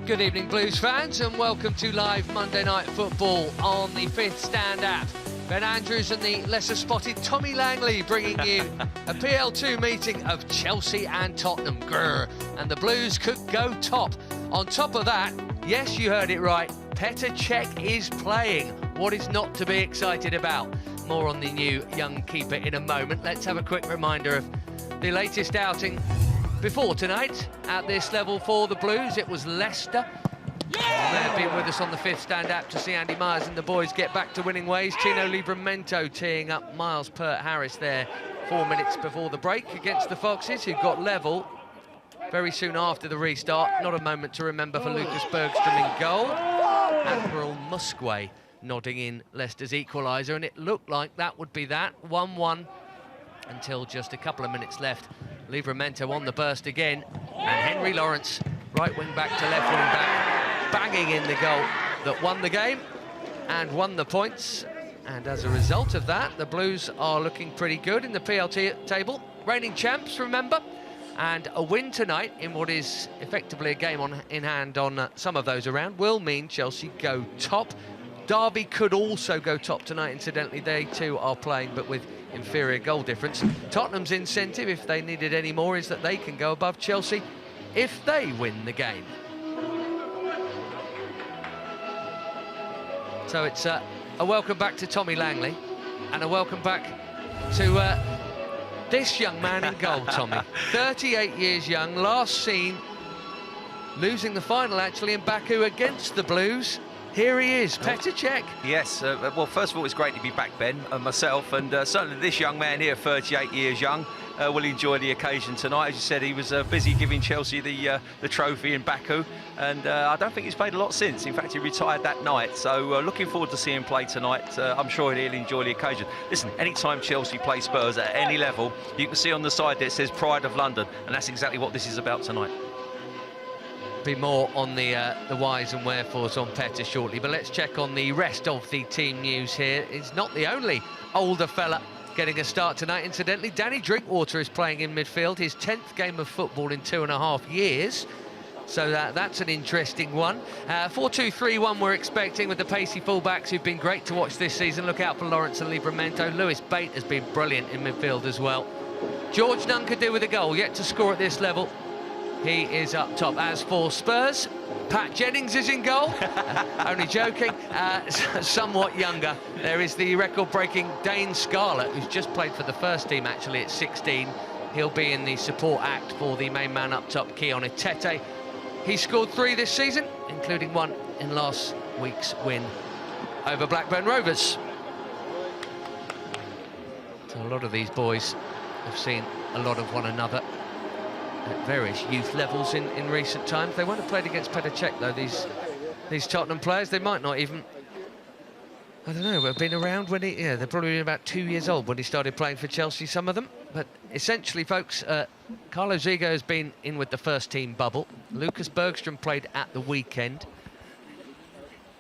Good evening, Blues fans, and welcome to live Monday Night Football on the Fifth Stand app. Ben Andrews and the lesser-spotted Tommy Langley bringing you a PL2 meeting of Chelsea and Tottenham. Grrr. And the Blues could go top. On top of that, yes, you heard it right, Peter Cech is playing. What is not to be excited about? More on the new young keeper in a moment. Let's have a quick reminder of the latest outing before tonight at this level for the Blues. It was Leicester. They've been with us on the Fifth Stand app to see Andy Myers and the boys get back to winning ways. Tino Livramento teeing up Miles Peart-Harris there 4 minutes before the break against the Foxes, who got level very soon after the restart. Not a moment to remember for Lucas Bergstrom in goal. Admiral Musquet nodding in Leicester's equaliser, and it looked like that would be that, 1-1 until just a couple of minutes left. Livramento on the burst again, and Henry Lawrence, right wing back to left wing back, banging in the goal that won the game and won the points. And as a result of that, the Blues are looking pretty good in the PLT table. Reigning champs, remember, and a win tonight in what is effectively a game in hand on some of those around will mean Chelsea go top. Derby could also go top tonight, incidentally. They too are playing, but with inferior goal difference. Tottenham's incentive, if they needed any more, is that they can go above Chelsea if they win the game. So it's a welcome back to Tommy Langley, and a welcome back to this young man in goal, Tommy. 38 years young, last seen losing the final, actually, in Baku against the Blues. Here he is, Peter Cech. Yes, well, first of all, it's great to be back, Ben, and myself, and certainly this young man here, 38 years young, will enjoy the occasion tonight. As you said, he was busy giving Chelsea the trophy in Baku, and I don't think he's played a lot since. In fact, he retired that night, so looking forward to seeing him play tonight. I'm sure he'll enjoy the occasion. Listen, anytime Chelsea play Spurs at any level, you can see on the side that it says Pride of London, and that's exactly what this is about tonight. Be more on the whys and wherefores on Petter shortly, but let's check on the rest of the team news here. He's not the only older fella getting a start tonight, incidentally. Danny Drinkwater is playing in midfield, his 10th game of football in 2.5 years, so that's an interesting one. 4-2-3-1 we're expecting, with the pacey fullbacks who've been great to watch this season. Look out for Lawrence and Livramento. Lewis Bate has been brilliant in midfield as well. George Nunn could do with a goal, yet to score at this level. He is up top. As for Spurs, Pat Jennings is in goal. Only joking. Somewhat younger. There is the record-breaking Dane Scarlett, who's just played for the first team, actually, at 16. He'll be in the support act for the main man up top, Keon Etete. He scored 3 this season, including 1 in last week's win over Blackburn Rovers. So a lot of these boys have seen a lot of one another at various youth levels in recent times. They won't have played against Peter Cech, though, these Tottenham players. They might not even, I don't know, have been around when they're probably been about 2 years old when he started playing for Chelsea, some of them. But essentially, folks, Carlo Zigo has been in with the first team bubble. Lucas Bergstrom played at the weekend,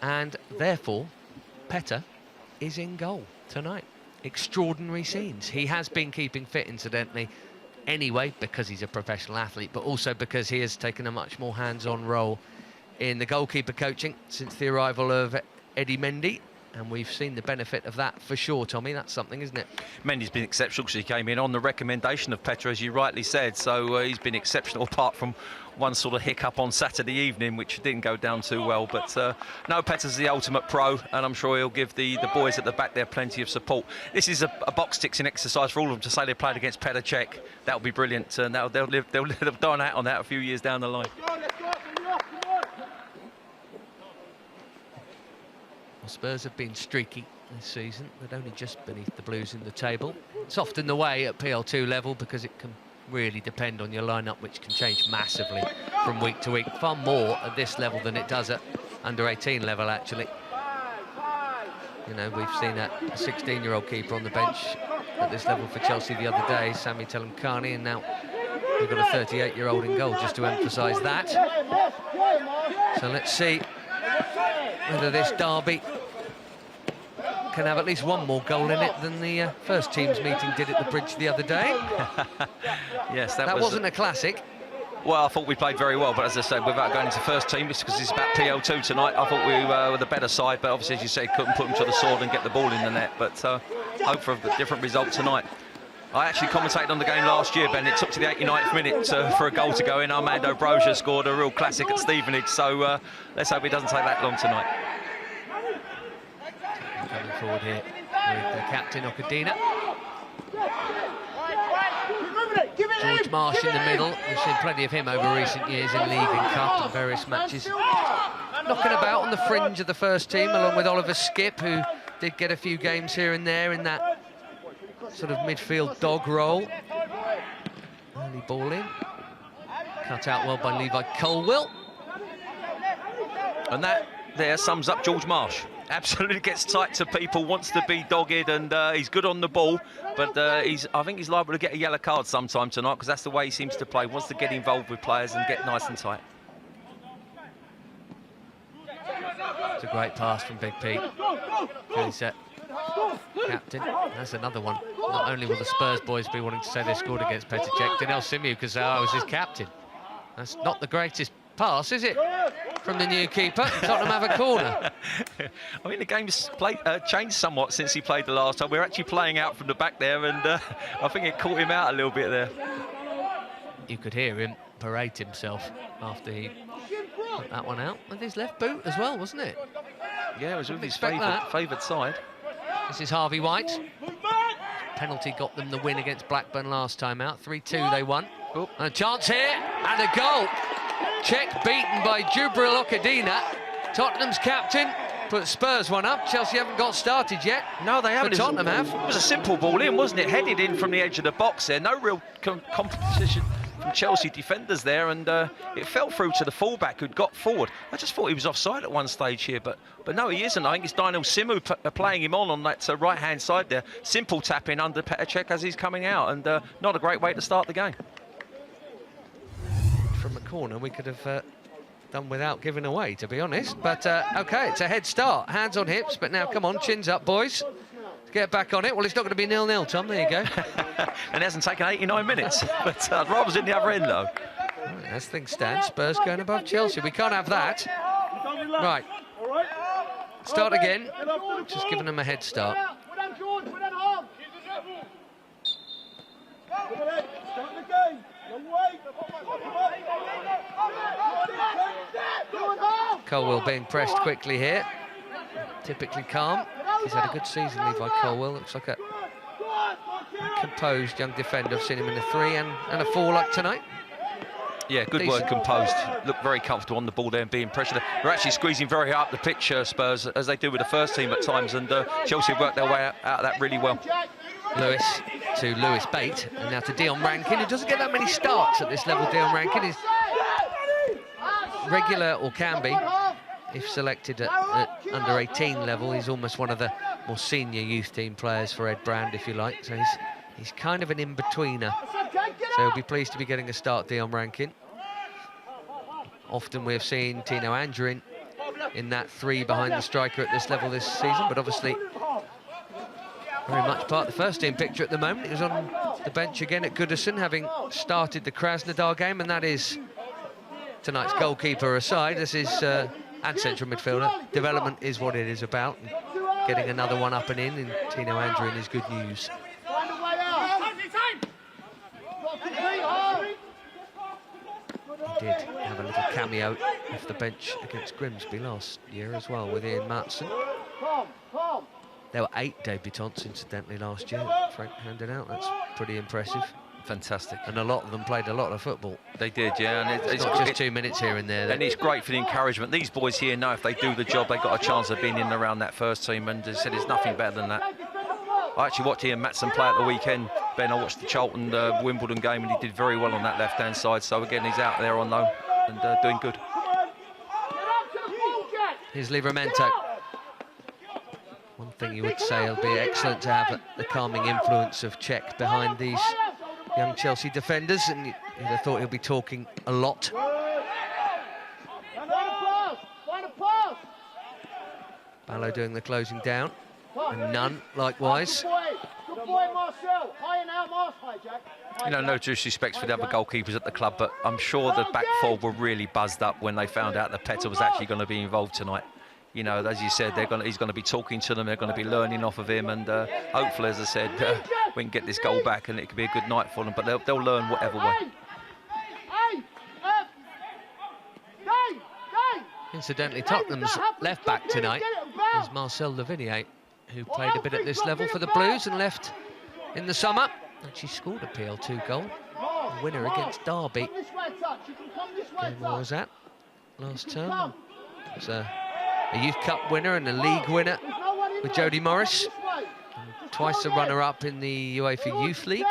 and therefore Petter is in goal tonight. Extraordinary scenes. He has been keeping fit, incidentally, anyway, because he's a professional athlete, but also because he has taken a much more hands-on role in the goalkeeper coaching since the arrival of Eddie Mendy, and we've seen the benefit of that for sure, Tommy. That's something, isn't it? Mendy's been exceptional because he came in on the recommendation of Petter, as you rightly said, so he's been exceptional, apart from one sort of hiccup on Saturday evening, which didn't go down too well. But no, Petter's the ultimate pro, and I'm sure he'll give the boys at the back there plenty of support. This is a box-ticking exercise for all of them to say they played against Peter Cech. That'll be brilliant, and they'll dine out on that a few years down the line. Well, Spurs have been streaky this season, but only just beneath the Blues in the table. It's often the way at PL2 level, because it can really depend on your lineup, which can change massively from week to week. Far more at this level than it does at under-18 level, actually. You know, we've seen a 16-year-old keeper on the bench at this level for Chelsea the other day, Sami Telemkani, and now we've got a 38-year-old in goal, just to emphasise that. So let's see whether this derby can have at least one more goal in it than the first team's meeting did at the Bridge the other day. Yes, that wasn't a classic. Well, I thought we played very well, but as I said, without going into first team, because it's about PL2 tonight, I thought we were the better side, but obviously, as you said, couldn't put them to the sword and get the ball in the net, but hope for a different result tonight. I actually commentated on the game last year, Ben. It took to the 89th minute for a goal to go in. Armando Broja scored a real classic at Stevenage, so let's hope it doesn't take that long tonight. Coming forward here with the captain, Okadina. George Marsh in the middle. We've seen plenty of him over recent years in League and Cup and various matches. Knocking about on the fringe of the first team, along with Oliver Skipp, who did get a few games here and there in that sort of midfield dog role. Early ball in. Cut out well by Levi Colwill. And that there sums up George Marsh. Absolutely gets tight to people, wants to be dogged, and he's good on the ball, but I think he's liable to get a yellow card sometime tonight, because that's the way he seems to play. Wants to get involved with players and get nice and tight. It's a great pass from Big Pete. Pulisic, captain. That's another one. Not only will the Spurs boys be wanting to say they scored against Petr Cech, Dinel Simiu could say, I was his captain. That's not the greatest pass, is it? From the new keeper. Tottenham have a corner. I mean, the game's changed somewhat since he played the last time. We're actually playing out from the back there, and I think it caught him out a little bit there. You could hear him berate himself after he put that one out with his left boot as well, wasn't it? Yeah, it was with his favoured side. This is Harvey White. Penalty got them the win against Blackburn last time out. 3-2 they won. Oh, and a chance here, and a goal. Czech beaten by Djibril Okadina. Tottenham's captain put Spurs one up. Chelsea haven't got started yet. No, they haven't. But Tottenham have. It was a simple ball in, wasn't it? Headed in from the edge of the box there. No real competition from Chelsea defenders there, and it fell through to the fullback who'd got forward. I just thought he was offside at one stage here, but no, he isn't. I think it's Didier Drogba playing him on that right-hand side there. Simple tap in under Petr Cech as he's coming out, and not a great way to start the game. From a corner we could have done without giving away, to be honest, but okay, it's a head start, hands on hips, but now come on, chins up boys, get back on it. Well, it's not going to be 0-0, Tom, there you go. And it hasn't taken 89 minutes, but I'd rather was in the other end though. Right, as things stand, Spurs going above Chelsea. We can't have that. Right, start again, just giving them a head start. Colwill being pressed quickly here. Typically calm. He's had a good season, Levi Colwill. Looks like a composed young defender. I've seen him in a 3 and a 4 like tonight. Yeah, good word, composed. Looked very comfortable on the ball there and being pressured. They're actually squeezing very hard up the pitch, Spurs, as they do with the first team at times, and Chelsea worked their way out of that really well. Lewis to Lewis Bate, and now to Dion Rankin, who doesn't get that many starts at this level. Dion Rankin is regular, or can be, if selected at under 18 level. He's almost one of the more senior youth team players for Ed Brand, if you like. So he's kind of an in-betweener. So he'll be pleased to be getting a start, Dion Rankin. Often we've seen Tino Andrew in that 3 behind the striker at this level this season, but obviously very much part of the first team picture at the moment. He was on the bench again at Goodison, having started the Krasnodar game, and that is tonight's goalkeeper aside. This is and central midfielder. Development is what it is about. And getting another one up and in Tino Andrew is good news. He did have a little cameo off the bench against Grimsby last year as well with Ian Matson. There were 8 debutants, incidentally, last year. Frank handed out. That's pretty impressive. Fantastic. And a lot of them played a lot of football. They did, yeah. And it's not just 2 minutes here and there. And it's great for the encouragement. These boys here know if they do the job, they've got a chance of being in and around that first team. And as I said, there's nothing better than that. I actually watched Ian Matson play at the weekend. Ben, I watched the Charlton Wimbledon game, and he did very well on that left-hand side. So again, he's out there on loan and doing good. Here's Livramento. One thing you would say, it'll be excellent to have the calming influence of Cech behind these young Chelsea defenders, and you'd have thought he'll be talking a lot. Ballo doing the closing down, and Nunn likewise. You know, no disrespect for the other goalkeepers at the club, but I'm sure the back four were really buzzed up when they found out that Petter was actually going to be involved tonight. You know, as you said, he's going to be talking to them, they're going to be learning off of him, and hopefully, as I said, we can get this goal back and it could be a good night for them, but they'll learn whatever way. Incidentally, Tottenham's left back tonight is Marcel Lavinier, who played a bit at this level for the Blues and left in the summer. Actually scored a PL2 goal, a winner against Derby. Game where was that? Last term. It was a Youth Cup winner and a league winner with Jody Morris. And twice a runner-up in the UEFA Youth League.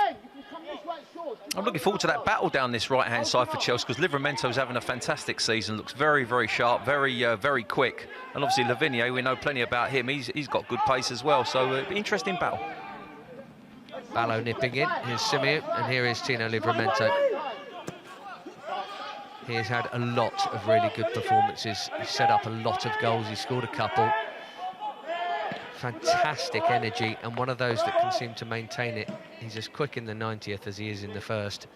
I'm looking forward to that battle down this right-hand side for Chelsea, because Livramento's having a fantastic season, looks very, very sharp, very quick. And obviously Lavinier, we know plenty about him, he's got good pace as well, so interesting battle. Ballo nipping in, here's Simeon, and here is Tino Livramento. He has had a lot of really good performances. He's set up a lot of goals, he scored a couple. Fantastic energy, and one of those that can seem to maintain it. He's as quick in the 90th as he is in the first.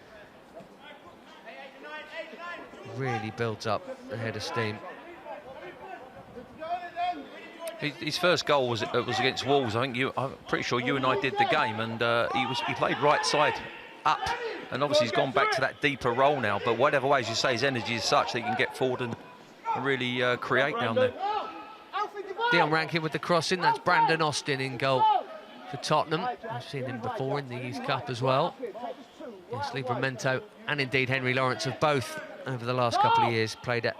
Really builds up a head of steam. His first goal was against Wolves. I'm pretty sure you and I did the game, and he played right side up, and obviously he's gone back to that deeper role now. But whatever way, as you say, his energy is such that he can get forward and really create down there. Dion Rankin with the crossing. That's Brandon Austin in goal for Tottenham. I've seen him before in the Youth Cup as well. Yes, Livramento and indeed Henry Lawrence have both, over the last couple of years, played a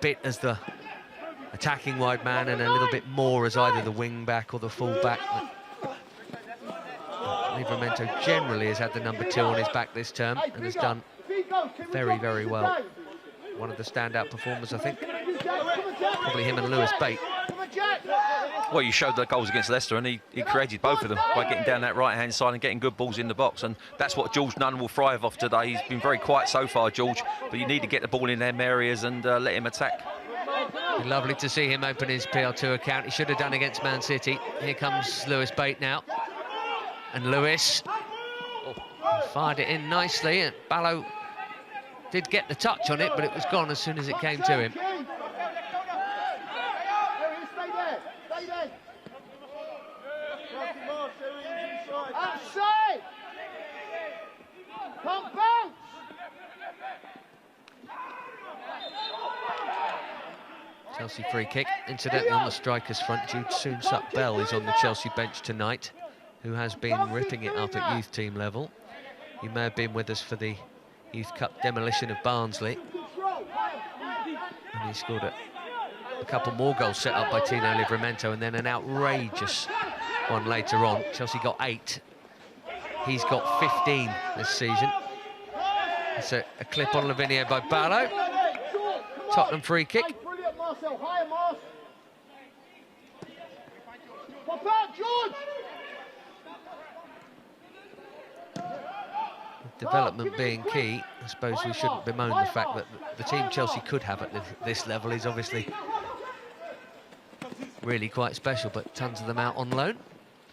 bit as the attacking wide man and a little bit more as either the wing back or the full back. Livramento generally has had the number 2 on his back this term and has done very, very well. One of the standout performers, I think, probably him and Lewis Bate. Well, you showed the goals against Leicester, and he created both of them by getting down that right-hand side and getting good balls in the box, and that's what George Nunn will thrive off today. He's been very quiet so far, George, but you need to get the ball in them areas and let him attack. Be lovely to see him open his PL2 account. He should have done against Man City. Here comes Lewis Bate now. And Lewis fired it in nicely, and Ballo did get the touch on it, but it was gone as soon as it came to him. Chelsea free kick. Incidentally, on the strikers front, Jude Soon-Sup-Bell is on the Chelsea bench tonight, who has been ripping it up at youth team level. He may have been with us for the Youth Cup demolition of Barnsley. And he scored a couple more goals set up by Tino Livramento, and then an outrageous one later on. Chelsea got 8. He's got 15 this season. It's a clip on Lavinier by Ballo. Tottenham free kick. Development being key, I suppose we shouldn't bemoan the fact that the team Chelsea could have at this level is obviously really quite special, but tons of them out on loan,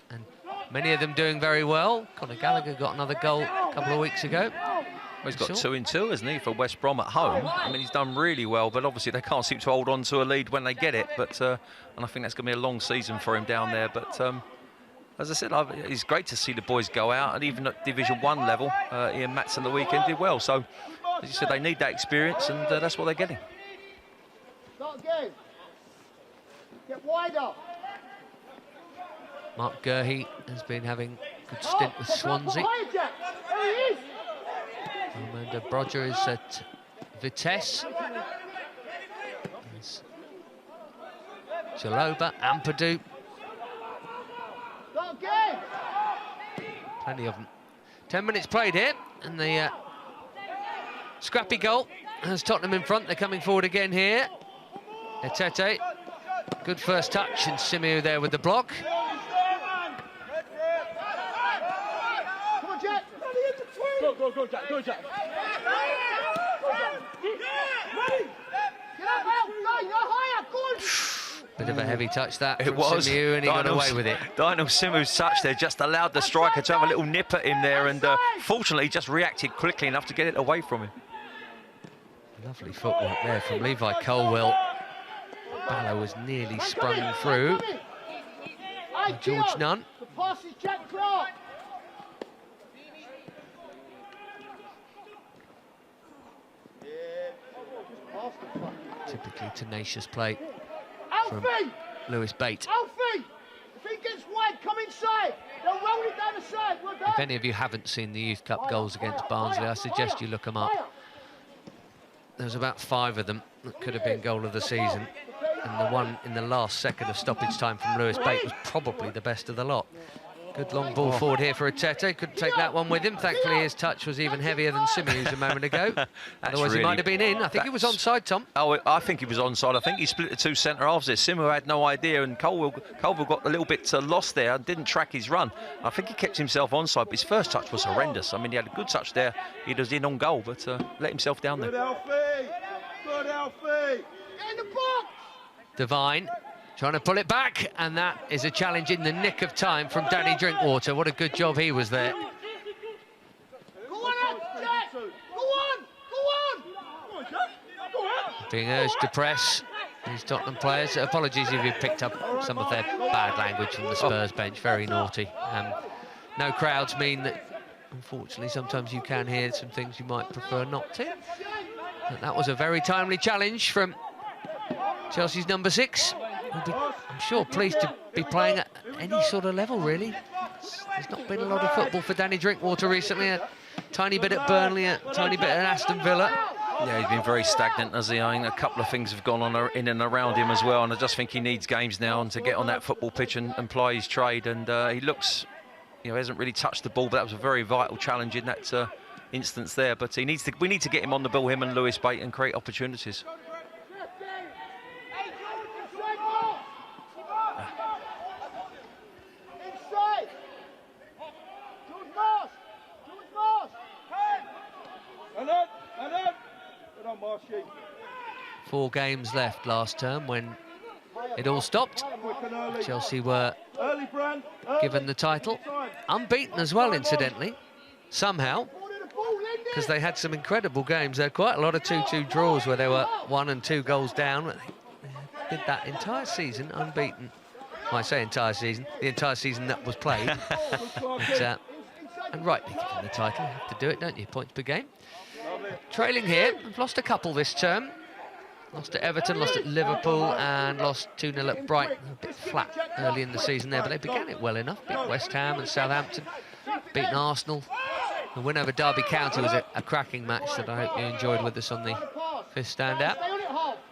and many of them doing very well. Conor Gallagher got another goal a couple of weeks ago. Well, he's got 2 in 2, hasn't he, for West Brom at home? I mean, he's done really well, but obviously they can't seem to hold on to a lead when they get it. But and I think that's going to be a long season for him down there. But as I said, it's great to see the boys go out, and even at Division 1 level, Ian Matson on the weekend did well. So, as you said, they need that experience, and that's what they're getting. Get wider. Mark Gurhey has been having a good stint with Swansea. Amanda Brodger is at Vitesse. There's Chaloba, Ampadu. Plenty of them. 10 minutes played here, and the scrappy goal has Tottenham in front. They're coming forward again here. Etete, good first touch, and Simiu there with the block. Go, Jack, go, Jack. Bit bit of a heavy touch that It from was. Simeone, and he got away with it. Daniel Simu's touch there just allowed the striker to have a little nip at him there, and fortunately he just reacted quickly enough to get it away from him. Lovely footwork there from Levi Colwill. Ballo was nearly sprung through. George Nunn. The pass is Jack Clark. Typically tenacious play from Alfie! Lewis Bate. Alfie! If he gets wide, come inside. They'll roll it down the side. Well done. If any of you haven't seen the Youth Cup goals against Barnsley, I suggest you look them up. There's about 5 of them that could have been goal of the season. And the one in the last second of stoppage time from Lewis Bate was probably the best of the lot. Good long ball forward here for Atete. Couldn't take that one with him. Thankfully, his touch was even heavier than Simeone's a moment ago. Otherwise, he might have been in. I think he was onside, Tom. Oh, I think he was onside. I think he split the 2 centre halves there. Simu had no idea, and Colwill got a little bit lost there and didn't track his run. I think he kept himself onside, but his first touch was horrendous. I mean, he had a good touch there. He was in on goal, but let himself down there. Good Alfie! Good Alfie! Get in the box! Devine trying to pull it back, and that is a challenge in the nick of time from Danny Drinkwater. What a good job he was there. Go on, Jack! Go on! Go on! Go on! Being urged to press these Tottenham players. Apologies if you picked up some of their bad language from the Spurs bench. Very naughty. No crowds mean that, unfortunately, sometimes you can hear some things you might prefer not to. But that was a very timely challenge from Chelsea's number 6. I'm sure pleased to be playing at any sort of level, really. There's not been a lot of football for Danny Drinkwater recently. A tiny bit at Burnley, a tiny bit at Aston Villa. Yeah, he's been very stagnant, has he? I mean, a couple of things have gone on in and around him as well, and I just think he needs games now and to get on that football pitch and ply his trade. And he looks, you know, hasn't really touched the ball, but that was a very vital challenge in that instance there. But we need to get him on the ball, him and Lewis Bate, and create opportunities. Four games left last term when it all stopped. Chelsea were given the title. Unbeaten as well, incidentally, somehow, because they had some incredible games. There were quite a lot of 2-2 draws where they were 1 and 2 goals down. They did that entire season unbeaten. Well, I say entire season, the entire season that was played. But, and rightly given the title, you have to do it, don't you? Points per game. Trailing here, we've lost a couple this term. Lost to Everton, lost at Liverpool, and lost 2-0 at Brighton. A bit flat early in the season there, but they began it well enough. Beat West Ham and Southampton, beaten Arsenal. The win over Derby County was a cracking match that I hope you enjoyed with us on the 5th Standout.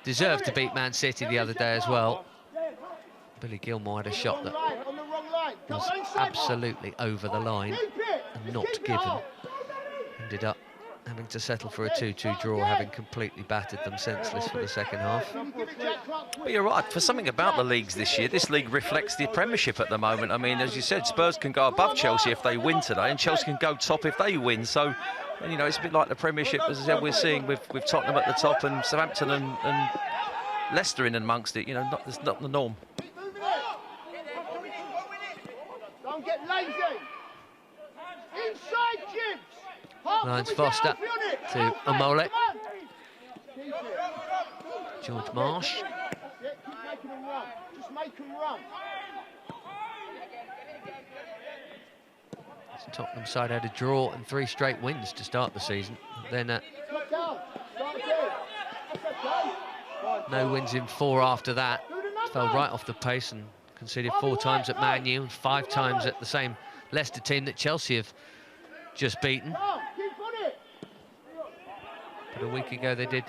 Deserved to beat Man City the other day as well. Billy Gilmour had a shot that was absolutely over the line and not given. Ended up having to settle for a 2-2 draw, having completely battered them senseless for the second half. But you're right, for something about the leagues this year, this league reflects the Premiership at the moment. I mean, as you said, Spurs can go above Chelsea if they win today, and Chelsea can go top if they win. So, you know, it's a bit like the Premiership, as I said, we're seeing with Tottenham at the top and Southampton and Leicester in amongst it. You know, that's not the norm. Don't get lazy. Inside, Gibbs. Lyons Foster to Omole. George Marsh. Just make them run. The Tottenham side had a draw and 3 straight wins to start the season. Then no wins in 4 after that. Fell right off the pace and conceded 4 times at Man U and 5 times at the same Leicester team that Chelsea have just beaten. But a week ago they did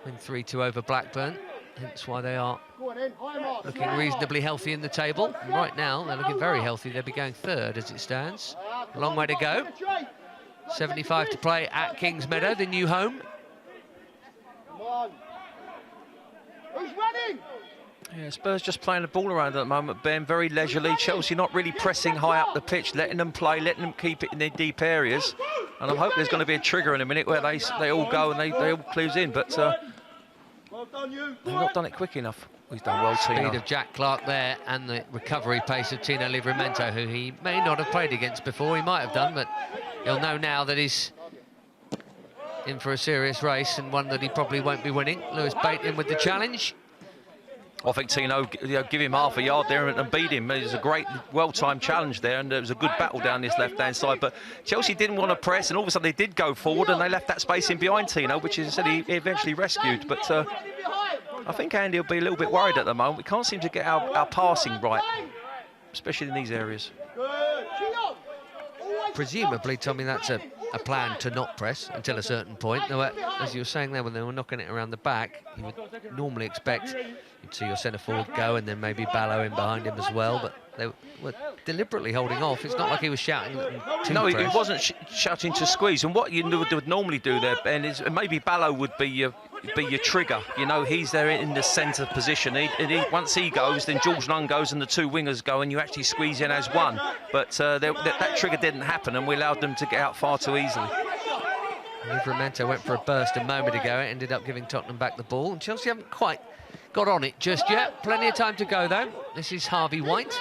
win 3-2 over Blackburn, hence why they are looking reasonably healthy in the table. And right now they're looking very healthy. They'll be going 3rd as it stands. A long way to go. 75 to play at Kingsmeadow, the new home. Come on. Who's running? Yeah, Spurs just playing the ball around at the moment, Ben, very leisurely. Chelsea not really pressing high up the pitch, letting them play, letting them keep it in their deep areas. And I hope there's going to be a trigger in a minute where they all go and they all close in. But They've not done it quick enough. He's done well, Tino. Speed of Jack Clark there, and the recovery pace of Tino Livramento, who he may not have played against before. He might have done, but he'll know now that he's in for a serious race, and one that he probably won't be winning. Lewis Bate in with the challenge. I think Tino, give him half a yard there and beat him. It was a great, well-timed challenge there, and it was a good battle down this left-hand side. But Chelsea didn't want to press, and all of a sudden they did go forward, and they left that space in behind Tino, which is said he eventually rescued. But I think Andy will be a little bit worried at the moment. We can't seem to get our passing right, especially in these areas. Presumably, Tommy, that's a plan to not press until a certain point. Though, as you were saying there, when they were knocking it around the back, you would normally expect you'd see your centre forward go, and then maybe Ballo in behind him as well. But they were deliberately holding off. It's not like he was shouting at them to No, press. he wasn't shouting to squeeze. And what you would normally do there, Ben, is maybe Ballo would be your trigger. You know, he's there in the centre position. Once he goes, then George Nunn goes and the two wingers go, and you actually squeeze in as one. But that trigger didn't happen, and we allowed them to get out far too easily. Livramento went for a burst a moment ago. It ended up giving Tottenham back the ball, and Chelsea haven't quite got on it just yet. Plenty of time to go, though. This is Harvey White.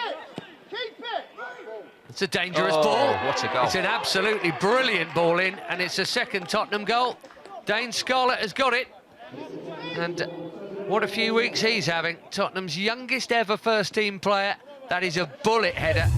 It's a dangerous ball. What a goal. It's an absolutely brilliant ball in, and it's a second Tottenham goal. Dane Scarlett has got it. And what a few weeks he's having. Tottenham's youngest ever first-team player. That is a bullet header.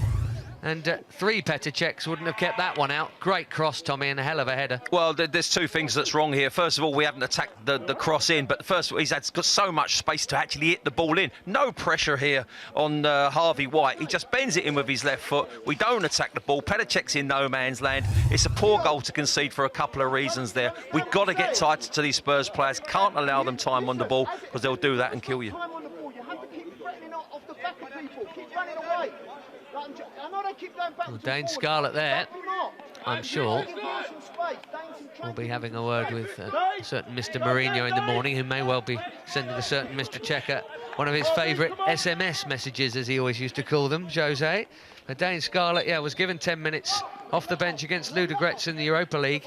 And 3 Petr Cechs wouldn't have kept that one out. Great cross, Tommy, and a hell of a header. Well, there's two things that's wrong here. First of all, we haven't attacked the cross in, but first of all, he's got so much space to actually hit the ball in. No pressure here on Harvey White. He just bends it in with his left foot. We don't attack the ball. Petr Cech's in no man's land. It's a poor goal to concede for a couple of reasons there. We've got to get tighter to these Spurs players. Can't allow them time on the ball, because they'll do that and kill you. Time on the ball. You have to keep threatening off the back of people. Keep running away. I know they keep going back. Well, Dane Scarlett there, I'm sure, will be having a word with a certain Mr. Mourinho in the morning, who may well be sending a certain Mr. Checker one of his favourite SMS messages, as he always used to call them, Jose. But Dane Scarlett, yeah, was given 10 minutes off the bench against Ludogorets in the Europa League.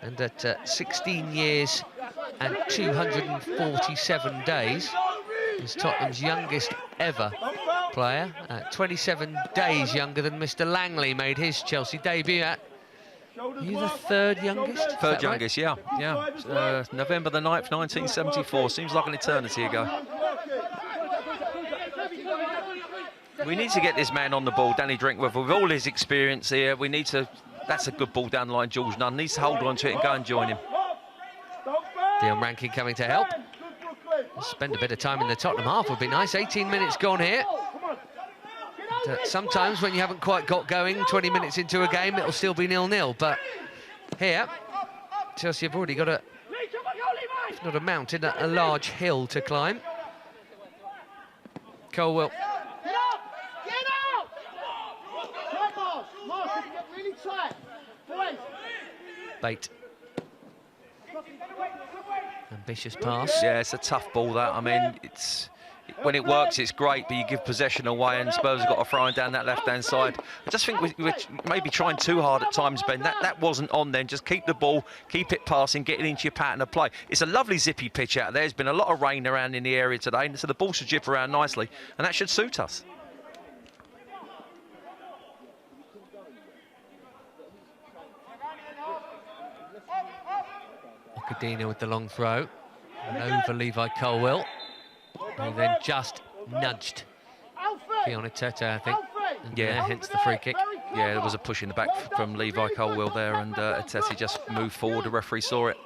And at 16 years and 247 days, is Tottenham's youngest ever player. 27 days younger than Mr. Langley made his Chelsea debut at. Are you the third youngest? Third youngest, right? yeah. November the 9th, 1974. Seems like an eternity ago. We need to get this man on the ball, Danny Drinkworth, with all his experience here. We need to. That's a good ball down the line. George Nunn needs to hold on to it and go and join him. Dion Rankin coming to help. Spend a bit of time in the Tottenham half would be nice. 18 minutes gone here. And, sometimes when you haven't quite got going, 20 minutes into a game, it'll still be 0-0. But here, Chelsea have already got a, if not a mountain, a large hill to climb. Colwell. Bate. Ambitious pass. Yeah, it's a tough ball, that. I mean, when it works, it's great, but you give possession away, and Spurs have got to throw down that left-hand side. I just think we're maybe trying too hard at times, Ben. That wasn't on then. Just keep the ball, keep it passing, get it into your pattern of play. It's a lovely zippy pitch out there. There's been a lot of rain around in the area today, so the ball should jip around nicely, and that should suit us. Cadena with the long throw, and over Levi Colwill, who then just nudged Fiona Tete, I think. And, yeah, hence the free kick. Yeah, there was a push in the back from Levi Colwill there, and Tete just moved forward. The referee saw it.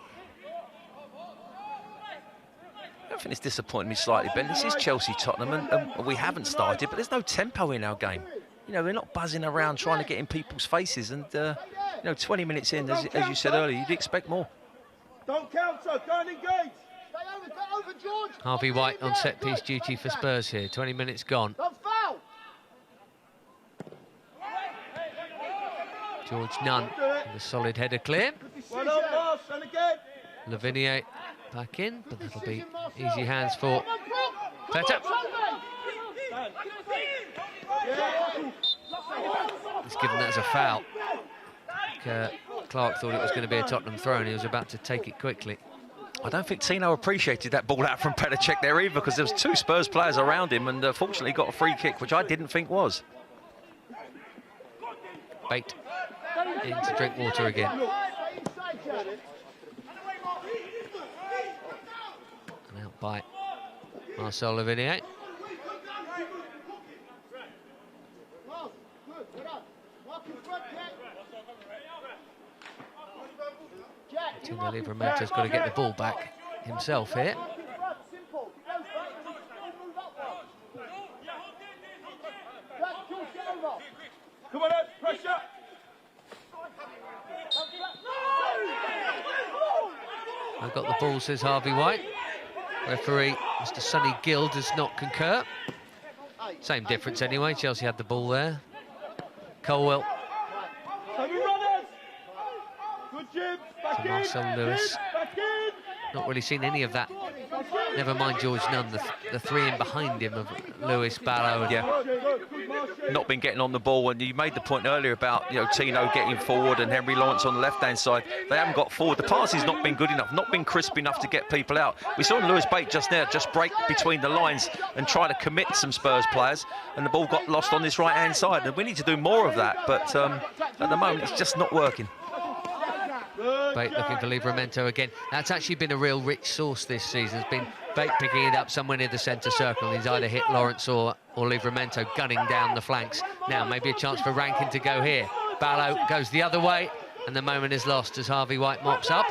I think it's disappointed me slightly, Ben. This is Chelsea-Tottenham, and we haven't started, but there's no tempo in our game. You know, we're not buzzing around trying to get in people's faces, and you know, 20 minutes in, as you said earlier, you'd expect more. Don't counter, don't engage. Stay over, George. Harvey White on set-piece duty for Spurs here. 20 minutes gone. Don't foul. George Nunn with a solid header clear. Well done, pass, and again. Lavinier back in, but that'll be easy hands for Petter. He's given that as a foul. Clark thought it was going to be a Tottenham throw, and he was about to take it quickly. I don't think Tino appreciated that ball out from Petacek there either, because there was 2 Spurs players around him, and fortunately got a free kick, which I didn't think was. Bait into Drinkwater again. And out by Marcel Lavinier. Tino Livramento's got to get the ball back himself here. Come on, pressure. I've got the ball, says Harvey White. Referee, Mr. Sonny Gill, does not concur. Same difference anyway. Chelsea had the ball there. Colwell. To Marcel Lewis. Not really seen any of that. Never mind George Nunn, the 3 in behind him of Lewis, Barrow. And not been getting on the ball, and you made the point earlier about, you know, Tino getting forward and Henry Lawrence on the left-hand side. They haven't got forward. The passing's not been good enough, not been crisp enough to get people out. We saw Lewis Bate just now just break between the lines and try to commit some Spurs players, and the ball got lost on this right-hand side. And we need to do more of that, but at the moment it's just not working. Bate looking for Livramento again. That's actually been a real rich source this season. It's been Bate picking it up somewhere near the centre circle. He's either hit Lawrence or Livramento gunning down the flanks. Now maybe a chance for Rankin to go here. Barlow goes the other way, and the moment is lost as Harvey White mops up.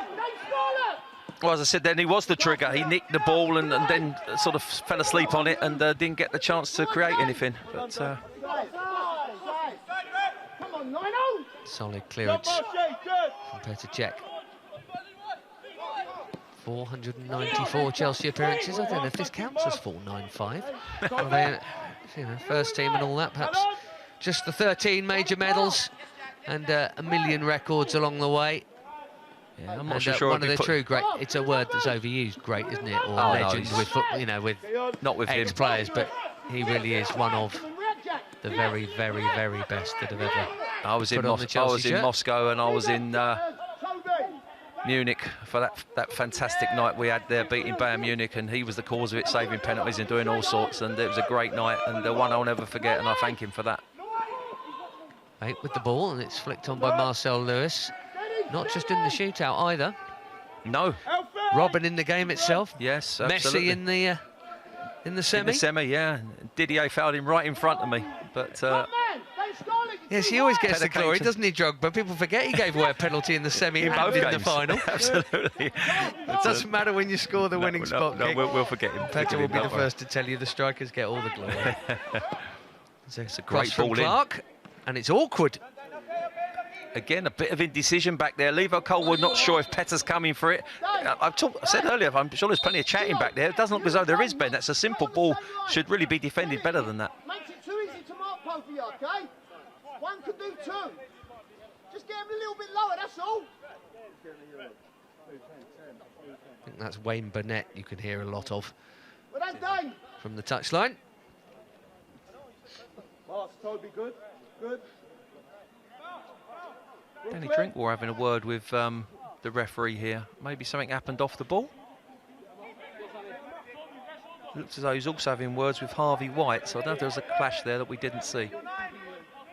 Well, as I said, then he was the trigger. He nicked the ball and then sort of fell asleep on it and didn't get the chance to create anything. But solid clearance from Petacek. 494 Chelsea appearances. I don't know if this counts as 495. Well, they, you know, first team and all that. Perhaps just the 13 major medals and a million records along the way. Yeah, I'm not and, sure. One of the true great. It's a word that's overused. Great, isn't it? Or legend with, you know, with not with ex-players, but he really is one of the very, very, very best that have ever. I was in Moscow and I was in Munich for that fantastic night we had there, beating Bayern Munich, and he was the cause of it, saving penalties and doing all sorts, and it was a great night and the one I'll never forget, and I thank him for that. Bate with the ball, and it's flicked on by Marcel Lewis. Not just in the shootout either. No. Robin in the game itself. Yes, absolutely. Messi in the semi. In the semi, yeah. Didier fouled him right in front of me, but. Yes, he always gets the glory, doesn't he, Drogba? People forget he gave away a penalty in the semi and in the final. Absolutely. It doesn't matter when you score the winning spot kick. We'll forget him. Peter will be the first to tell you the strikers get all the glory. It's a great ball Clark, and it's awkward. Again, a bit of indecision back there. Levo Colwood not sure if Petter's coming for it. I said earlier, I'm sure there's plenty of chatting back there. It doesn't look as though there is, Ben. That's a simple ball. Should really be defended better than that. Makes it too easy to mark both of you, okay? One could do 2. Just get him a little bit lower, that's all. I think that's Wayne Burnett you can hear a lot of from the touchline. Pass, Toby, good. Good. Danny Drinkwater having a word with the referee here. Maybe something happened off the ball. Looks as though he's also having words with Harvey White, so I don't know if there was a clash there that we didn't see.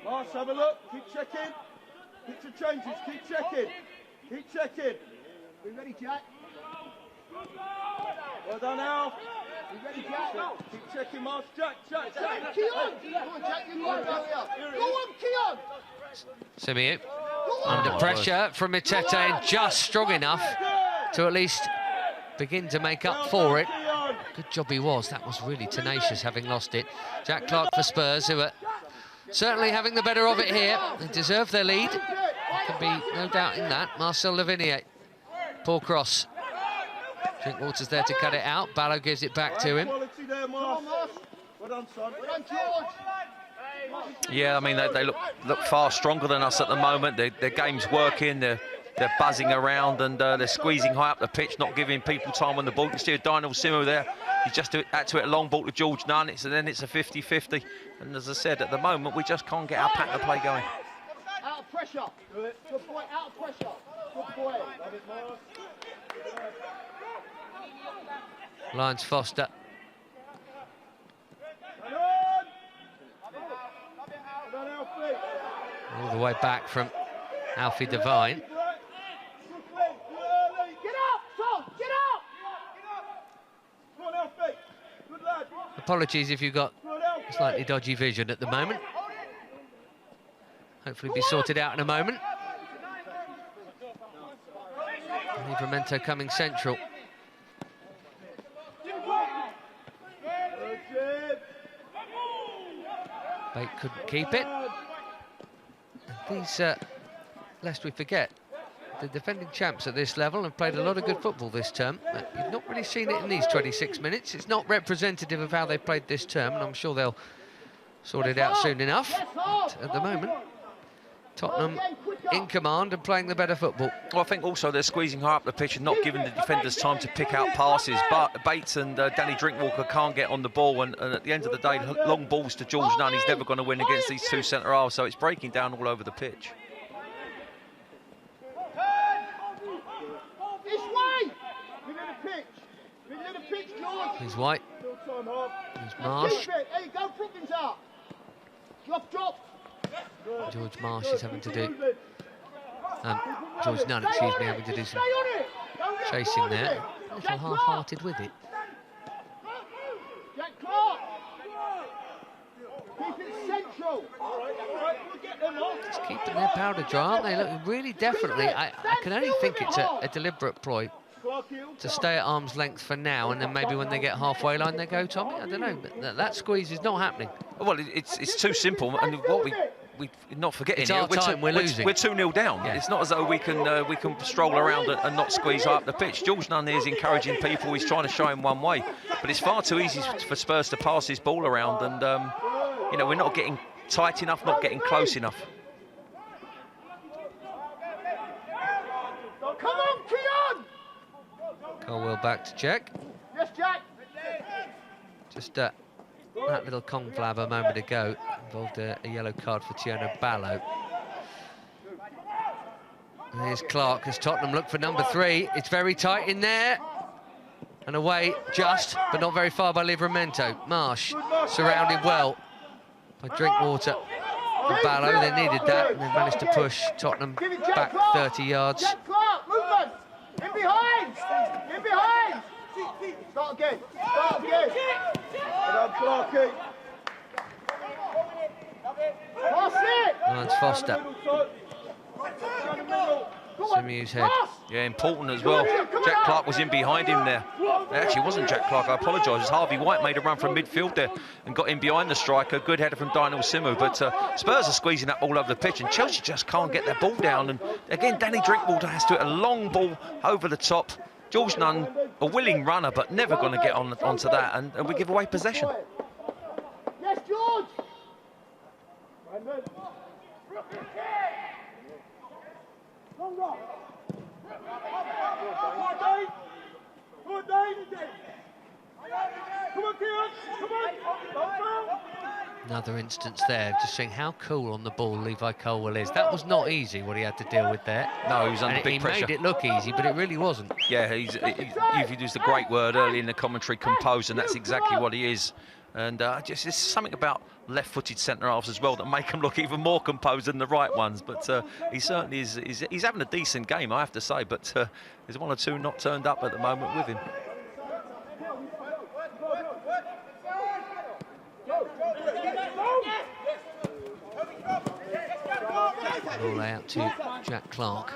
Last, have a look, keep checking. Keep your changes, keep checking. Keep checking. We ready, Jack? Well done, Al. We ready, Jack? Keep checking, Marsh. Jack. Keon! Come on, Jack, you go on, Keon! Simiu under pressure from Itete, and just strong enough to at least begin to make up for it. Good job he was. That was really tenacious, having lost it. Jack Clark for Spurs, who are certainly having the better of it here. They deserve their lead. There can be no doubt in that. Marcel Lavinier, poor cross. Drinkwater's there to cut it out. Barlow gives it back to him. Yeah, I mean, they look far stronger than us at the moment. Their game's working, they're buzzing around, and they're squeezing high up the pitch, not giving people time on the ball. You can see Daniel Simo there. He's just had to hit a long ball to George Nunn, and then it's a 50-50. And as I said, at the moment, we just can't get our pattern of play going. Out of pressure. Good boy, out of pressure. Good boy. Love it, Morris. Lyons Foster. All the way back from Alfie Devine. Get up, Tom! Get up! Come on, Alfie. Good lad. Apologies if you've got slightly dodgy vision at the moment. Hopefully be sorted out in a moment. Livramento coming central. Bate couldn't keep it. And these, lest we forget, the defending champs at this level have played a lot of good football this term. You've not really seen it in these 26 minutes. It's not representative of how they played this term, and I'm sure they'll sort it out soon enough. But at the moment, Tottenham in command and playing the better football. Well, I think also they're squeezing high up the pitch and not giving the defenders time to pick out passes. But Bates and Danny Drinkwater can't get on the ball, and at the end of the day, long balls to George Nunn. He's never going to win against these two centre-halves, so it's breaking down all over the pitch. This way! Middle of the pitch. Middle of the pitch, George. Here's White. Here's Marsh. Keep it. There you go, Brookings up. Drop. George Marsh is having to do... George Nunn, excuse me, having to do some chasing there. A little half-hearted with it. Jack Clark. Keep it central. Just keeping their powder dry, aren't they? Look, really, definitely. I can only think it's a deliberate ploy to stay at arm's length for now, and then maybe when they get halfway line they go, Tommy. I don't know, but that squeeze is not happening. Well, it's too simple, and what we not forgetting it's our time, we're losing. We're 2-0 down. Yeah. It's not as though we can stroll around and not squeeze high up the pitch. George Nunn is encouraging people. He's trying to show him one way, but it's far too easy for Spurs to pass this ball around, and you know, we're not getting tight enough, not getting close enough. Come on, Keon! Colwell back to check. Yes, Jack. Just that little conflab a moment ago involved a yellow card for Tiano Ballo. And here's Clark as Tottenham look for number 3. It's very tight in there. And away just, but not very far by Livramento. Marsh surrounded well by Drinkwater and Ballo. They needed that, and they managed to push Tottenham back 30 yards. Jack Clark, movement. In behind. In behind. Start again. Well done, Clarky. Pass it. Lyons Foster. Simeo's head. Yeah, important as well. Jack Clark was in behind him there. It actually wasn't Jack Clark, I apologise. It was Harvey White made a run from midfield there and got in behind the striker. Good header from Daniel Simu, but Spurs are squeezing that all over the pitch, and Chelsea just can't get their ball down. And again, Danny Drinkwater has to hit a long ball over the top. George Nunn, a willing runner, but never going to get onto that, and we give away possession. Yes, George. Another instance there, just showing how cool on the ball Levi Colwell is. That was not easy, what he had to deal with there. No, he was under big pressure. He made it look easy, but it really wasn't. Yeah, you've used a great word early in the commentary, composed, and that's exactly what he is. And just there's something about left-footed centre-halves as well that make him look even more composed than the right ones. But he certainly is. He's having a decent game, I have to say. But there's one or two not turned up at the moment with him. All out to Jack Clark.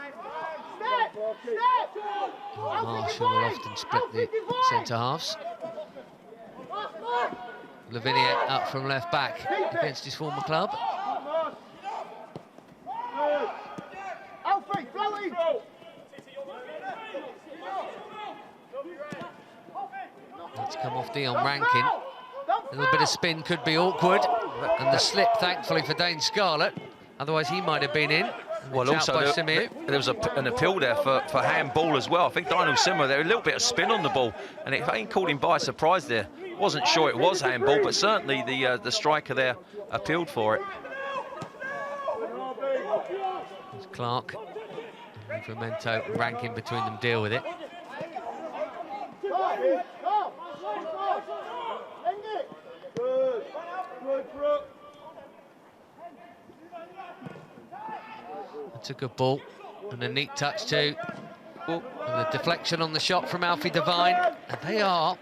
Marshall will often split the centre-halves. Lavinia up from left back against his former club. Alfie, floating. Let's come off Dion Rankin. A little bit of spin could be awkward, and the slip, thankfully, for Dane Scarlett. Otherwise, he might have been in. Well, also, there was an appeal there for handball as well. I think Daniel Simmer, there a little bit of spin on the ball, and it ain't caught him by surprise there. Wasn't sure it was handball, but certainly the striker there appealed for it. There's Clark, Livramento, Rankin between them deal with it. Good. Good, Brooke. It's a good ball and a neat touch too. And the deflection on the shot from Alfie Devine. And they are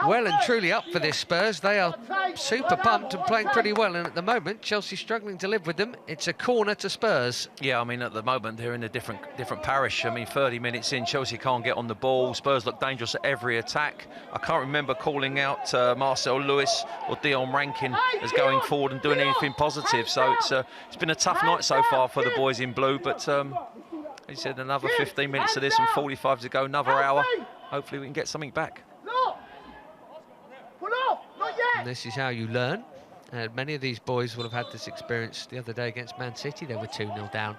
well and truly up for this, Spurs. They are super pumped and playing pretty well, and at the moment Chelsea struggling to live with them. It's a corner to Spurs. Yeah, I mean, at the moment they're in a different parish. I mean, 30 minutes in, Chelsea can't get on the ball. Spurs look dangerous at every attack. I can't remember calling out Marcel Lewis or Dion Rankin as going forward and doing anything positive. So it's been a tough night so far for the boys in blue, but he said another 15 minutes of this and 45 to go, another hour. Hopefully we can get something back. And this is how you learn. Many of these boys will have had this experience the other day against Man City. They were 2-0 down.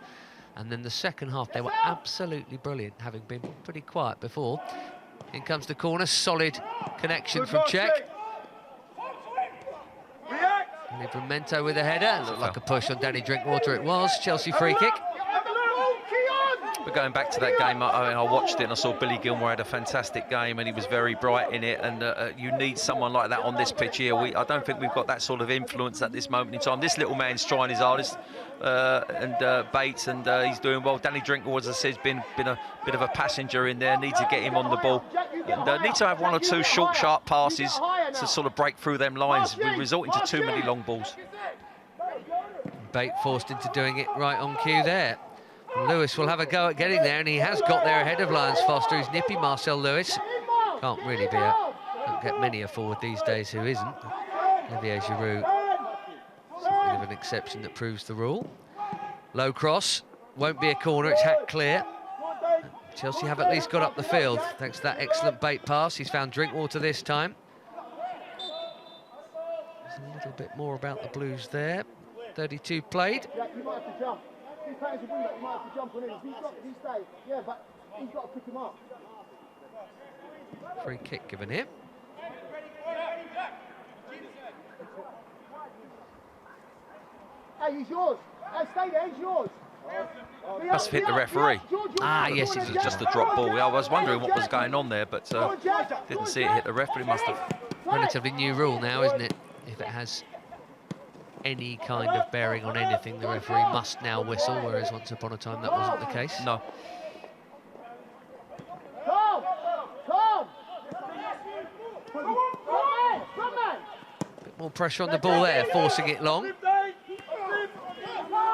And then the second half, they were absolutely brilliant, having been pretty quiet before. In comes the corner, solid connection from Cech. Livramento with a header. Looked like a push on Danny Drinkwater, it was. Chelsea free kick. But going back to that game, I watched it and I saw Billy Gilmore had a fantastic game and he was very bright in it, and you need someone like that on this pitch here. I don't think we've got that sort of influence at this moment in time. This little man's trying his hardest, and Bates, and he's doing well. Danny Drinkwater, as I said, has been a bit of a passenger in there. Need to get him on the ball, and need to have one or two short, sharp passes to sort of break through them lines. We're resorting to too many long balls. Bate forced into doing it right on cue there. Lewis will have a go at getting there, and he has got there ahead of Lyons Foster. He's nippy, Marcel Lewis. Can't really be don't get many a forward these days who isn't. Olivier Giroud, something of an exception that proves the rule. Low cross, won't be a corner, it's hacked clear. Chelsea have at least got up the field thanks to that excellent Bate pass. He's found Drinkwater this time. There's a little bit more about the Blues there. 32 played. He's playing as a wing back, he might have to jump on him. If he stays, yeah, but he's got to pick him up. Free kick given here. Hey, he's yours. Hey, stay there, he's yours. Must have hit the referee. Ah, yes, It was just a drop ball. I was wondering what was going on there, but didn't see it hit the ref, but it must have. Relatively new rule now, isn't it? If it has any kind of bearing on anything, the referee must now whistle, whereas once upon a time that wasn't the case. No. Bit more pressure on the ball there, forcing it long.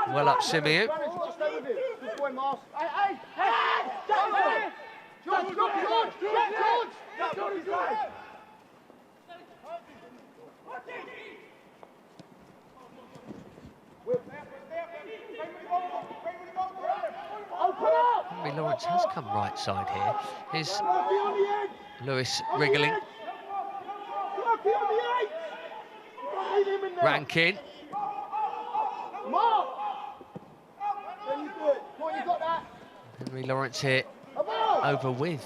Well up Simeon. Henry Lawrence has come right side here. Here's Lewis wriggling. Rankin. Henry Lawrence here over with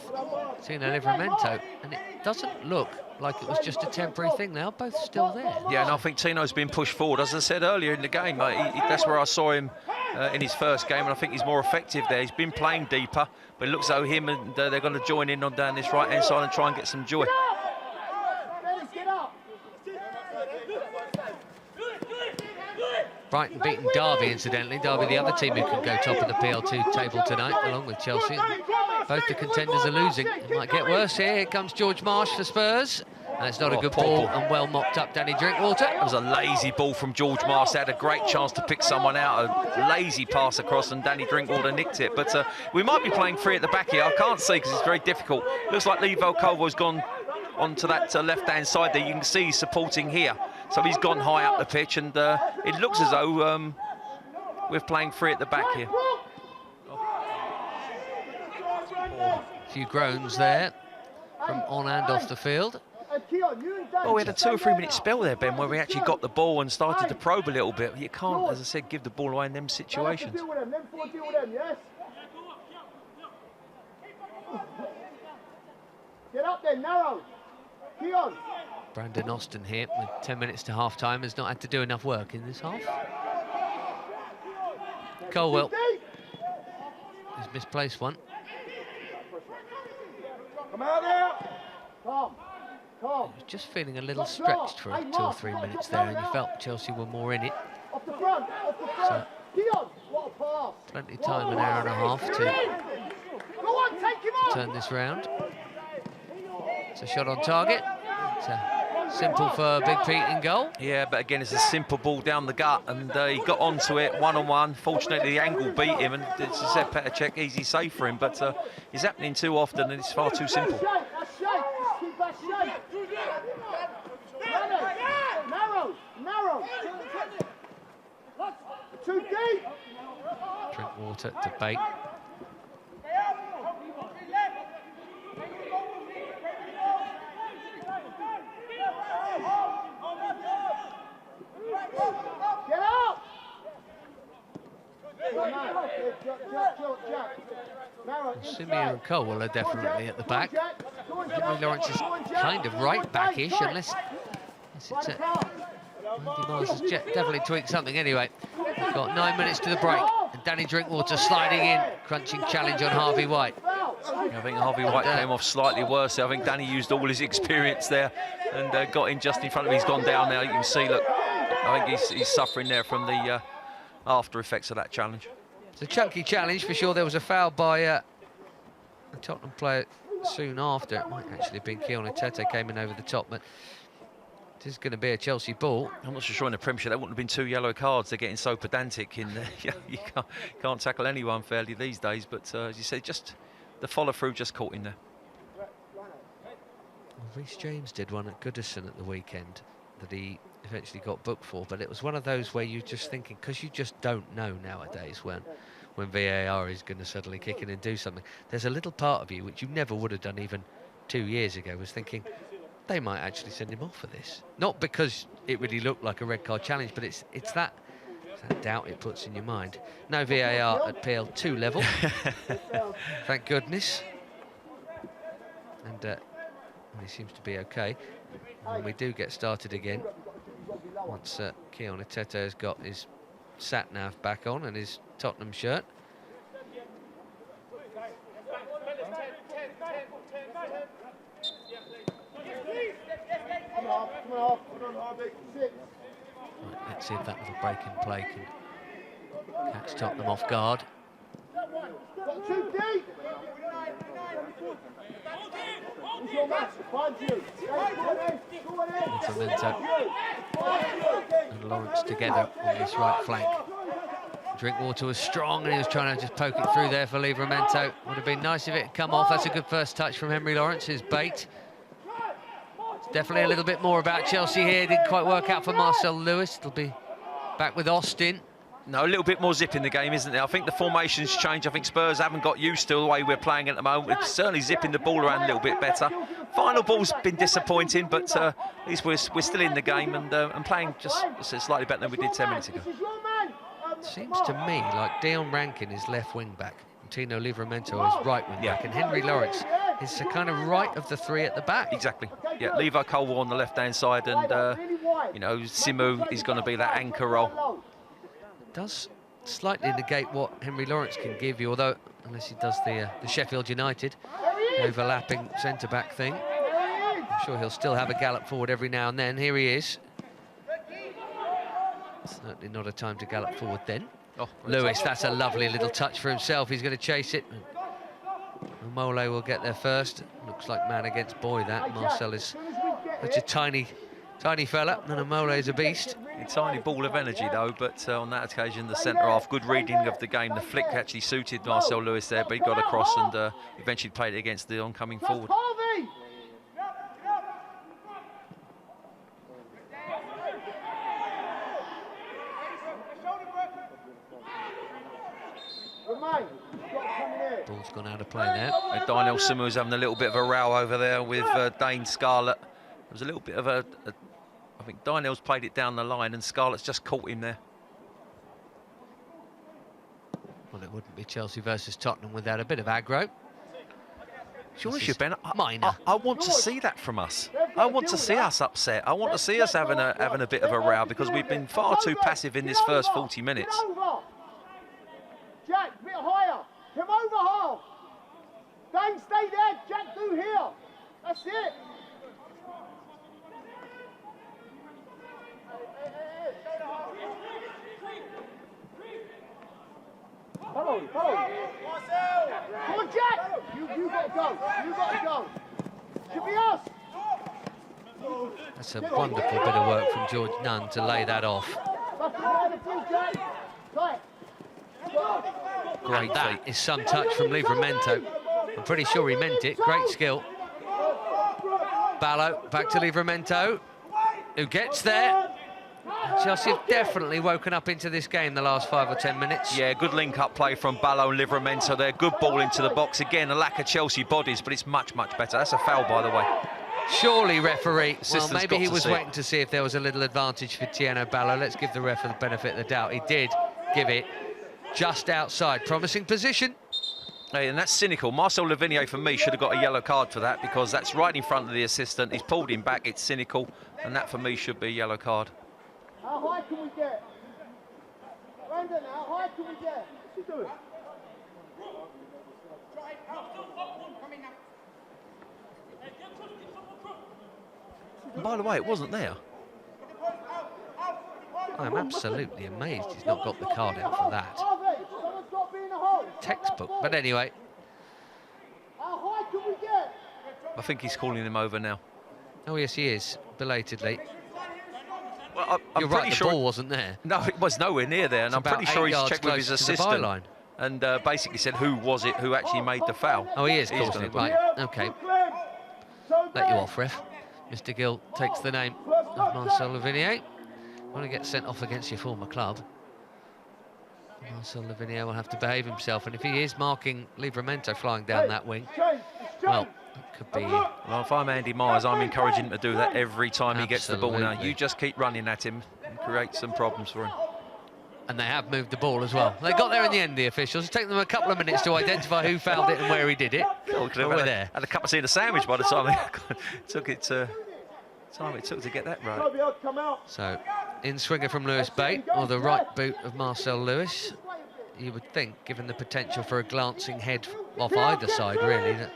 Tino Livramento, and it doesn't look like it was just a temporary thing. They are both still there. Yeah, and I think Tino's been pushed forward. As I said earlier in the game, that's where I saw him in his first game, and I think he's more effective there. He's been playing deeper, but it looks as though him and they're going to join in on down this right-hand side and try and get some joy. Brighton beating Derby, incidentally. Derby, the other team who can go top of the PL2 table tonight, along with Chelsea. Both the contenders are losing. It might get worse here. Here comes George Marsh for Spurs. And it's not a good ball, and well mopped up Danny Drinkwater. It was a lazy ball from George Marsh. They had a great chance to pick someone out. A lazy pass across, and Danny Drinkwater nicked it. But we might be playing free at the back here. I can't see because it's very difficult. Looks like Lee Volkovo's gone onto that left-hand side there. You can see he's supporting here. So he's gone high up the pitch, and it looks as though we're playing free at the back here. A few groans there from on and off the field. Well, we had a 2 or 3 minute spell there, Ben, where we actually got the ball and started to probe a little bit. You can't, as I said, give the ball away in them situations. Get up there, narrow. Keon. Brandon Austin here with 10 minutes to half-time has not had to do enough work in this half. Colwell. He's misplaced one. Come out there. Calm. Calm. He was just feeling a little stretched for 2 or 3 minutes there, and you felt Chelsea were more in it. Off the front. Off the front. So, Dion, what a pass. plenty of time, an hour and a half to Go on, take him on. turn this round. It's a shot on target. It's simple for Big Pete in goal. Yeah, but again, it's a simple ball down the gut, and he got onto it one-on-one. Fortunately, the angle beat him, and as I said, Petr Cech, easy save for him, but it's happening too often, and it's far too simple. Narrow. Too deep. Drink water to bait. Get out. Simeon and Cole are definitely at the back. Henry Lawrence is kind of right backish, unless it's Andy Miles has definitely tweaked something anyway. We've got 9 minutes to the break, and Danny Drinkwater sliding in, crunching challenge on Harvey White. I think Harvey White came off slightly worse. I think Danny used all his experience there and got in just in front of him. He's gone down now. You can see, look, I think he's suffering there from the after effects of that challenge. It's a chunky challenge for sure. There was a foul by a Tottenham player soon after. It might actually have been Keon Tete came in over the top, but it is going to be a Chelsea ball. I'm not so sure in the Premiership there wouldn't have been 2 yellow cards. They're getting so pedantic in there. You can't tackle anyone fairly these days, but as you said, just the follow-through just caught in there. Well, Reece James did one at Goodison at the weekend that he eventually got booked for, but it was one of those where you're just thinking, because you just don't know nowadays when VAR is going to suddenly kick in and do something. There's a little part of you which you never would have done even 2 years ago, was thinking they might actually send him off for this. Not because it really looked like a red card challenge, but it's that doubt it puts in your mind. No VAR at PL2 level, thank goodness. And he seems to be okay. And when we do get started again, once Keon Tete has got his sat-nav back on and his Tottenham shirt. Right, let's see if that little break in play can catch Tottenham off guard. Too deep. Livramento and Lawrence together on this right flank. Drinkwater was strong and he was trying to just poke it through there for Livramento. Would have been nice if it had come off. That's a good first touch from Henry Lawrence, his bait. It's definitely a little bit more about Chelsea here. Didn't quite work out for Marcel Lewis. It'll be back with Austin. No, a little bit more zip in the game, isn't there? I think the formation's changed. I think Spurs haven't got used to the way we're playing at the moment. We're certainly zipping the ball around a little bit better. Final ball's been disappointing, but at least we're still in the game and playing just slightly better than we did 10 minutes ago. It seems to me like Dion Rankin is left wing back, and Tino Livramento is right wing back, and Henry Lawrence is the kind of right of the three at the back. Exactly. Yeah, Levi Colwell on the left-hand side, and you know, Simu is going to be that anchor role. Does slightly negate what Henry Lawrence can give you, although unless he does the Sheffield United overlapping centre-back thing. I'm sure he'll still have a gallop forward every now and then. Here he is. Certainly not a time to gallop forward then. Oh, Lewis, that's a lovely little touch for himself. He's going to chase it. Mole will get there first. Looks like man against boy, that. Marcel is such a tiny fella, and Amole is a beast. A tiny ball of energy though, but on that occasion the centre-half, good reading of the game. The flick actually suited Marcel Lewis there, but he got across and eventually played it against the oncoming forward. Ball's gone out of play there. And Daniel Simu was having a little bit of a row over there with Dane Scarlett. There was a little bit of I think Daniel's played it down the line and Scarlett's just caught him there. Well, it wouldn't be Chelsea versus Tottenham without a bit of aggro. Sure, Ben. Minor. I want to see that from us. I want to see us upset. I want to see us having a bit of a row, because we've been far too passive in this first 40 minutes. Jack, a bit higher. Come over half. Dane, stay there. Jack, do here. That's it. Follow. Come on, Jack. You got to go. You got to go. Should be us. That's a wonderful bit of work from George Nunn to lay that off. Great, that is some touch from Livramento. I'm pretty sure he meant it. Great skill. Ballo back to Livramento, who gets there. Chelsea have definitely woken up into this game the last 5 or 10 minutes. Yeah, good link-up play from Ballo and Livramento there. Good ball into the box. Again, a lack of Chelsea bodies, but it's much, much better. That's a foul, by the way. Surely, referee, well, Assistant's maybe he got to was see it. waiting to see if there was a little advantage for Tieno Ballo. Let's give the ref the benefit of the doubt. He did give it just outside. Promising position. Hey, and that's cynical. Marcel Lavinier, for me, should have got a yellow card for that, because that's right in front of the assistant. He's pulled him back. It's cynical, and that, for me, should be a yellow card. How high can we get? Brandon, how high can we get? What's he doing? And by the way, it wasn't there. I'm absolutely amazed he's not got the card out for that. Someone's got to be in the hole. Textbook. But anyway, How high can we get? I think he's calling him over now. oh yes, he is, belatedly. Well, I'm You're pretty right, the sure ball wasn't there. No, it was nowhere near there, and It's I'm about pretty sure 8 he's yards checked with his closer to the assistant byline. and basically said who was it who actually made the foul. Oh, he is He's calling gonna it, book right, OK. Let you off, ref. Mr Gill takes the name of Marcel Lavinier. Want to get sent off against your former club. Marcel Lavinier will have to behave himself, and if he is marking Livramento flying down that wing, well, it could be... Well, if I'm Andy Myers, I'm encouraging him to do that every time he gets the ball now. Absolutely. You just keep running at him and create some problems for him. And they have moved the ball as well. They got there in the end, the officials. It took them a couple of minutes to identify who fouled it and where he did it. Oh, But we're there. Had a cup of tea and a sandwich by the time they took it to... Time it took to get that right. So, in-swinger from Lewis Bate, or the right boot of Marcel Lewis. You would think, given the potential for a glancing head off either side, really, that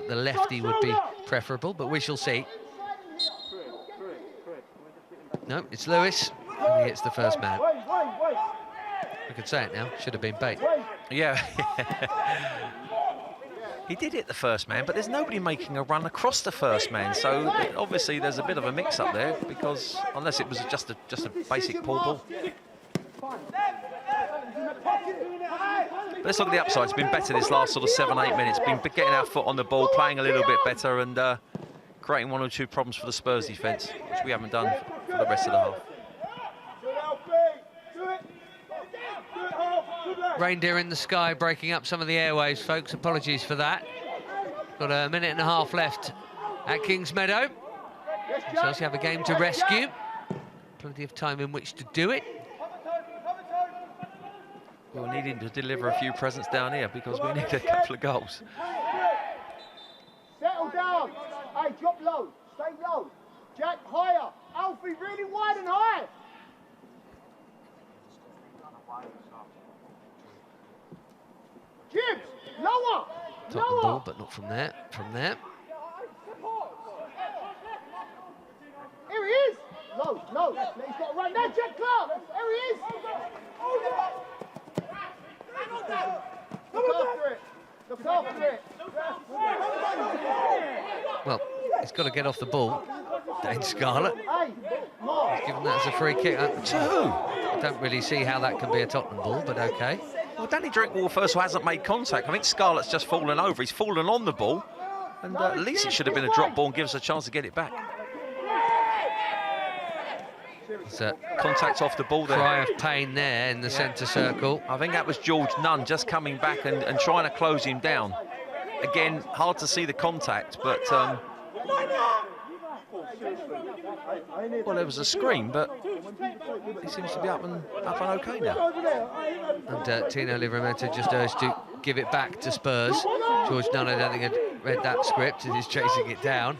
the lefty would be preferable, but we shall see. No, it's Lewis, and he hits the first man. I could say it now, should have been Bate. Yeah. He did hit the first man, but there's nobody making a run across the first man, so obviously there's a bit of a mix-up there, because unless it was just a basic poor ball. But let's look at the upside. It's been better this last sort of 7-8 minutes. Been getting our foot on the ball, playing a little bit better, and creating 1 or 2 problems for the Spurs defence, which we haven't done for the rest of the half. Reindeer in the sky breaking up some of the airwaves, folks. Apologies for that. Got a minute and a half left at Kings Meadow. Chelsea have a game to rescue. Plenty of time in which to do it. We're needing to deliver a few presents down here because we need a couple of goals. Settle down. Hey, drop low. Stay low. Jack, higher. Alfie, really wide and high. Gibbs, lower. Top the ball, but not from there. From there. Here he is. Low. He's got to run. Now, Jack Clark. Here he is. Look after it. Well, he's got to get off the ball. Dane Scarlett. Hey, Mark. He's given that as a free kick. To who? I don't really see how that can be a Tottenham ball, but OK. Well, Danny Drinkwater first of all hasn't made contact. I think Scarlett's just fallen over. He's fallen on the ball, and at least it should have been a drop ball and give us a chance to get it back. It's a Contact off the ball there. cry of pain there in the centre circle. I think that was George Nunn just coming back and trying to close him down. Again, hard to see the contact, but well, there was a scream, but he seems to be up and OK now. And Tino Livramento just urged to give it back to Spurs. George Nunn, I don't think, had read that script, and he's chasing it down.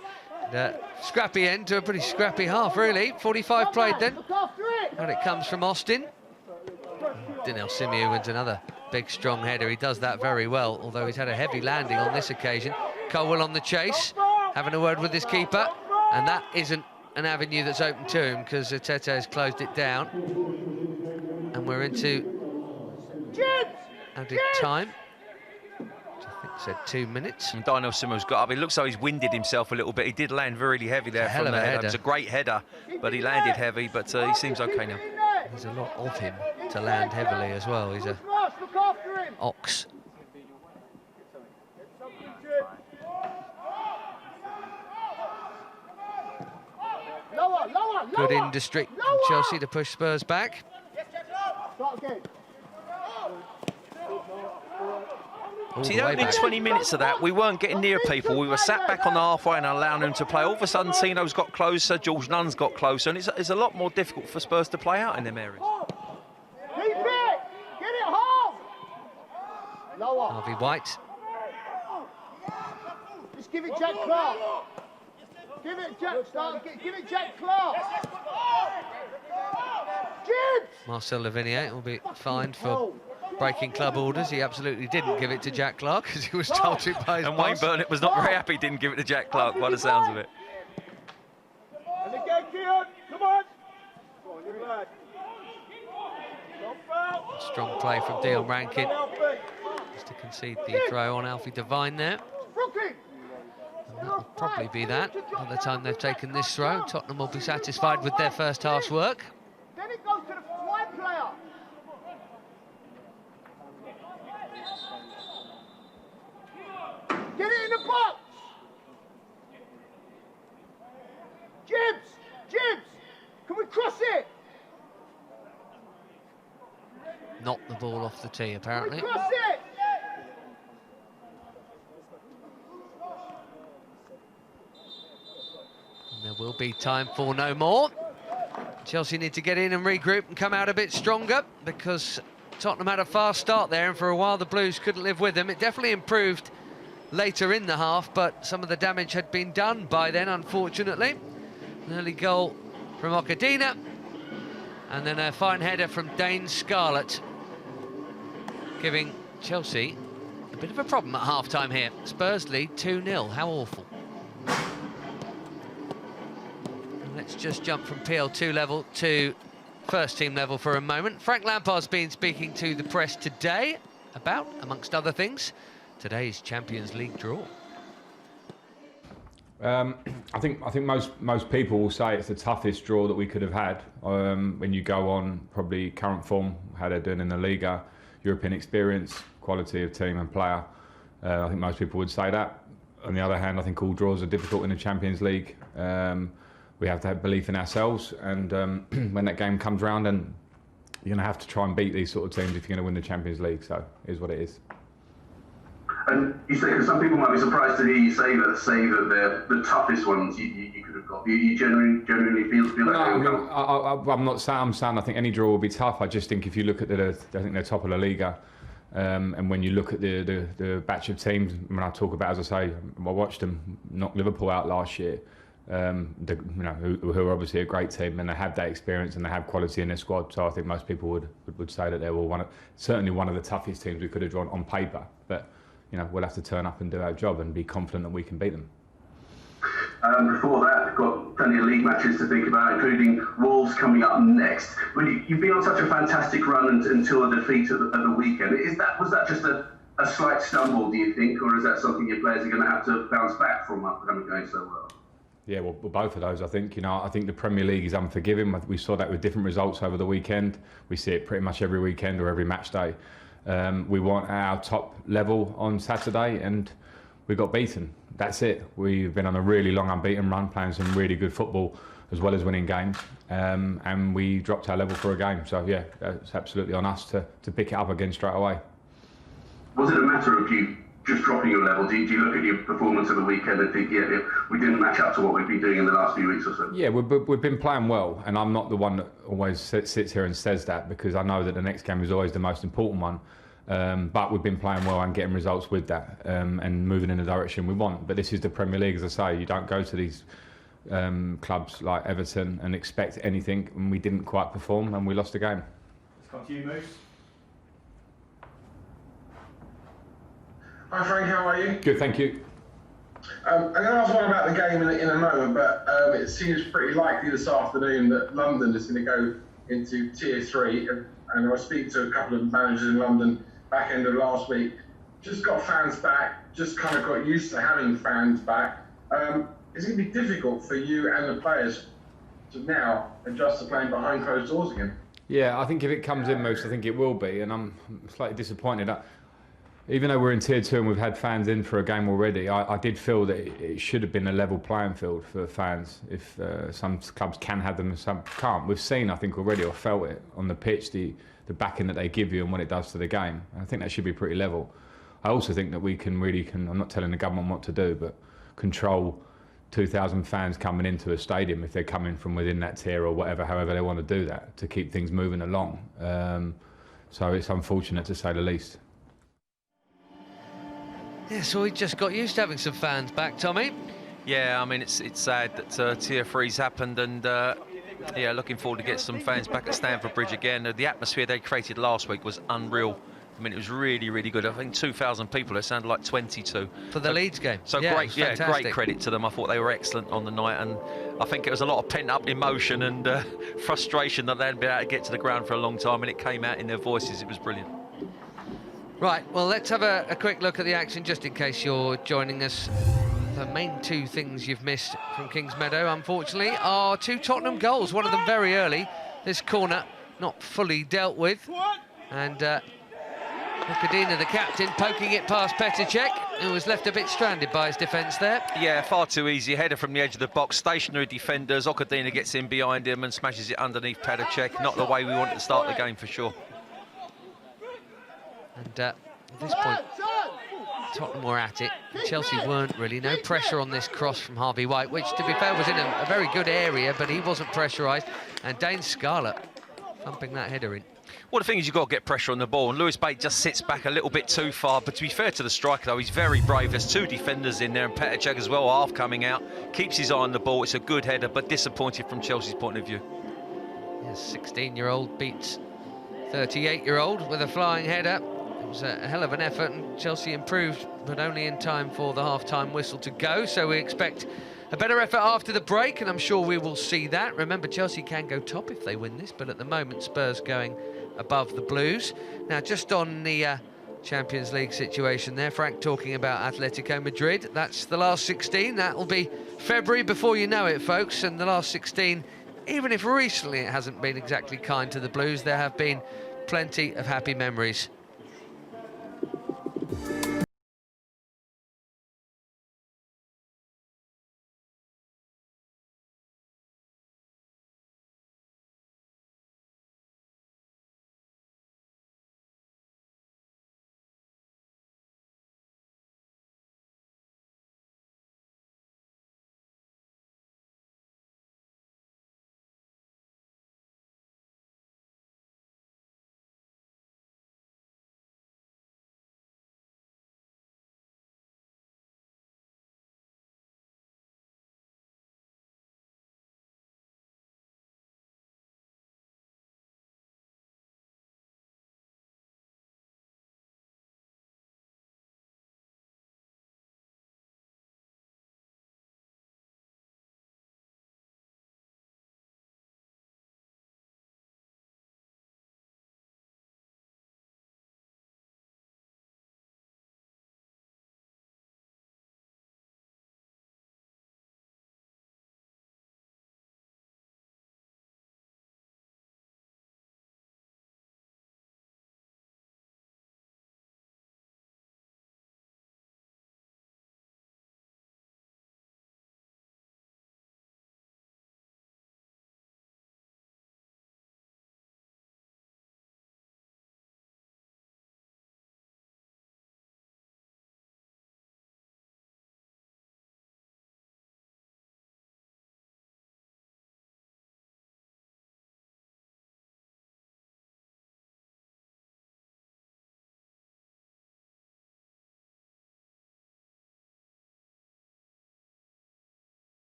And, scrappy end to a pretty scrappy half, really. 45 played then. And it comes from Austin. Dinel Simiu wins another big, strong header. He does that very well, although he's had a heavy landing on this occasion. Colwell on the chase. having a word with his keeper, and that isn't an avenue that's open to him because Tete has closed it down. And we're into added time, which I think said 2 minutes. And Daniel Simmel's got up. It looks like he's winded himself a little bit. He did land really heavy there from the header. It was a great header, but he landed heavy, but he seems okay now. There's a lot of him to land heavily as well. He's a ox. Good industry from Chelsea to push Spurs back. See, the opening 20 minutes of that, we weren't getting near people. We were sat back on the halfway and allowing them to play. All of a sudden, Tino's got closer, George Nunn's got closer, and it's a lot more difficult for Spurs to play out in them areas. Keep it! Get it home! Lower. Harvey White. Just give it Jack Clark. Give it Jack Clark. Give it Jack Clark. Gibbs! Marcel Lavinier will be fined for breaking club orders. He absolutely didn't give it to Jack Clark because he was told to by his And boss. Wayne Burnett was not very happy he didn't give it to Jack Clark by the sounds of it. And again, Keon, come on. Go on, you're glad. Strong play from Dion Rankin. Just to concede the throw on Alfie Devine there. And that'll probably be that by the time they've taken this throw. Tottenham will be satisfied with their first half's work. Then it goes to the wide player. Get it in the box. Gibbs, can we cross it? Knocked the ball off the tee, apparently. Can we cross it? And there will be time for no more. Chelsea need to get in and regroup and come out a bit stronger because Tottenham had a fast start there, and for a while the Blues couldn't live with them. It definitely improved later in the half, but some of the damage had been done by then, unfortunately. An early goal from Okadina, and then a fine header from Dane Scarlett, giving Chelsea a bit of a problem at half-time here. Spurs lead 2-0, how awful. And let's just jump from PL2 level to first team level for a moment. Frank Lampard's been speaking to the press today about, amongst other things, today's Champions League draw. I think most people will say it's the toughest draw that we could have had. When you go on probably current form, how they're doing in the Liga, European experience, quality of team and player, I think most people would say that. On the other hand, I think all draws are difficult in the Champions League. We have to have belief in ourselves, and when that game comes round, and you're going to have to try and beat these sort of teams if you're going to win the Champions League. So it is what it is. And you say, because some people might be surprised to hear you say that they're the toughest ones you could have got. You genuinely feel like no, I'm not saying. I'm saying I think any draw will be tough. I just think if you look at I think they're top of the Liga, and when you look at the batch of teams, when I talk about, as I say, I watched them knock Liverpool out last year. Who are obviously a great team, and they have that experience and they have quality in their squad. So I think most people would say that they were certainly one of the toughest teams we could have drawn on paper. But we'll have to turn up and do our job and be confident that we can beat them. Before that, we've got plenty of league matches to think about, including Wolves coming up next. You've been on such a fantastic run until a defeat at the weekend. Was that just a slight stumble, do you think, or is that something your players are going to have to bounce back from after having going so well? Yeah, well, both of those, I think. I think the Premier League is unforgiving. We saw that with different results over the weekend. We see it pretty much every weekend or every match day. We want our top level on Saturday, and we got beaten. That's it. We've been on a really long unbeaten run, playing some really good football as well as winning games, and we dropped our level for a game. So yeah, it's absolutely on us to pick it up again straight away. Was it a matter of you just dropping your level? Do you look at your performance of the weekend and think, yeah, we didn't match up to what we've been doing in the last few weeks or so? Yeah, we've been playing well, and I'm not the one that always sits here and says that, because I know that the next game is always the most important one. But we've been playing well and getting results with that, and moving in the direction we want. But this is the Premier League, as I say. You don't go to these clubs like Everton and expect anything, and we didn't quite perform, and we lost the game. Let's come to you, Moose. Hi Frank, how are you? Good, thank you. I'm going to ask one about the game in a moment, but it seems pretty likely this afternoon that London is going to go into Tier 3. And I was speaking to a couple of managers in London back end of last week. Just got fans back, just kind of got used to having fans back. It's going to be difficult for you and the players to now adjust to playing behind closed doors again. Yeah, I think if it comes in, Moose, I think it will be, and I'm slightly disappointed. Even though we're in Tier 2 and we've had fans in for a game already, I did feel that it should have been a level playing field for fans. If some clubs can have them and some can't. We've seen, I think, already, or felt it on the pitch, the backing that they give you and what it does to the game. And I think that should be pretty level. I also think that we can really, I'm not telling the government what to do, but control 2,000 fans coming into a stadium if they're coming from within that tier or whatever, however they want to do that, to keep things moving along. So it's unfortunate to say the least. Yeah, so we just got used to having some fans back, Tommy. Yeah, I mean, it's sad that Tier 3's happened, and yeah, looking forward to get some fans back at Stamford Bridge again. The atmosphere they created last week was unreal. I mean, it was really, really good. I think 2,000 people. It sounded like 22 for the Leeds game. So yeah, great credit to them. I thought they were excellent on the night, and I think it was a lot of pent-up emotion and frustration that they hadn't been able to get to the ground for a long time, and it came out in their voices. It was brilliant. Right, well, let's have a quick look at the action, just in case you're joining us. The main two things you've missed from Kingsmeadow, unfortunately, are two Tottenham goals. One of them very early. This corner not fully dealt with, and Kadina, the captain, poking it past Petr Cech, who was left a bit stranded by his defence there. Yeah, far too easy. Header from the edge of the box. Stationary defenders. Okadina gets in behind him and smashes it underneath Petr Cech. Not the way we wanted to start the game, for sure. And at this point, Tottenham were at it. Chelsea weren't really. No pressure on this cross from Harvey White, which, to be fair, was in a very good area, but he wasn't pressurised. And Dane Scarlett thumping that header in. Well, the thing is, you've got to get pressure on the ball, and Lewis Bate just sits back a little bit too far. But to be fair to the striker, though, he's very brave. There's two defenders in there, and Petr Cech as well, half coming out. Keeps his eye on the ball. It's a good header, but disappointed from Chelsea's point of view. Yes, 16-year-old beats 38-year-old with a flying header. It was a hell of an effort, and Chelsea improved, but only in time for the half-time whistle to go. So we expect a better effort after the break, and I'm sure we will see that. Remember, Chelsea can go top if they win this, but at the moment, Spurs going above the Blues. Now, just on the Champions League situation there, Frank talking about Atletico Madrid. That's the last 16. That'll be February before you know it, folks. And the last 16, even if recently it hasn't been exactly kind to the Blues, there have been plenty of happy memories.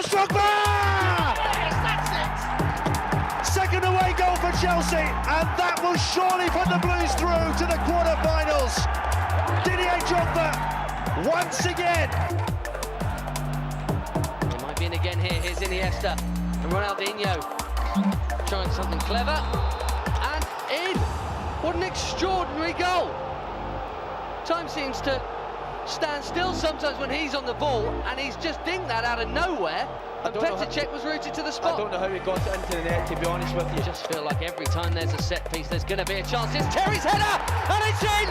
towards Drogba! Yes, that's it! Second away goal for Chelsea, and that will surely put the Blues through to the quarter-finals. Didier Drogba, once again. It might be in again here. Here's Iniesta and Ronaldinho trying something clever, and in. What an extraordinary goal. Time seems to stand still sometimes when he's on the ball, and he's just dinged that out of nowhere, and Petr Cech was rooted to the spot. I don't know how he got it into the net, to be honest with you. I just feel like every time there's a set piece, there's going to be a chance. It's Terry's header, and it's in!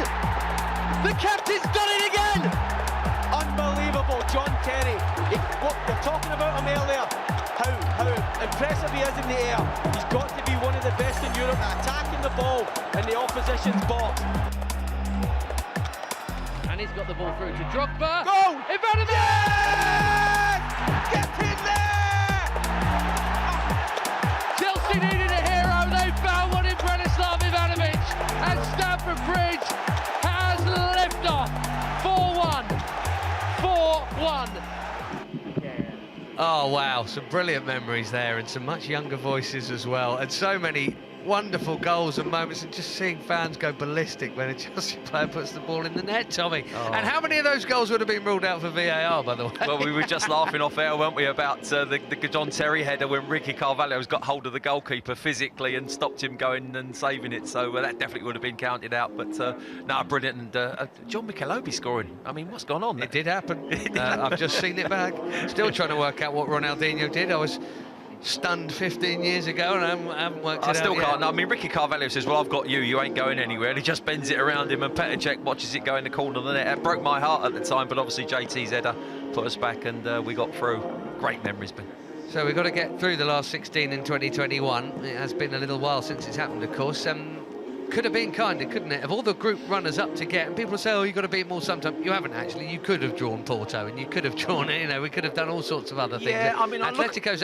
The captain's done it again! Unbelievable, John Terry. Look, you're talking about him earlier, how impressive he is in the air. He's got to be one of the best in Europe at attacking the ball in the opposition's box. And he's got the ball through to Drogba. Goal! Ivanovic! Yes! Get in there! Chelsea needed a hero. They found one in Branislav Ivanovic. And Stamford Bridge has liftoff. 4-1. 4-1. Oh, wow. Some brilliant memories there, and some much younger voices as well. And so many wonderful goals and moments, and just seeing fans go ballistic when a Chelsea player puts the ball in the net, Tommy. Oh. And how many of those goals would have been ruled out for VAR, by the way? Well, we were just laughing off air, weren't we, about the John Terry header when Ricky Carvalho's got hold of the goalkeeper physically and stopped him going and saving it. So that definitely would have been counted out. But no, brilliant. And John Michelobi scoring. I mean, what's gone on? It did happen. I've just seen it back. Still trying to work out what Ronaldinho did. I was stunned 15 years ago, and I haven't worked it out. I still yet. can't. I mean, Ricky Carvalho says, well, I've got you, you ain't going anywhere. And he just bends it around him, and Petr Cech watches it go in the corner of the net. It broke my heart at the time, but obviously JT's header put us back, and we got through. Great memories, Ben. So we've got to get through the last 16 in 2021. It has been a little while since it's happened, of course. Could have been kinder, couldn't it? Of all the group runners up to get, and people say, oh, you've got to beat them all sometime. You haven't, actually. You could have drawn Porto, and you could have drawn, we could have done all sorts of other things. Yeah, I mean, Atletico's,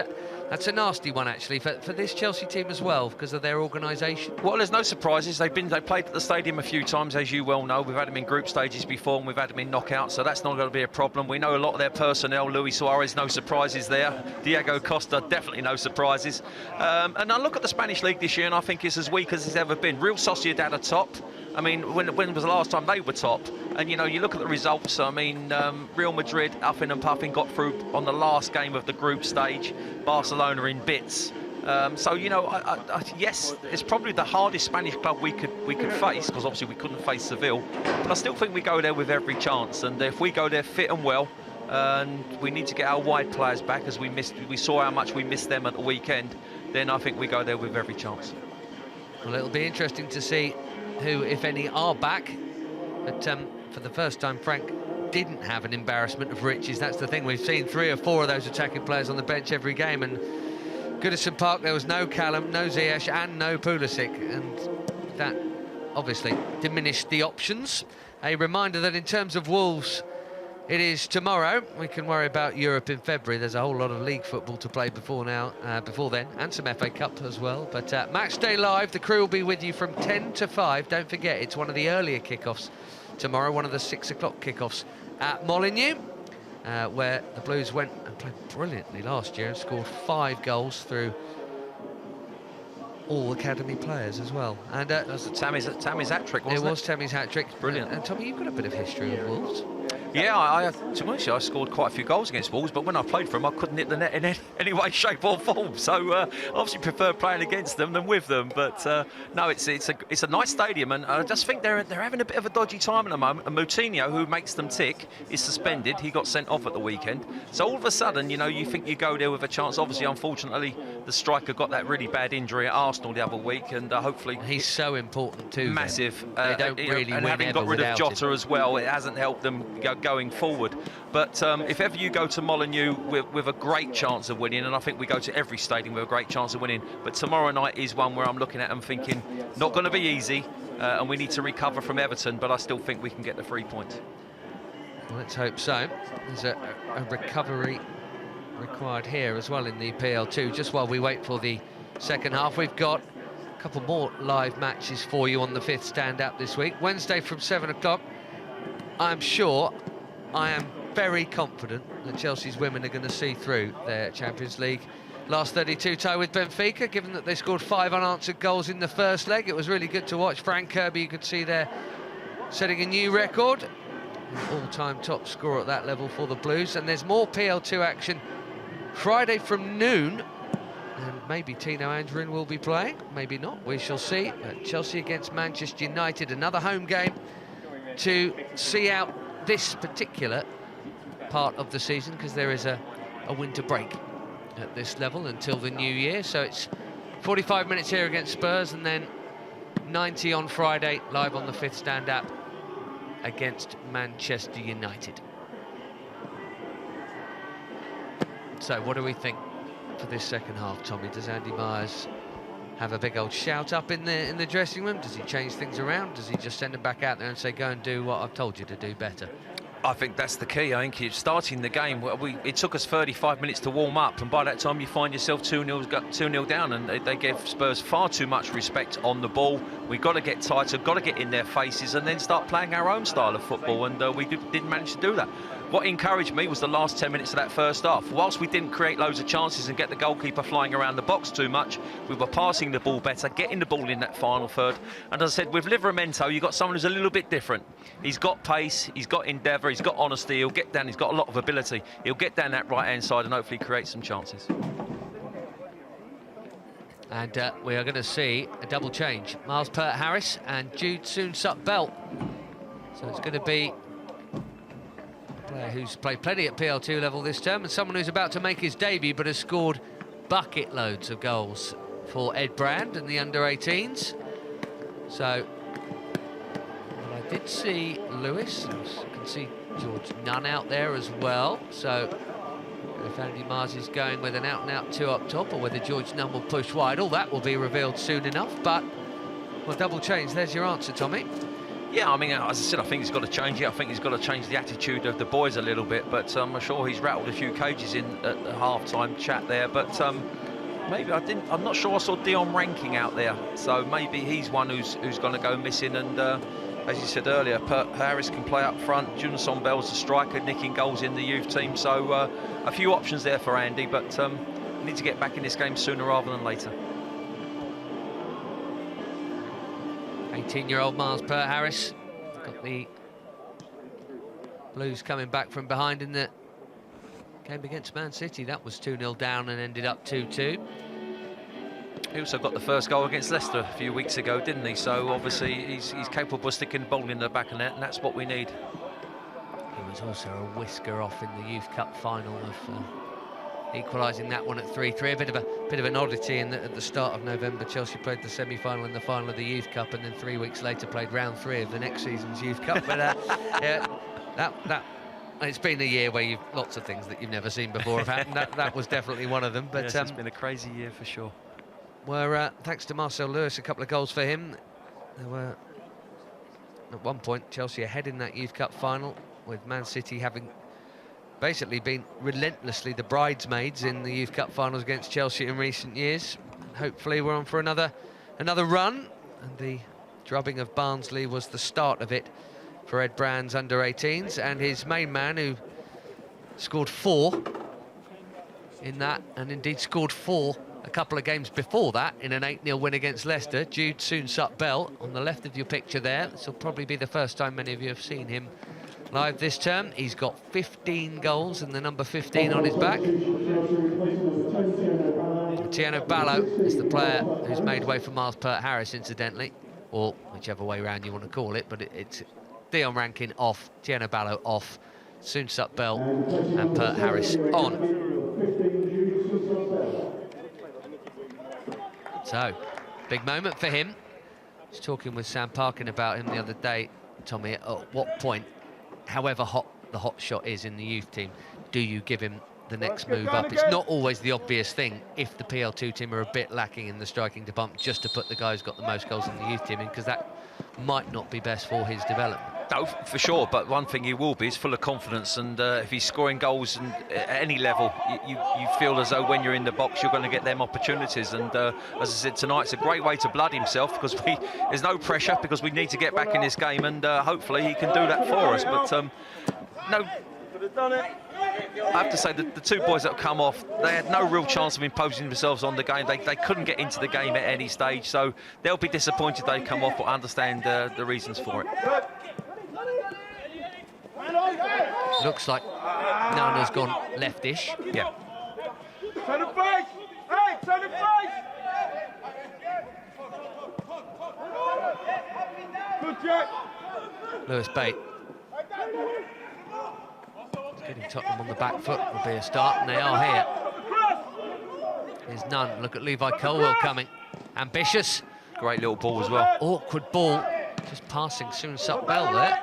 that's a nasty one, actually, for this Chelsea team as well, because of their organisation. Well, there's no surprises. They played at the stadium a few times, as you well know. We've had them in group stages before, and we've had them in knockouts, so that's not going to be a problem. We know a lot of their personnel. Luis Suarez, no surprises there. Diego Costa, definitely no surprises. And I look at the Spanish league this year, and I think it's as weak as it's ever been. Real Sociedad are top. I mean, when was the last time they were top? And, you look at the results. I mean, Real Madrid, huffing and puffing, got through on the last game of the group stage. Barcelona in bits. Yes, it's probably the hardest Spanish club we could face, because obviously we couldn't face Seville. But I still think we go there with every chance. And if we go there fit and well, and we need to get our wide players back, as we saw how much we missed them at the weekend, then I think we go there with every chance. Well, it'll be interesting to see who, if any, are back. But for the first time, Frank didn't have an embarrassment of riches. That's the thing. We've seen 3 or 4 of those attacking players on the bench every game. And Goodison Park, there was no Callum, no Ziyech, and no Pulisic. And that obviously diminished the options. A reminder that in terms of Wolves, it is tomorrow. We can worry about Europe in February. There's a whole lot of league football to play before then, and some FA Cup as well. But Match Day Live, the crew will be with you from 10 to 5. Don't forget, it's one of the earlier kickoffs tomorrow, one of the 6 o'clock kickoffs at Molineux, where the Blues went and played brilliantly last year and scored 5 goals through all academy players as well. And that was Tammy's hat-trick, wasn't it? It was Tammy's hat-trick. Brilliant. And Tommy, you've got a bit of history of Wolves. Yeah, to be honest, I scored quite a few goals against Wolves, but when I played for them, I couldn't hit the net in any way, shape or form. So obviously prefer playing against them than with them. But no, it's a nice stadium, and I just think they're having a bit of a dodgy time at the moment. And Moutinho, who makes them tick, is suspended. He got sent off at the weekend. So all of a sudden, you think you go there with a chance. Obviously, unfortunately, the striker got that really bad injury at Arsenal the other week, and hopefully he's so important too. Massive. They don't really and win having got rid of Jota as well, it hasn't helped them going forward. But if ever you go to Molineux with a great chance of winning, and I think we go to every stadium with a great chance of winning, but tomorrow night is one where I'm looking at and thinking, not going to be easy, and we need to recover from Everton, but I still think we can get the 3 points. Well, let's hope so. There's a recovery required here as well in the PL2. Just while we wait for the second half, we've got a couple more live matches for you on the 5th stand-up this week. Wednesday from 7 o'clock. I'm sure I am very confident that Chelsea's women are going to see through their Champions League last 32 tie with Benfica, given that they scored 5 unanswered goals in the first leg. It was really good to watch. Frank Kirby, you could see there, setting a new record, all-time top scorer at that level for the Blues. And there's more PL2 action Friday from noon, and maybe Tino Anjorin will be playing, maybe not, we shall see. But Chelsea against Manchester United, another home game to see out this particular part of the season, because there is a winter break at this level until the new year. So it's 45 minutes here against Spurs, and then 90 on Friday live on the Fifth Stand app against Manchester United. So what do we think for this second half, Tommy? Does Andy Myers have a big old shout up in the dressing room? Does he change things around? Does he just send them back out there and say, go and do what I've told you to do better? I think that's the key. I think it's starting the game. It took us 35 minutes to warm up, and by that time you find yourself 2-0 down, and they gave Spurs far too much respect on the ball. We've got to get tighter, got to get in their faces, and then start playing our own style of football, and we didn't manage to do that. What encouraged me was the last 10 minutes of that first half. Whilst we didn't create loads of chances and get the goalkeeper flying around the box too much, we were passing the ball better, getting the ball in that final third. And as I said, with Livramento, you've got someone who's a little bit different. He's got pace, he's got endeavour, he's got honesty, he'll get down, he's got a lot of ability. He'll get down that right-hand side and hopefully create some chances. And we are going to see a double change. Miles Peart-Harris and Jude Soon-Sup-Belt. So it's going to be a player who's played plenty at PL2 level this term, and someone who's about to make his debut but has scored bucket loads of goals for Ed Brand and the under-18s. So, well, I did see Lewis. I can see George Nunn out there as well. So if Andy Myers is going with an out-and-out 2 up top, or whether George Nunn will push wide, all that will be revealed soon enough. But, well, double change, there's your answer, Tommy. Yeah, I mean, as I said, I think he's got to change it. I think he's got to change the attitude of the boys a little bit. But I'm sure he's rattled a few cages in at the half-time chat there. But maybe I'm not sure I saw Dion Ranking out there. So maybe he's one who's going to go missing. And as you said earlier, Harris can play up front. Junson Bell's a striker, nicking goals in the youth team. So a few options there for Andy, but need to get back in this game sooner rather than later. 18-year-old Miles Peart-Harris got the Blues coming back from behind in the game against Man City. That was 2-0 down and ended up 2-2. He also got the first goal against Leicester a few weeks ago, didn't he? So obviously he's capable of sticking the ball in the back of net, and that's what we need. He was also a whisker off in the Youth Cup final of equalising that one at 3-3. A bit of an oddity in that at the start of November, Chelsea played the semi-final and the final of the Youth Cup, and then 3 weeks later played round 3 of the next season's Youth Cup. But yeah, it's been a year where you've lots of things that you've never seen before have happened. That was definitely one of them. But yes, it's been a crazy year for sure. Were thanks to Marcel Lewis, a couple of goals for him. There were at one point Chelsea ahead in that Youth Cup final, with Man City having basically been relentlessly the bridesmaids in the Youth Cup finals against Chelsea in recent years. And hopefully we're on for another run, and the drubbing of Barnsley was the start of it for Ed Brand's under-18s, and his main man, who scored 4 in that, and indeed scored 4 a couple of games before that in an 8-0 win against Leicester. Jude Soon-Sup-Belt on the left of your picture there. This will probably be the first time many of you have seen him live this term. He's got 15 goals and the number 15 on his back. Tiano Ballo is the player who's made way for Miles Peart-Harris, incidentally, or whichever way round you want to call it, but it's Dion Rankin off, Tiano Ballo off, Soon-Sup-Belt and Peart-Harris on. So, big moment for him. I was talking with Sam Parkin about him the other day, Tommy. At what point, however hot the hot shot is in the youth team, do you give him the next move up? It's not always the obvious thing if the PL2 team are a bit lacking in the striking department, just to put the guy who's got the most goals in the youth team in, because that might not be best for his development. No, for sure, but one thing he will be is full of confidence, and if he's scoring goals at any level, you feel as though when you're in the box you're going to get them opportunities. And as I said tonight, it's a great way to blood himself, because there's no pressure, because we need to get back in this game, and hopefully he can do that for us. But I have to say that the two boys that have come off, they had no real chance of imposing themselves on the game. They couldn't get into the game at any stage, so they'll be disappointed they come off, but I understand the reasons for it. Looks like Nana's gone leftish. Yeah. Turn the face! Hey, turn the face! Good check! Lewis Bate. Getting Tottenham on the back foot will be a start, and they are here. There's none. Look at Levi Colwill coming. Ambitious. Great little ball as well. Awkward ball. Just passing Soon Sup Bell there.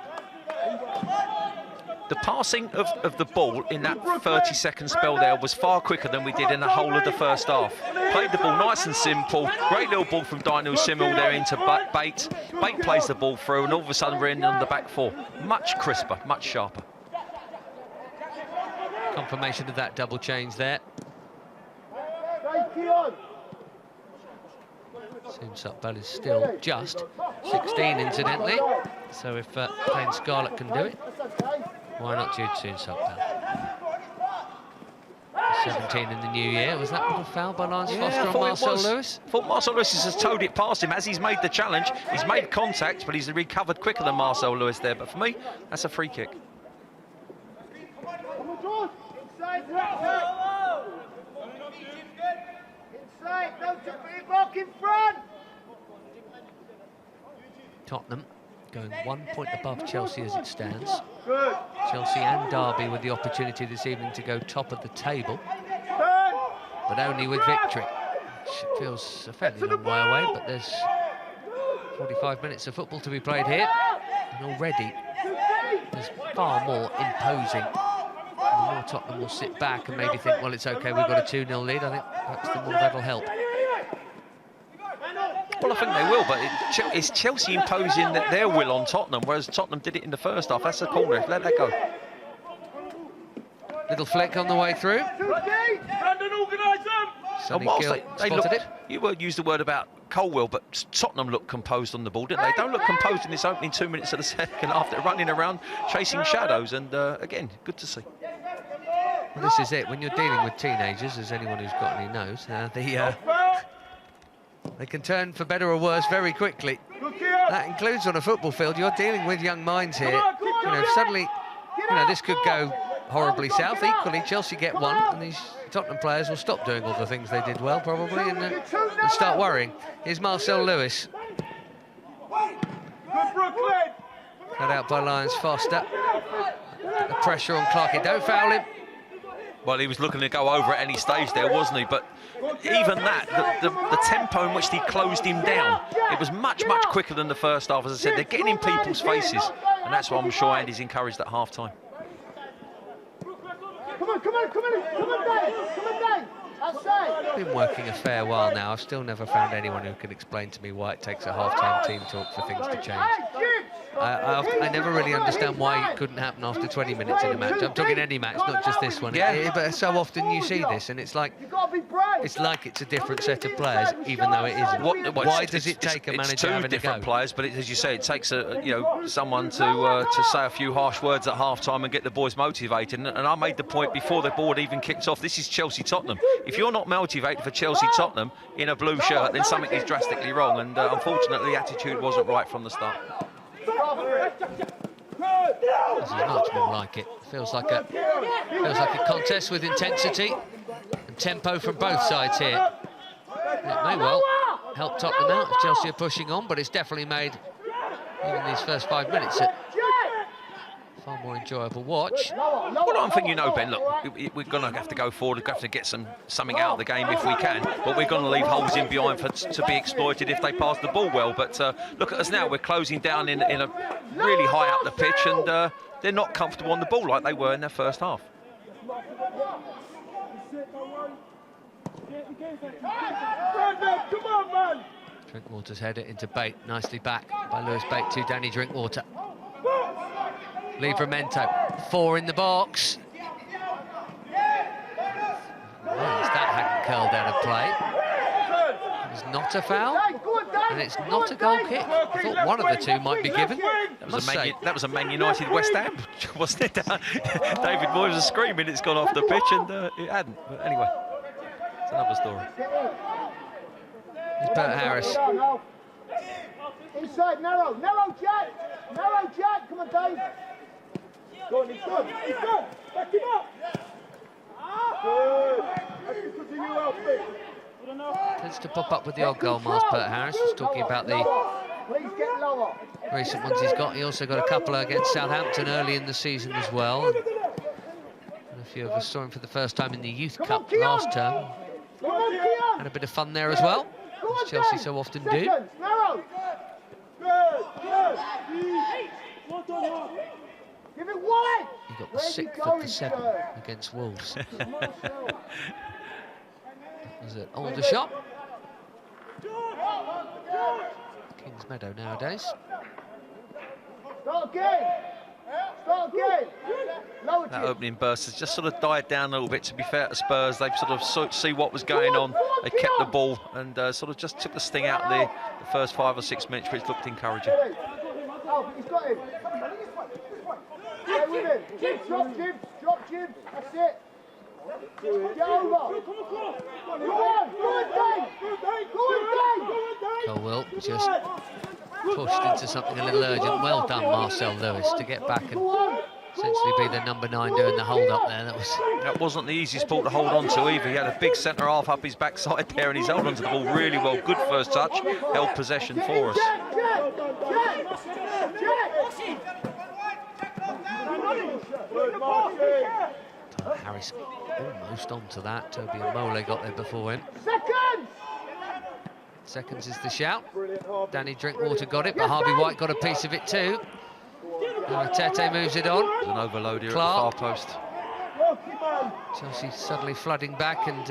The passing of the ball in that 30-second spell there was far quicker than we did in the whole of the first half. Played the ball nice and simple. Great little ball from Daniel Simmel there into Bate. Bate plays the ball through, and all of a sudden we're in on the back four. Much crisper, much sharper. Confirmation of that double change there. Soon Sup Bell is still just 16, incidentally. So if Payne Scarlett can do it, why not Jude Soon Sup Bell? 17 in the new year. Was that a little foul by Lance Foster on Marcel Lewis? I thought Marcel Lewis has towed it past him as he's made the challenge. He's made contact, but he's recovered quicker than Marcel Lewis there. But for me, that's a free kick. Inside, don't walk in front! Tottenham going 1 point above Chelsea as it stands. Good. Chelsea and Derby with the opportunity this evening to go top of the table, but only with victory, which feels a fairly long way away, but there's 45 minutes of football to be played here, and already there's far more imposing. The more Tottenham will sit back and maybe think, well, it's OK, we've got a 2-0 lead. I think perhaps the more that'll help. Well, I think they will, but it's Chelsea imposing their will on Tottenham, whereas Tottenham did it in the first half. That's a corner. Let that go. Little flick on the way through. Sonny Gill spotted it. You used the word about Colwill, but Tottenham look composed on the ball, didn't they? Don't look composed in this opening 2 minutes of the second half. They're running around, chasing shadows, and again, good to see. Well, this is it. When you're dealing with teenagers, as anyone who's got any knows, they can turn for better or worse very quickly. That includes on a football field. You're dealing with young minds here. You know, suddenly, this could go horribly south. Equally, Chelsea get one, and these Tottenham players will stop doing all the things they did well, probably, and start worrying. Here's Marcel Lewis. Cut out by Lyons Foster. The pressure on Clarkey. Don't foul him. Well, he was looking to go over at any stage there, wasn't he? But even that, the tempo in which he closed him down, it was much, much quicker than the first half. As I said, they're getting in people's faces, and that's why I'm sure Andy's encouraged at half-time. Come on, Dave! Outside! Been working a fair while now. I've still never found anyone who can explain to me why it takes a half-time team talk for things to change. I never really understand why it couldn't happen after 20 minutes in a match. I'm talking any match, not just this one. Yeah. But so often you see this, and it's like it's a different set of players, even though it isn't. Why does it take a manager having to go? It's two different players, but as you say, it takes someone to say a few harsh words at half-time and get the boys motivated. And I made the point before the board even kicked off. This is Chelsea-Tottenham. If you're not motivated for Chelsea-Tottenham in a blue shirt, then something is drastically wrong. And unfortunately, the attitude wasn't right from the start. This is much more like it. Feels like a contest with intensity and tempo from both sides here. It may well help Tottenham out if Chelsea are pushing on, but it's definitely made even these first 5 minutes a far more enjoyable watch. Well, I'm thinking, Ben, look, we're going to have to go forward, we're going to have to get something out of the game if we can, but we're going to leave holes in behind to be exploited if they pass the ball well. But look at us now, we're closing down in a really high up the pitch, and they're not comfortable on the ball like they were in their first half. Drinkwater's header into Bate, nicely back by Lewis Bate to Danny Drinkwater. Livramento, 4 in the box. That hadn't curled out of play. It's not a foul, and it's not a goal kick. I thought one of the two might be given. That was a Man United West Ham, wasn't it? David Moyes was screaming it's gone off the pitch, and it hadn't. But anyway, it's another story. It's Bert Harris. Inside, narrow, Jack, come on, Dave. Go on, he's good. Back him up. Good. That's good to you, Alfie. Tends to pop up with the odd goal, Mars Bert Harris. Just talking about the recent ones he's got. He also got a couple against Southampton early in the season as well. And a few of us saw him for the first time in the Youth Cup last term. Had a bit of fun there as well, as Chelsea so often do. Give it wide. He got the 6th of the 7 against Wolves. Was it Aldershot? Kings Meadow nowadays. Start again. That opening burst has just sort of died down a little bit, to be fair to Spurs. They've sort of see what was going on. They kept the ball and sort of just took the sting out of the first 5 or 6 minutes, which looked encouraging. Oh, he's got him. Stay with him. Drop Jibs. That's it. Get over. Colwill just pushed into something a little urgent. Well done, Marcel Lewis, to get back and essentially be the number 9 doing the hold up there. That wasn't the easiest ball to hold on to either. He had a big centre half up his backside there, and he's held on to the ball really well. Good first touch, held possession for us. Harris almost onto that. Toby and Mole got there before him. Seconds is the shout. Danny Drinkwater got it, but Harvey White got a piece of it too. Tete moves it on. There's an overload here at the far post. Chelsea suddenly flooding back, and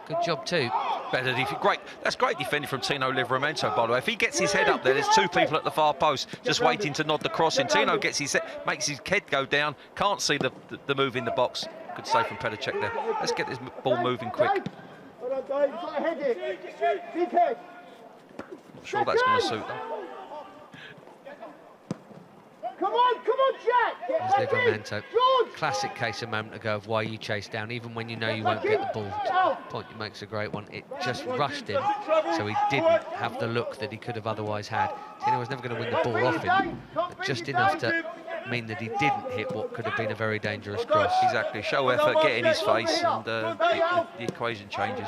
good job too. Better great. That's great defending from Tino Livramento, by the way. If he gets his head up there's 2 people at the far post just waiting to nod the cross in. Tino gets makes his head go down. Can't see the move in the box. Good save from Petacek there. Let's get this ball moving quick. Not sure that's going to suit them. Come on, Jack! There's Livramento. Classic case a moment ago of why you chase down, even when you know you won't get the ball. Point you make's a great one. It just rushed him, so he didn't have the look that he could have otherwise had. Tino was never going to win the ball off him, but just enough to mean that he didn't hit what could have been a very dangerous cross. Exactly. Show effort, get in his face, and the equation changes.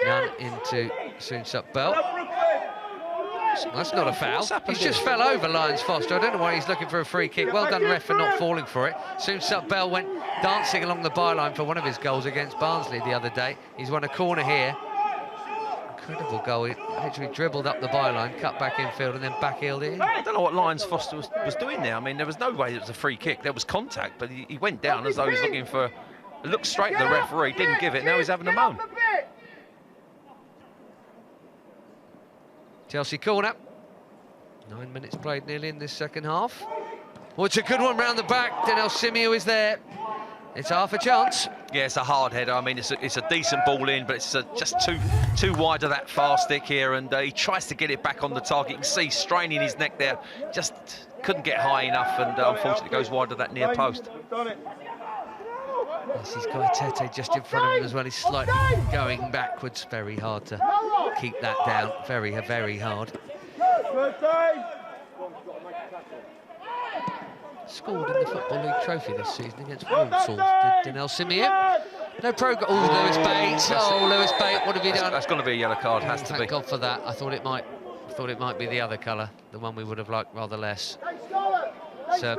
None into Soonsup Bell. That's not a foul. He's just fell over Lyons Foster. I don't know why he's looking for a free kick. Well done, ref, for not falling for it. Soonsup Bell went dancing along the byline for one of his goals against Barnsley the other day. He's won a corner here. Incredible goal. He literally dribbled up the byline, cut back infield, and then back-heeled it in. I don't know what Lyons Foster was doing there. I mean, there was no way it was a free kick. There was contact, but he went down as though he was looking for... Looked straight at the referee, didn't give it. Now he's having a moan. Chelsea corner. 9 minutes played nearly in this second half. Well, it's a good one round the back. Denel Simiu is there. It's half a chance. Yeah, it's a hard header. I mean, it's a decent ball in, but it's just too wide of that far stick here, and he tries to get it back on the target. You can see straining his neck there. Just couldn't get high enough, and unfortunately goes wide of that near post. Yes, he's got Tete just in front of him as well. He's slightly going backwards. Very hard to keep that down. Very, very hard. Scored in the Football League Trophy this season against Walsall. Denel Simiu. No progress. Oh, Lewis Bates. Oh, Lewis Bates. What have you done? That's going to be a yellow card. Has to be. Thank God for that. I thought it might be the other colour, the one we would have liked rather less. So,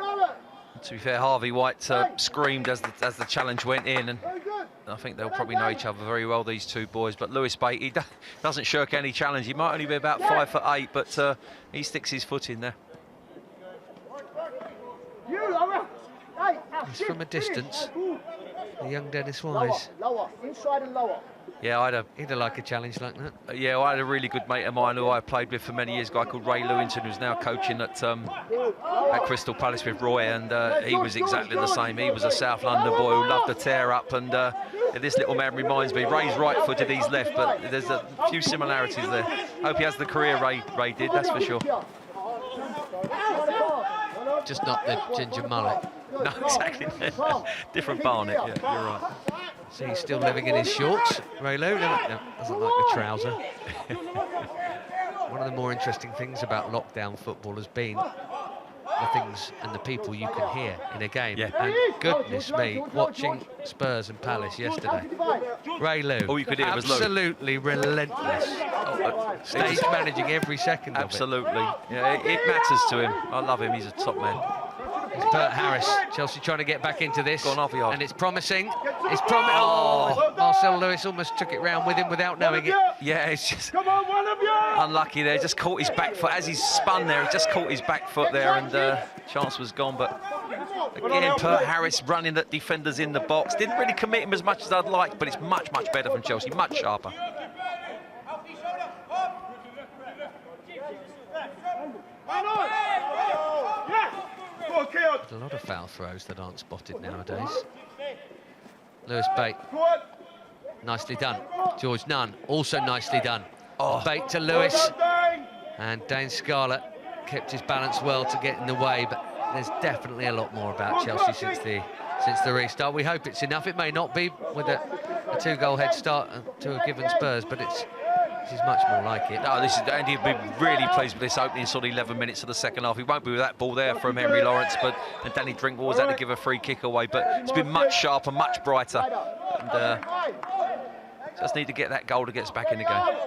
to be fair, Harvey White screamed as the challenge went in, and I think they'll probably know each other very well, these two boys. But Lewis Bates, he doesn't shirk any challenge. He might only be about 5'8", but he sticks his foot in there. He's from a distance. the young Dennis Wise. Lower, inside and lower. Yeah, He'd like a challenge like that. I had a really good mate of mine who I played with for many years, a guy called Ray Lewington, who's now coaching at Crystal Palace with Roy, and he was exactly the same. He was a South London boy who loved to tear up, and this little man reminds me. Ray's right-footed, he's left, but there's a few similarities there. Hope he has the career Ray did, that's for sure. Just not the ginger mullet. No, exactly. Different Barnet, yeah, you're right. So he's still living in his shorts, Raylo. No, doesn't like the trouser. One of the more interesting things about lockdown football has been the things and the people you can hear in a game. Yeah. And goodness me, watching Spurs and Palace yesterday, Raylo, all you could hear was Lou. Absolutely relentless. Stage managing every second Absolutely. of it. Yeah, it matters to him. I love him, he's a top man. It's Bert Harris. Chelsea trying to get back into this. Gone off yard. And it's promising. It's promising. Oh, Marcel Lewis almost took it round with him without knowing it. Yeah, it's just Come on, one of you! unlucky there. Just caught his back foot. As he's spun there, he just caught his back foot there, and chance was gone. But again, Bert Harris running at defenders in the box. Didn't really commit him as much as I'd like, but it's much, much better from Chelsea. Much sharper. There's a lot of foul throws that aren't spotted nowadays. Lewis Bate. Nicely done. George Nunn, also nicely done. Bate to Lewis. And Dane Scarlett kept his balance well to get in the way, but there's definitely a lot more about Chelsea since the restart. We hope it's enough. It may not be with a two-goal head start to a given Spurs, but this is much more like it. No, Andy will be really pleased with this opening sort of 11 minutes of the second half. He won't be with that ball there from Henry Lawrence, and Danny Drinkwater's had to give a free kick away, but it's been much sharper, much brighter. And just need to get that goal to get us back in the game.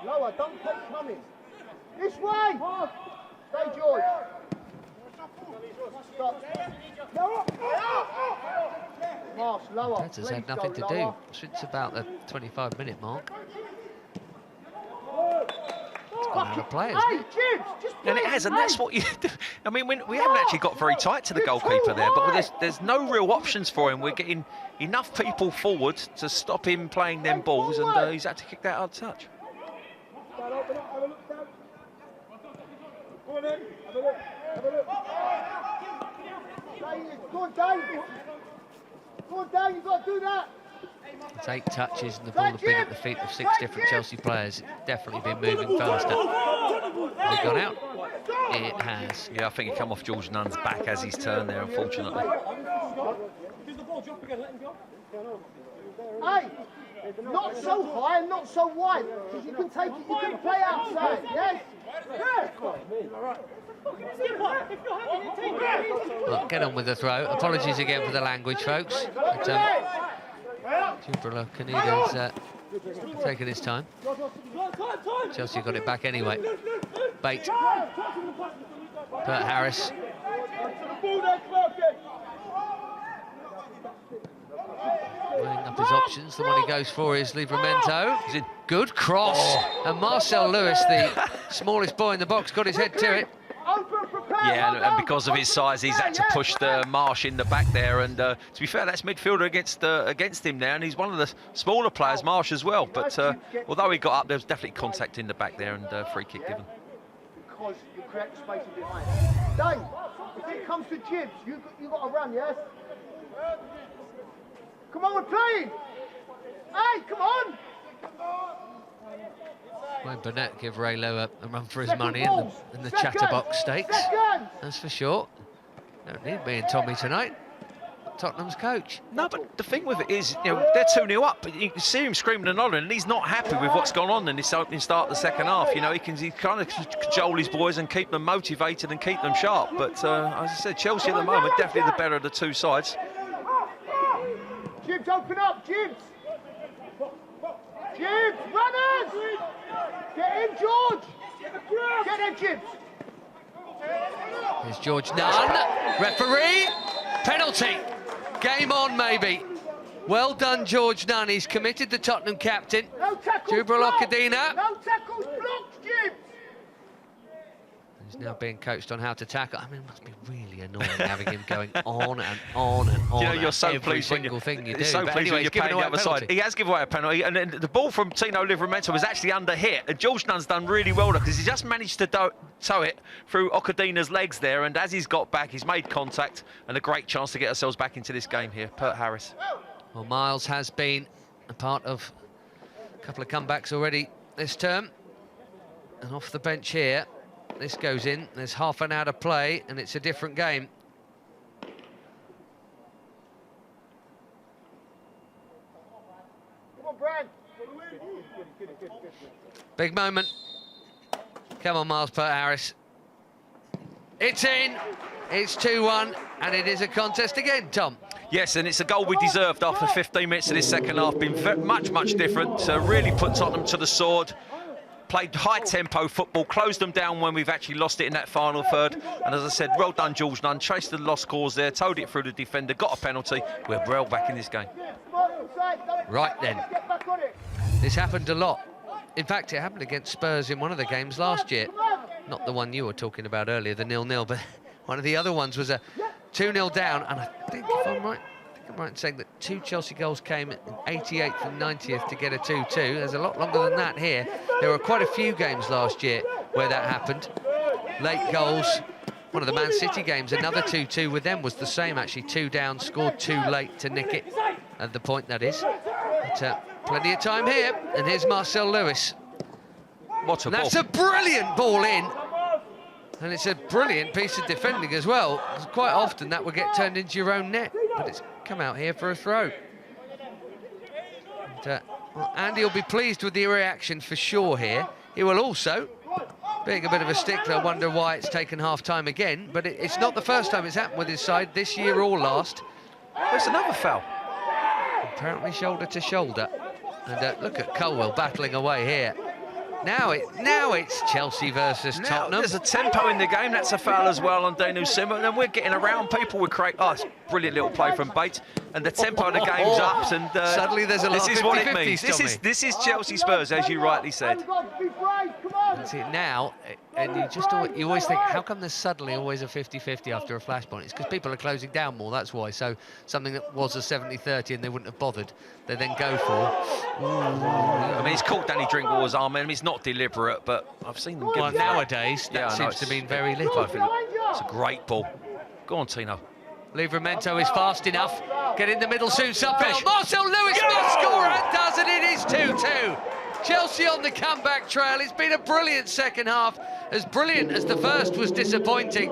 Lower, don't keep coming. This way! Stay, George. Stop. Marsh, lower. That has had nothing to do since about the 25-minute mark. It's gone out of play, hasn't it? And it has, and that's what you do. I mean, we haven't actually got very tight to the goalkeeper there, but there's no real options for him. We're getting enough people forward to stop him playing them balls, and he's had to kick that out of touch. Go on, Dave. Go on, Dave, you've got to do that. It's 8 touches and the ball has been at the feet of 6 different Chelsea players. It's definitely been moving faster. Has it gone out? It has. Yeah, I think it come off George Nunn's back as he's turned there, unfortunately. Hey, not so high and not so wide, because you can take it, you can play outside, yes? Look, get on with the throw. Apologies again for the language, folks. But, Gianfranco Zola taken his time. Chelsea got it back anyway. Bate. Bert Harris. Weighing up his options. The one he goes for is Livramento. He's in. Good cross. And Marcel Lewis, the smallest boy in the box, got his head to it. Yeah, and because of his size, he's had to push the Marsh in the back there. And to be fair, that's midfielder against him now, and he's one of the smaller players, Marsh as well. But although he got up, there was definitely contact in the back there, and free kick given. Because you create space behind. Dave, if it comes to Jibs, you got to run, yes? Come on, we're playing. Hey, come on. Wayne Burnett give Raylo a run for his money in the Chatterbox Stakes. That's for sure. Don't need me and Tommy tonight. Tottenham's coach. No, but the thing with it is, you know, they're 2-0 up, but you can see him screaming and hollering, and he's not happy with what's gone on in this opening start of the second half. You know, he kind of cajole his boys and keep them motivated and keep them sharp. But as I said, Chelsea at the moment, definitely the better of the two sides. Jibs, open up, Jibs. Jibs, runners! Get in, George! Get in, Jibs! Here's George Nunn. Referee. Penalty. Game on, maybe. Well done, George Nunn. He's committed the Tottenham captain. No tackles Gianfranco blocked. Zola. No tackles blocked, Jibs! He's now being coached on how to tackle. I mean, it must be really annoying having him going on and on and on. You know, you're so every pleased when single thing you do. It's so But pleased anyway, when he's you're given paying away the a other side. penalty. He has given away a penalty, and then the ball from Timo Werner was actually under hit, and George Nunn's done really well because he just managed to tow it through Okadina's legs there, and as he's got back, he's made contact, and a great chance to get ourselves back into this game here. Pert Harris. Well, Miles has been a part of a couple of comebacks already this term, and off the bench here. This goes in, there's half an hour to play, and it's a different game. Come on, Brad. Big moment. Come on, Miles Pert Harris. It's in, it's 2-1, and it is a contest again, Tom. Yes, and it's a goal we deserved after 15 minutes of this second half. Been much, much different. Really put Tottenham to the sword. Played high-tempo football, closed them down when we've actually lost it in that final third. And as I said, well done, George Nunn. Chased the lost cause there, towed it through the defender, got a penalty. We're well back in this game. Right then. This happened a lot. In fact, it happened against Spurs in one of the games last year. Not the one you were talking about earlier, the 0-0, but one of the other ones was a 2-0 down. And I think, if I'm right in saying that 2 Chelsea goals came in 88th and 90th to get a 2-2. There's a lot longer than that here. There were quite a few games last year where that happened. Late goals. One of the Man City games, another 2-2 with them was the same, actually. 2 down, scored 2 late to nick it. At the point, that is. But, plenty of time here. And here's Marcel Lewis. What a ball. That's a brilliant ball in. And it's a brilliant piece of defending as well. Quite often that will get turned into your own net, but it's come out here for a throw. And, well, Andy will be pleased with the reaction for sure here. He will also, being a bit of a stickler, wonder why it's taken half-time again, but it's not the first time it's happened with his side this year or last. There's another foul. Apparently shoulder to shoulder. And look at Colwell battling away here. Now it's Chelsea versus Tottenham. There's a tempo in the game. That's a foul as well on Danu Simmer. And then we're getting around people with Craig. Oh, it's a brilliant little play from Bates. And the tempo of the game's up. And suddenly there's a lot this of is what it 50-50s, means. Tommy. This is Chelsea Spurs, as you rightly said. And see now, and you always think, how come there's suddenly always a 50-50 after a flashpoint? It's because people are closing down more, that's why. So something that was a 70-30 and they wouldn't have bothered, they then go for. I mean, he's caught Danny Drinkwater's arm. I mean, it's not deliberate, but I've seen them give Well, nowadays, that seems to mean very little. It's a great ball. Go on, Tino. Livramento is fast enough. Get in the middle soon, Sudfeld. Marcel Lewis must score, and does it. It is 2-2. Chelsea on the comeback trail. It's been a brilliant second half. As brilliant as the first was disappointing.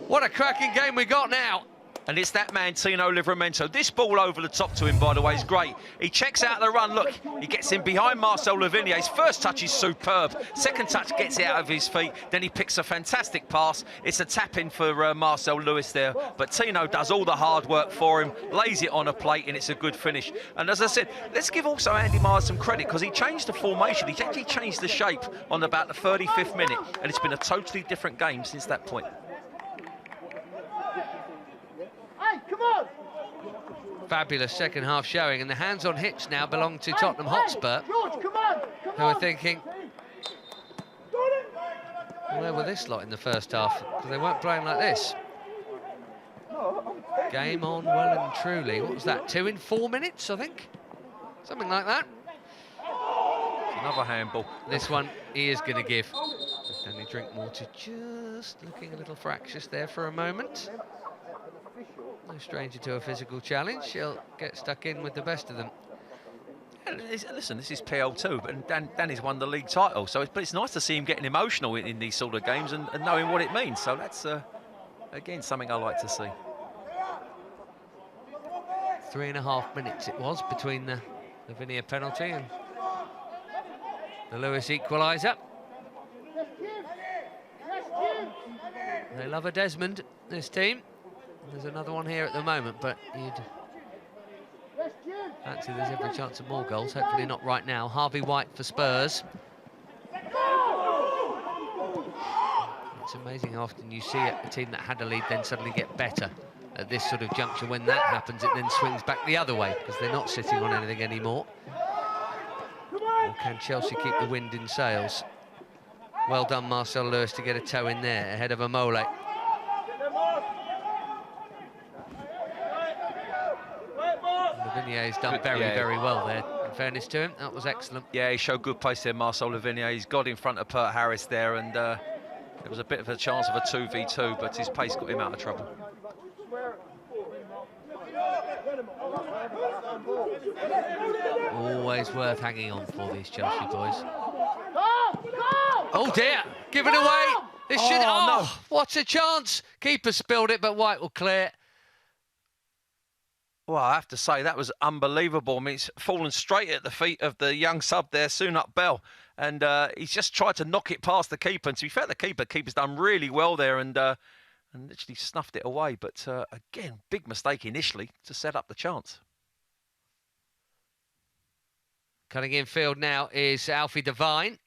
What a cracking game we got now. And it's that man, Tino Livramento. This ball over the top to him, by the way, is great. He checks out the run. Look, he gets in behind Marcel Lavigne. His first touch is superb. Second touch gets it out of his feet. Then he picks a fantastic pass. It's a tap-in for Marcel Lewis there. But Tino does all the hard work for him, lays it on a plate, and it's a good finish. And as I said, let's give also Andy Myers some credit, because he changed the formation. He actually changed the shape on about the 35th minute. And it's been a totally different game since that point. Fabulous second half showing, and the hands on hips now belong to Tottenham Hotspur, who are thinking, where were this lot in the first half? Because they weren't playing like this. Game on well and truly. What was that, 2 in 4 minutes, I think? Something like that. Another handball. This one he is going to give. Danny Drinkwater just looking a little fractious there for a moment. No stranger to a physical challenge. He'll get stuck in with the best of them. Yeah, listen, this is PL2, but Danny's won the league title, so it's nice to see him getting emotional in these sort of games and knowing what it means. So that's, again, something I like to see. 3.5 minutes it was between the Lavigne penalty and the Lewis equaliser. They love a Desmond, this team. There's another one here at the moment, but you'd fancy there's every chance of more goals. Hopefully not right now. Harvey White for Spurs. It's amazing how often you see a team that had a lead then suddenly get better at this sort of juncture. When that happens, it then swings back the other way because they're not sitting on anything anymore. Or can Chelsea keep the wind in sails? Well done, Marcel Lewis, to get a toe in there ahead of Amole. Lavigne's done very well there. In fairness to him, that was excellent. Yeah, he showed good pace there, Marcel Lavigné. He's got in front of Pert Harris there, and there was a bit of a chance of a 2v2, but his pace got him out of trouble. Always worth hanging on for these Chelsea boys. Oh dear, give it away. This should. Oh, no. What a chance. Keeper spilled it, but White will clear. Well, I have to say, that was unbelievable. I mean, it's fallen straight at the feet of the young sub there, Sunut Bell. And he's just tried to knock it past the keeper. And to be fair, the keeper's done really well there and literally snuffed it away. But again, big mistake initially to set up the chance. Cutting in field now is Alfie Devine.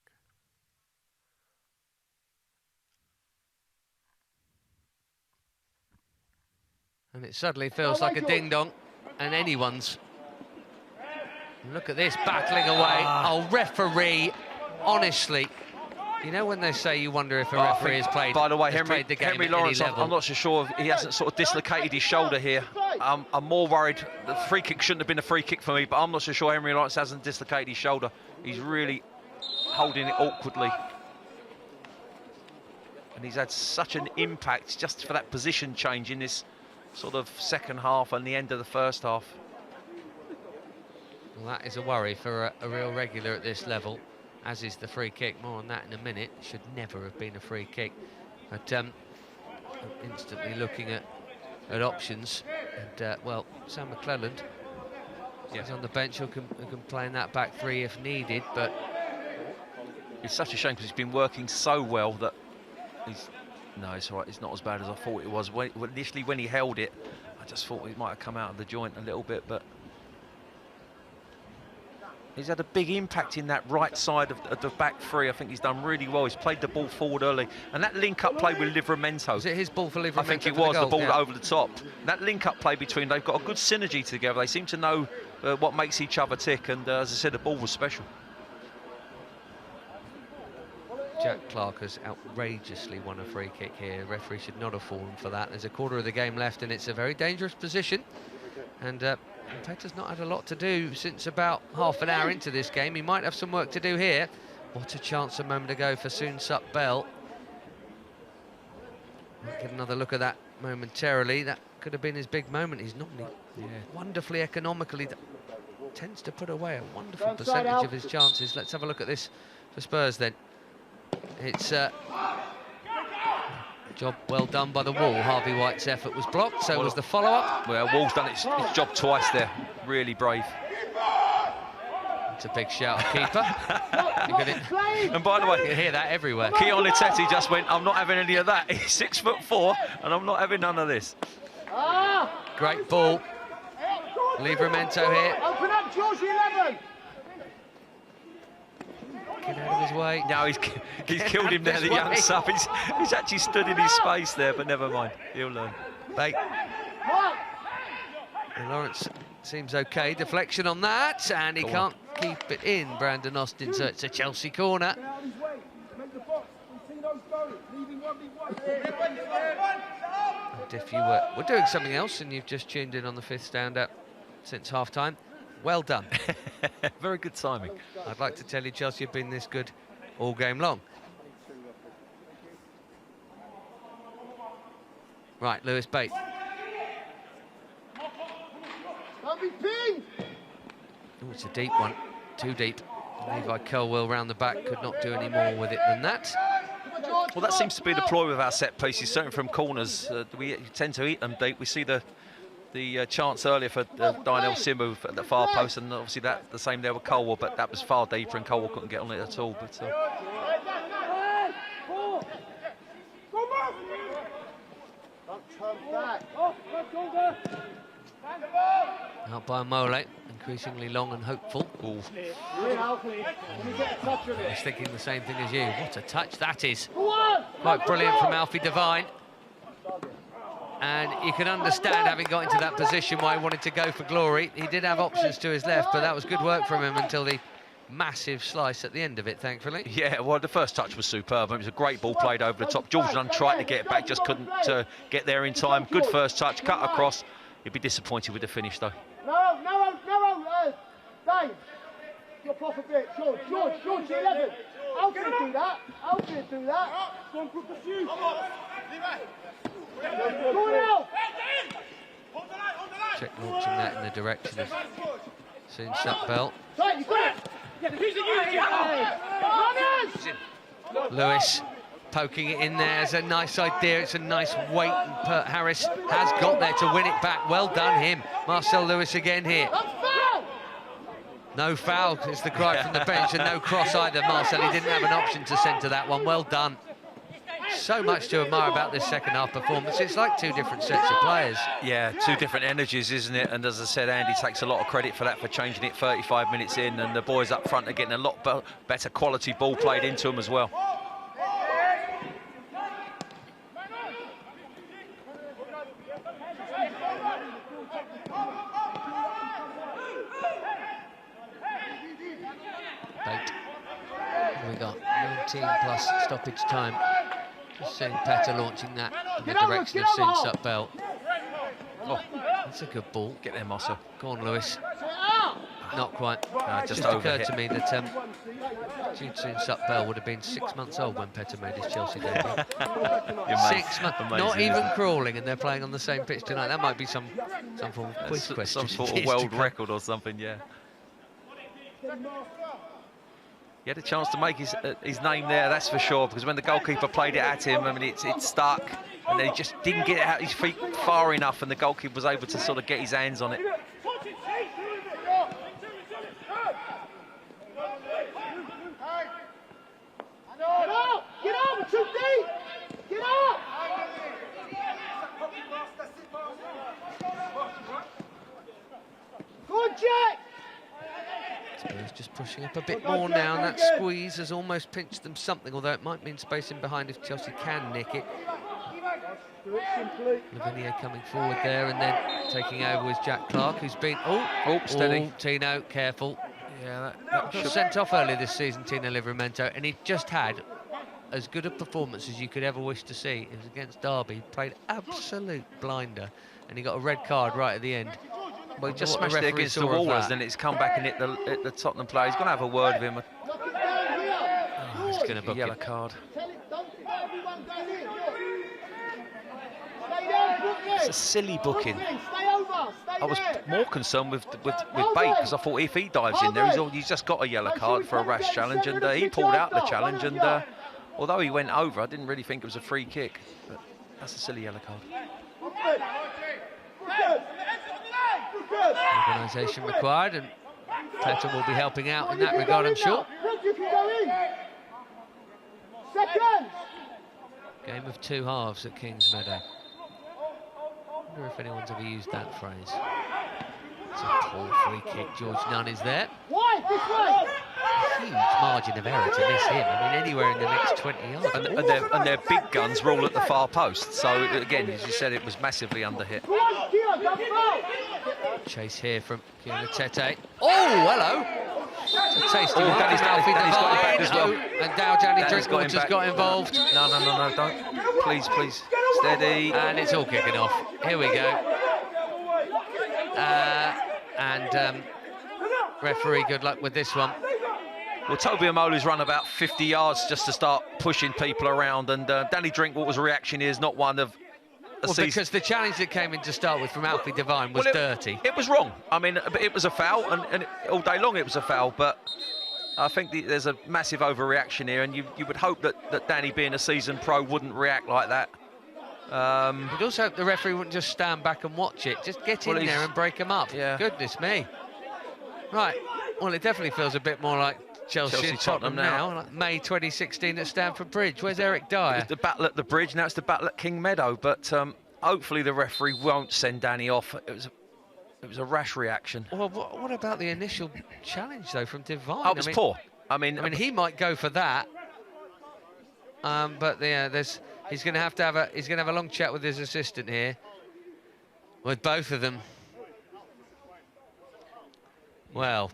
And it suddenly feels like a ding-dong, and anyone's. Look at this, battling away. Oh, referee, honestly. You know when they say you wonder if a referee has played, by the way, the game Henry Lawrence, I'm not so sure if he hasn't sort of dislocated his shoulder here. I'm more worried. The free kick shouldn't have been a free kick for me, but I'm not so sure Henry Lawrence hasn't dislocated his shoulder. He's really holding it awkwardly. And he's had such an impact just for that position change in this sort of second half and the end of the first half. Well, that is a worry for a real regular at this level, as is the free kick. More on that in a minute. Should never have been a free kick. But I'm instantly looking at options. And, well, Sam McClelland is on the bench who can play in that back three if needed. But it's such a shame because he's been working so well that he's... No, it's all right. It's not as bad as I thought it was. Initially, when he held it, I just thought he might have come out of the joint a little bit, but he's had a big impact in that right side of the back three. I think he's done really well. He's played the ball forward early, and that link-up play with Livramento. Was it his ball for Livramento? I think it was the ball over the top. That link-up play between, they've got a good synergy together. They seem to know what makes each other tick, and as I said, the ball was special. Jack Clark has outrageously won a free kick here. The referee should not have fallen for that. There's a quarter of the game left, and it's a very dangerous position. And Peter's not had a lot to do since about half an hour into this game. He might have some work to do here. What a chance a moment ago for Sunut Bell. Might get another look at that momentarily. That could have been his big moment. He's normally wonderfully economical. He tends to put away a wonderful percentage of his chances. Let's have a look at this for Spurs then. It's a job well done by the Wall. Harvey White's effort was blocked, so was the follow-up. Well, Wall's done its job twice there. Really brave. It's a big shout, keeper. And by the way, you hear that everywhere. Keon Etete just went, I'm not having any of that. He's 6'4", and I'm not having none of this. Great ball. Livramento here. Open up, George 11. Get out of his way. No, he's killed him there, the young sub. He's actually stood in his space there, but never mind. He'll learn. Bait. Lawrence seems okay. Deflection on that, and he can't keep it in, Brandon Austin, so it's a Chelsea corner. And if you were doing something else and you've just tuned in on the fifth stand-up since half-time, well done. Very good timing. I'd like to tell you Chelsea have been this good all game long. Right, Lewis Bate. Don't be pinged. Oh, it's a deep one. Too deep. Levi Colwell round the back could not do any more with it than that. Well, that seems to be the ploy with our set pieces, certainly from corners. We tend to eat them deep. We see the chance earlier for Dynel Simu at the far post, and obviously that the same there with Colwell, but that was far deeper and Colwell couldn't get on it at all. But out by Mole, increasingly long and hopeful. I was thinking the same thing as you. What a touch that is. Quite brilliant from Alfie Devine. And you can understand, having got into that position, why he wanted to go for glory. He did have options to his left, but that was good work from him until the massive slice at the end of it, thankfully. Yeah, well, the first touch was superb. It was a great ball played over the top. George Nunn tried to get it back, just couldn't get there in time. Good first touch, cut across. He'd be disappointed with the finish, though. No, Dave. Drop off a bit. George, 11. Alfred do that. Go on, put the fuse. Go on out. Check launching that in the direction of Soon Bell. Lewis poking it in there. It's a nice idea. It's a nice weight, and Harris has got there to win it back. Well done him. Marcel Lewis again here. No foul is the cry from the bench, and no cross either, Marcel. He didn't have an option to send to that one. Well done. So much to admire about this second half performance. It's like two different sets of players. Yeah, two different energies, isn't it? And as I said, Andy takes a lot of credit for that, for changing it 35 minutes in, and the boys up front are getting a lot better quality ball played into them as well. We got 19 plus stoppage time. Just seeing Petter launching that in the direction of Soon Bell. Oh, that's a good ball. Get there, Marcel. Go on, Lewis. Not quite. Just occurred to me that Soon Bell would have been 6 months old when Petter made his Chelsea debut. 6 months, not even crawling, and they're playing on the same pitch tonight. That might be some form of quiz question. Some sort of world record or something, yeah. He had a chance to make his name there, that's for sure, because when the goalkeeper played it at him, I mean, it stuck, and then he just didn't get it out his feet far enough, and the goalkeeper was able to sort of get his hands on it. Get up! Too deep! Get up! Good, Jack! Spurs just pushing up a bit more now, and that squeeze has almost pinched them something, although it might mean space in behind if Chelsea can nick it. Lavinia coming forward there, and then taking over with Jack Clark, who's been... Oh, steady. Tino, careful. Yeah, that got sent off earlier this season, Tino Livramento, and he just had as good a performance as you could ever wish to see. It was against Derby, he played absolute blinder, and he got a red card right at the end. Well, he just smashed it against the wall, and it's come back and hit the Tottenham player. He's going to have a word with him. Oh, he's going to book a yellow card. It's a silly booking. I was more concerned with Bate, because I thought if he dives in there, he's just got a yellow card for a rash challenge, and he pulled out the challenge, and although he went over, I didn't really think it was a free kick. But that's a silly yellow card. Organisation required, and Petter will be helping out in that regard, I'm sure. Game of two halves at Kings Meadow. I wonder if anyone's ever used that phrase. It's a poor free kick. George Nunn is there. Huge margin of error to miss him. I mean, anywhere in the next 20 yards. And their big guns roll at the far post. So, again, as you said, it was massively underhit. Chase here from Kieran Tete. Oh, hello! It's a tasty one. Danny's got it back as well. And Dowjani Drinkwater's got involved. No, don't. Please. Steady. And it's all kicking off. Here we go. Referee, good luck with this one. Well, Toby Amolu's run about 50 yards just to start pushing people around, and Danny Drinkwater's reaction is not one of because the challenge that came in to start with from Alfie Devine was dirty. It was wrong. I mean, it was a foul, and all day long it was a foul, but I think there's a massive overreaction here, and you would hope that Danny, being a seasoned pro, wouldn't react like that. You'd also hope the referee wouldn't just stand back and watch it. Just get in there and break them up. Yeah. Goodness me. Right. Well, it definitely feels a bit more like Chelsea and Tottenham now. Like May 2016 at Stamford Bridge. Where's Eric Dyer? It was the battle at the bridge, now it's the battle at King Meadow. But hopefully the referee won't send Danny off. It was a rash reaction. Well, what about the initial challenge, though, from Devine? Oh, it was poor. I mean, he might go for that. But he's going to have a long chat with his assistant here, with both of them. Well,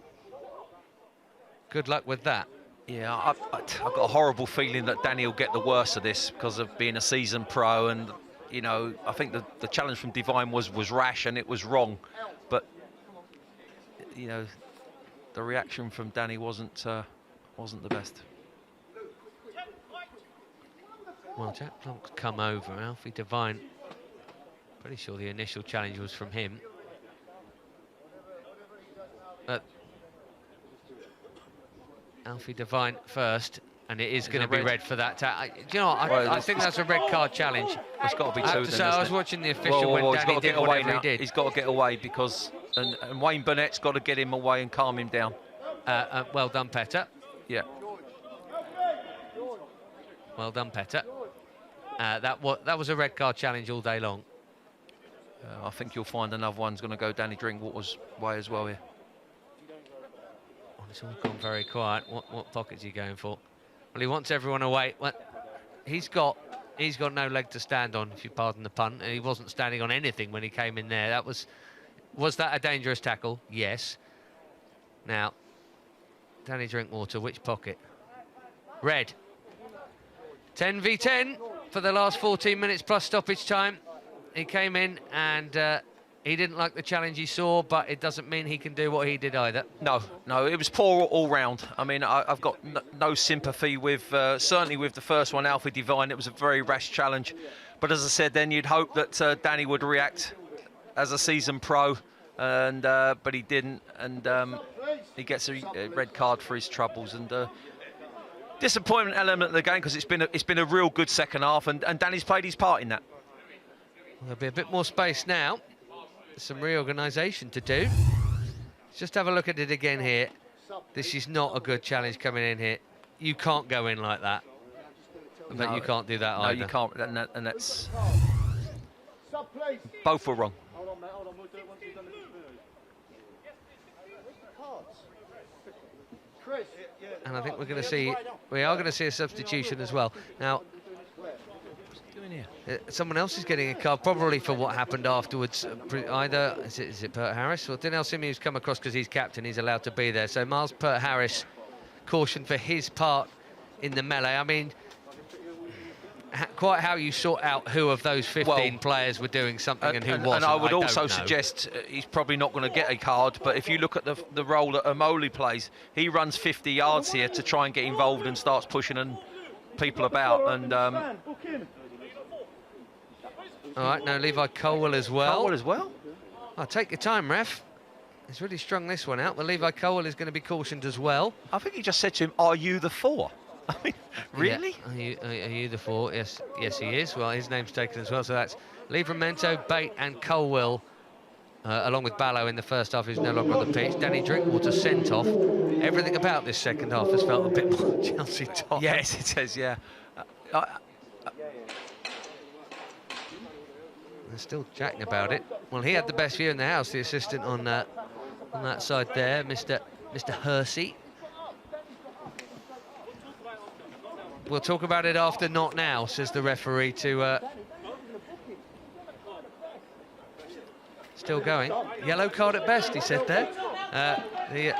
good luck with that. Yeah, I've got a horrible feeling that Danny will get the worst of this because of being a seasoned pro, and you know, I think the challenge from Divine was rash and it was wrong, but you know, the reaction from Danny wasn't the best. Well, Jack Plunk's come over. Alfie Devine, pretty sure the initial challenge was from him. But Alfie Devine first, and it is going to be red for that. Do you know what? I think that's a red card challenge. It's got to be two. So I was watching the official when Danny did whatever he did. He's got to get away because, and Wayne Burnett's got to get him away and calm him down. Well done, Petter. Yeah. Well done, Petter. That was a red card challenge all day long. I think you'll find another one's going to go Danny Drinkwater's way as well here. It's all gone very quiet. What pocket's he going for? Well, he wants everyone away. Well, he's got no leg to stand on, if you pardon the pun. And he wasn't standing on anything when he came in there. Was that a dangerous tackle? Yes. Now, Danny Drinkwater, which pocket? Red. 10 v 10 for the last 14 minutes plus stoppage time. He came in and he didn't like the challenge he saw, but it doesn't mean he can do what he did either. No, it was poor all round. I mean, I've got no sympathy with, certainly with the first one, Alfie Devine. It was a very rash challenge. But as I said, then you'd hope that Danny would react as a seasoned pro, and but he didn't, and he gets a red card for his troubles. And disappointment element of the game, because it's been a real good second half, and Danny's played his part in that. There'll be a bit more space now. Some reorganisation to do. Let's just have a look at it again here. This is not a good challenge coming in here. You can't go in like that. But you can't do that either. No, you can't, and that's... Both were wrong. And I think we are going to see a substitution as well. Now, someone else is getting a card, probably for what happened afterwards. Either is it Pert Harris? Well, Dinel Simiu's come across because he's captain. He's allowed to be there. So Miles Pert Harris, caution for his part in the melee. I mean, quite how you sort out who of those 15 players were doing something and who wasn't. And I would also suggest he's probably not going to get a card. But if you look at the role that Omoli plays, he runs 50 yards here to try and get involved and starts pushing people about. And all right, now Levi Colwell as well. Colwell as well? I'll take your time, ref. He's really strung this one out. But Levi Colwell is going to be cautioned as well. I think he just said to him, "Are you the 4?" I mean, really? Yeah. Are you the 4? Yes, he is. Well, his name's taken as well. So that's Livramento, Bate, and Colwell, along with Ballo in the first half, who's no longer on the pitch. Danny Drinkwater sent off. Everything about this second half has felt a bit more Chelsea top. Yes, it says, yeah. They're still chatting about it. Well, he had the best view in the house, the assistant on that side there, Mr. Hersey. We'll talk about it after, not now, says the referee to... Still going. Yellow card at best, he said there. The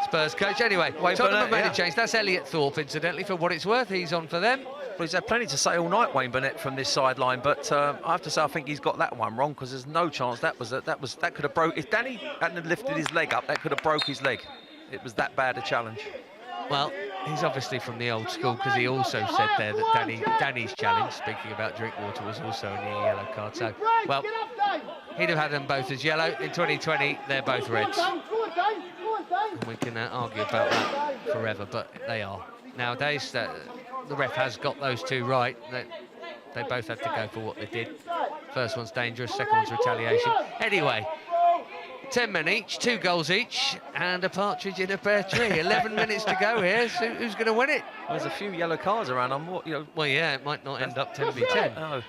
Spurs coach. Anyway, Tottenham have made a change. That's Elliot Thorpe, incidentally, for what it's worth. He's on for them. Well, he's had plenty to say all night, Wayne Burnett, from this sideline, but I have to say I think he's got that one wrong, because there's no chance that could have broke. If Danny hadn't lifted his leg up, that could have broke his leg. It was that bad a challenge. Well, he's obviously from the old school, because he also said there that Danny's challenge, speaking about Drinkwater, was also a near yellow card. So, well, he'd have had them both as yellow. In 2020, they're both reds. And we can argue about that forever, but they are. Nowadays, the ref has got those two right. They both had to go for what they did. First one's dangerous, second one's retaliation. Anyway, 10 men each, 2 goals each, and a partridge in a pear tree. 11 minutes to go here. So who's going to win it? There's a few yellow cards around. Well, yeah, it might not end up 10 v 10. No.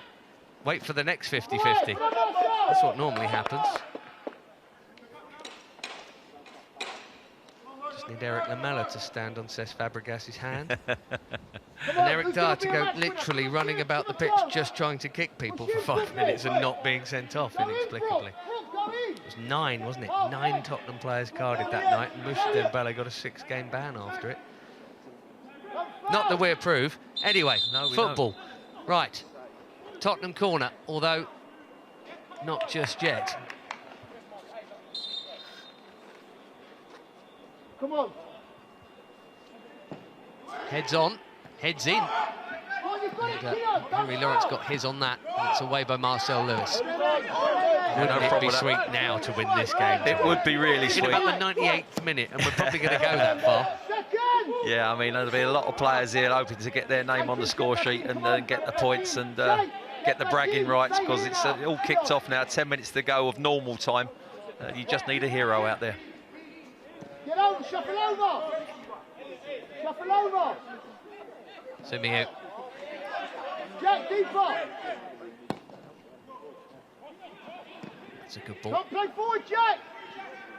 Wait for the next 50-50. That's what normally happens. Just need Eric Lamela to stand on Cesc Fabregas's hand. And Eric Dyer to go literally running about the pitch just trying to kick people for 5 minutes and not being sent off inexplicably. There's was 9, wasn't it? 9 Tottenham players carded that night, and Moussa Dembele got a 6-game ban after it. Not that we approve. Anyway, No, we football. Right. Tottenham corner, although not just yet. Come on. Heads on, heads in. And, Henry Lawrence got his on that, and it's away by Marcel Lewis. Wouldn't it be sweet now to win this game? It would be really sweet. In about the 98th minute, and we're probably going to go that far. Yeah, I mean, there'll be a lot of players here hoping to get their name on the score sheet and get the points and get the bragging rights, because it's all kicked off now. 10 minutes to go of normal time. You just need a hero out there. Get over, shuffle over. Shuffle over. Simiyu. Jack, deeper. That's a good ball. Don't play forward, Jack.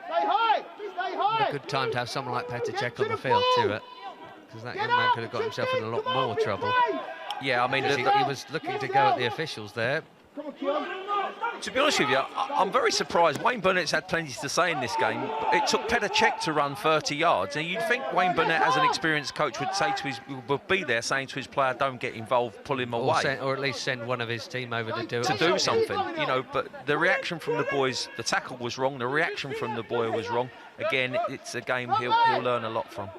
Stay high. Stay high. A good time to have someone like Petr Cech on the field too, because that young man could have got himself in a lot more trouble. Yeah, I mean, He was looking to go at the officials there. to be honest with you, I'm very surprised. Wayne Burnett's had plenty to say in this game. It took Petr Cech to run 30 yards. And you'd think Wayne Burnett, as an experienced coach, would be there saying to his player, don't get involved, pull him away. Or at least send one of his team over to do it. To do something, you know, but the reaction from the boys, the tackle was wrong, the reaction from the boy was wrong. Again, it's a game he'll learn a lot from.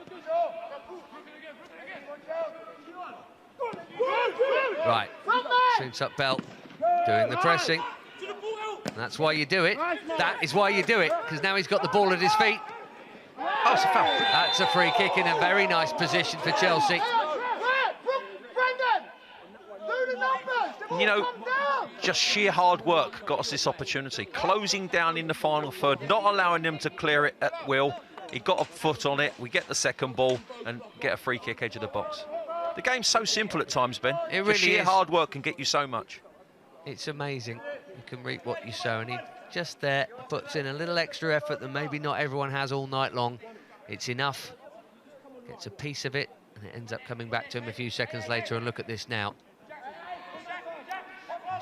Right, shoots up Bell, doing the pressing. And that's why you do it. That is why you do it, because now he's got the ball at his feet. Oh, it's a foul. That's a free kick in a very nice position for Chelsea. You know, just sheer hard work got us this opportunity. Closing down in the final third, not allowing them to clear it at will. He got a foot on it. We get the second ball and get a free kick edge of the box. The game's so simple at times, Ben. It really sheer is. hard work can get you so much. It's amazing. You can reap what you sow, and he just there puts in a little extra effort that maybe not everyone has all night long. It's enough. Gets a piece of it, and it ends up coming back to him a few seconds later. And look at this now.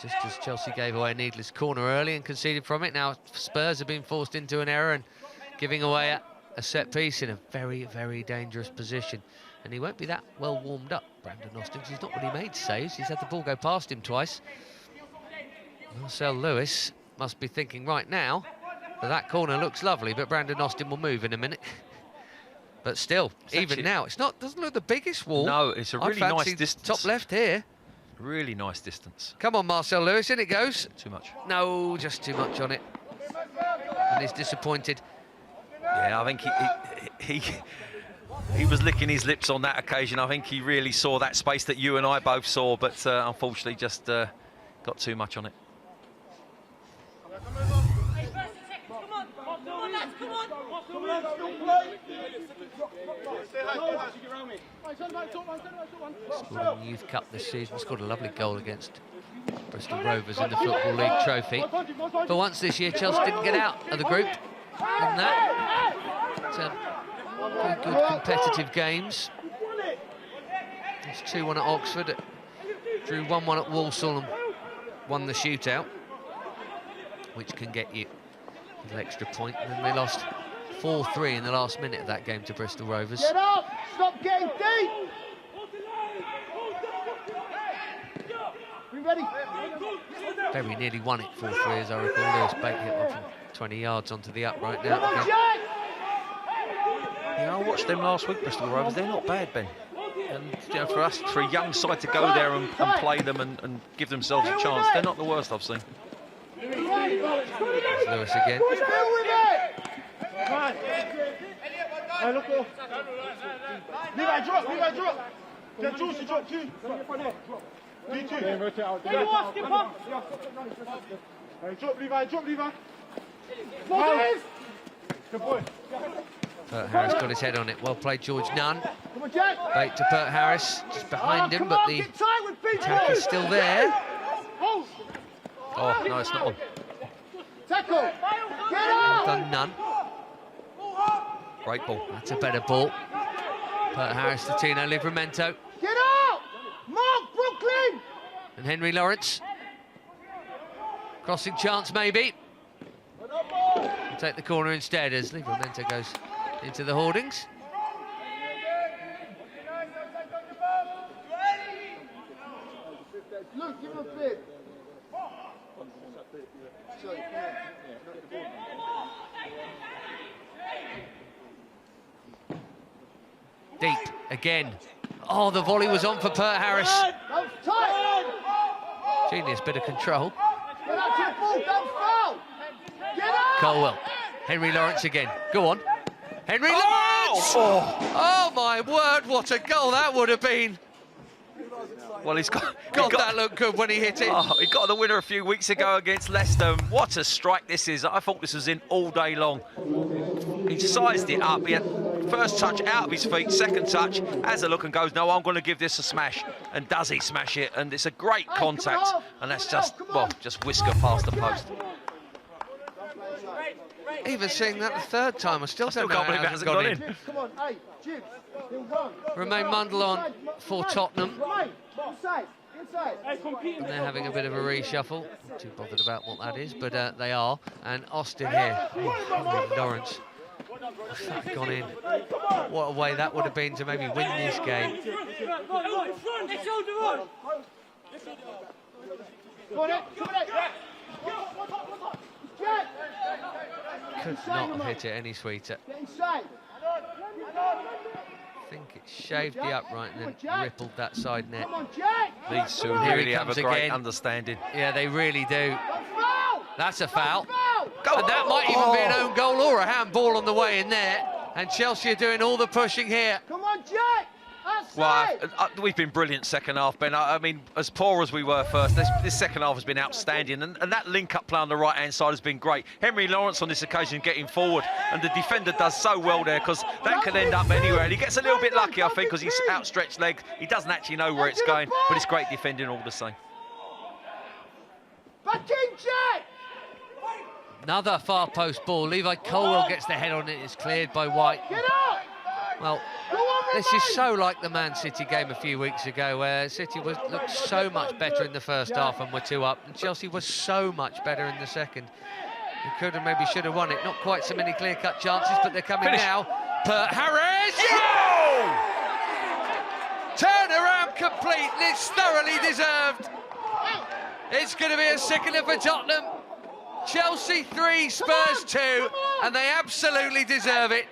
Just as Chelsea gave away a needless corner early and conceded from it, now Spurs have been forced into an error and giving away a set piece in a very, very dangerous position. And he won't be that well warmed up, Brandon Austin, because he's not really made saves. He's had the ball go past him twice. Marcel Lewis must be thinking right now that corner looks lovely, but Brandon Austin will move in a minute. But still, even now, doesn't look the biggest wall. No, it's a really nice distance. Top left here. Really nice distance. Come on, Marcel Lewis, in it goes. Too much. No, just too much on it. And he's disappointed. Yeah, I think he was licking his lips on that occasion. I think he really saw that space that you and I both saw, but unfortunately just got too much on it. Scored in the Youth Cup this season, scored a lovely goal against Bristol Rovers in the Football League trophy. For once this year, Chelsea didn't get out of the group. And that, very good competitive games. It's 2-1 at Oxford, drew 1-1 at Walsall and won the shootout, which can get you a little extra point. And then they lost 4-3 in the last minute of that game to Bristol Rovers. Get up! Stop getting deep! We ready? Very nearly won it 4-3, as I recall. Lewis Bate hit one from 20 yards onto the upright now. Come on, Jack! Yeah, I watched them last week, Bristol Rovers. They're not bad, Ben. And you know, for us, for a young side to go there and play them and give themselves a chance, they're not the worst I've seen. Lewis again. Levi, drop! Get Jules to drop too. Drop, Levi. Good boy. Pert Harris got his head on it. Well played, George Nunn. Come on, Jack. Bait to Pert Harris, just behind him, but the attack is still there. Oh, no, it's not on. Tackle. Get Well out. done, Nunn. Great ball. That's a better ball. Pert Harris to Tino Livramento. Get out. Mark Brooklyn. And Henry Lawrence. Crossing chance, maybe. take the corner instead as Livramento goes into the hoardings. Luke, give him a bid. Deep again. Oh, the volley was on for Pert Harris. Genius bit of control. Get out to the ball, don't foul. Get out. Colwell. Henry Lawrence again. Go on. Henry Lawrence! Oh my word, what a goal that would have been. Well, he's got... God, that looked good when he hit it. Oh, he got the winner a few weeks ago against Leicester. What a strike this is. I thought this was in all day long. He sized it up. He had first touch out of his feet, second touch, has a look and goes, no, I'm going to give this a smash. And does he smash it? And it's a great contact. And that's just, well, just whisker past the post. Even seeing that the third time, I still don't know can't believe how it hasn't gone in. Come on, hey, Jim. Romain Mundle on for Tottenham. Inside. And they're having a bit of a reshuffle. Not too bothered about what that is, but they are. And Austin here. Oh, Lawrence. If that had gone in, what a way that would have been to maybe win this game. Could not have hit it any sweeter. I think it shaved the upright and then rippled that side net. These two really have a great understanding. Yeah, they really do. That's a foul. Go. And that might even be an own goal or a handball on the way in there. And Chelsea are doing all the pushing here. Come on, Jack. Well, we've been brilliant second half, Ben. I mean, as poor as we were first, this second half has been outstanding. And that link-up play on the right-hand side has been great. Henry Lawrence on this occasion getting forward, and the defender does so well there because that could end up anywhere. And he gets a little bit lucky, I think, because he's outstretched legs. He doesn't actually know where it's going, but it's great defending all the same. Back in, Jack! Another far post ball. Levi Colwell gets the head on it. It's cleared by White. Get up! Well, this is so like the Man City game a few weeks ago where City looked so much better in the first half and were 2 up, and Chelsea was so much better in the second. They could have, maybe should have won it. Not quite so many clear-cut chances, but they're coming now. Pert Harris! Turnaround complete, and it's thoroughly deserved. It's going to be a sickener for Tottenham. Chelsea 3, Spurs 2, and they absolutely deserve it.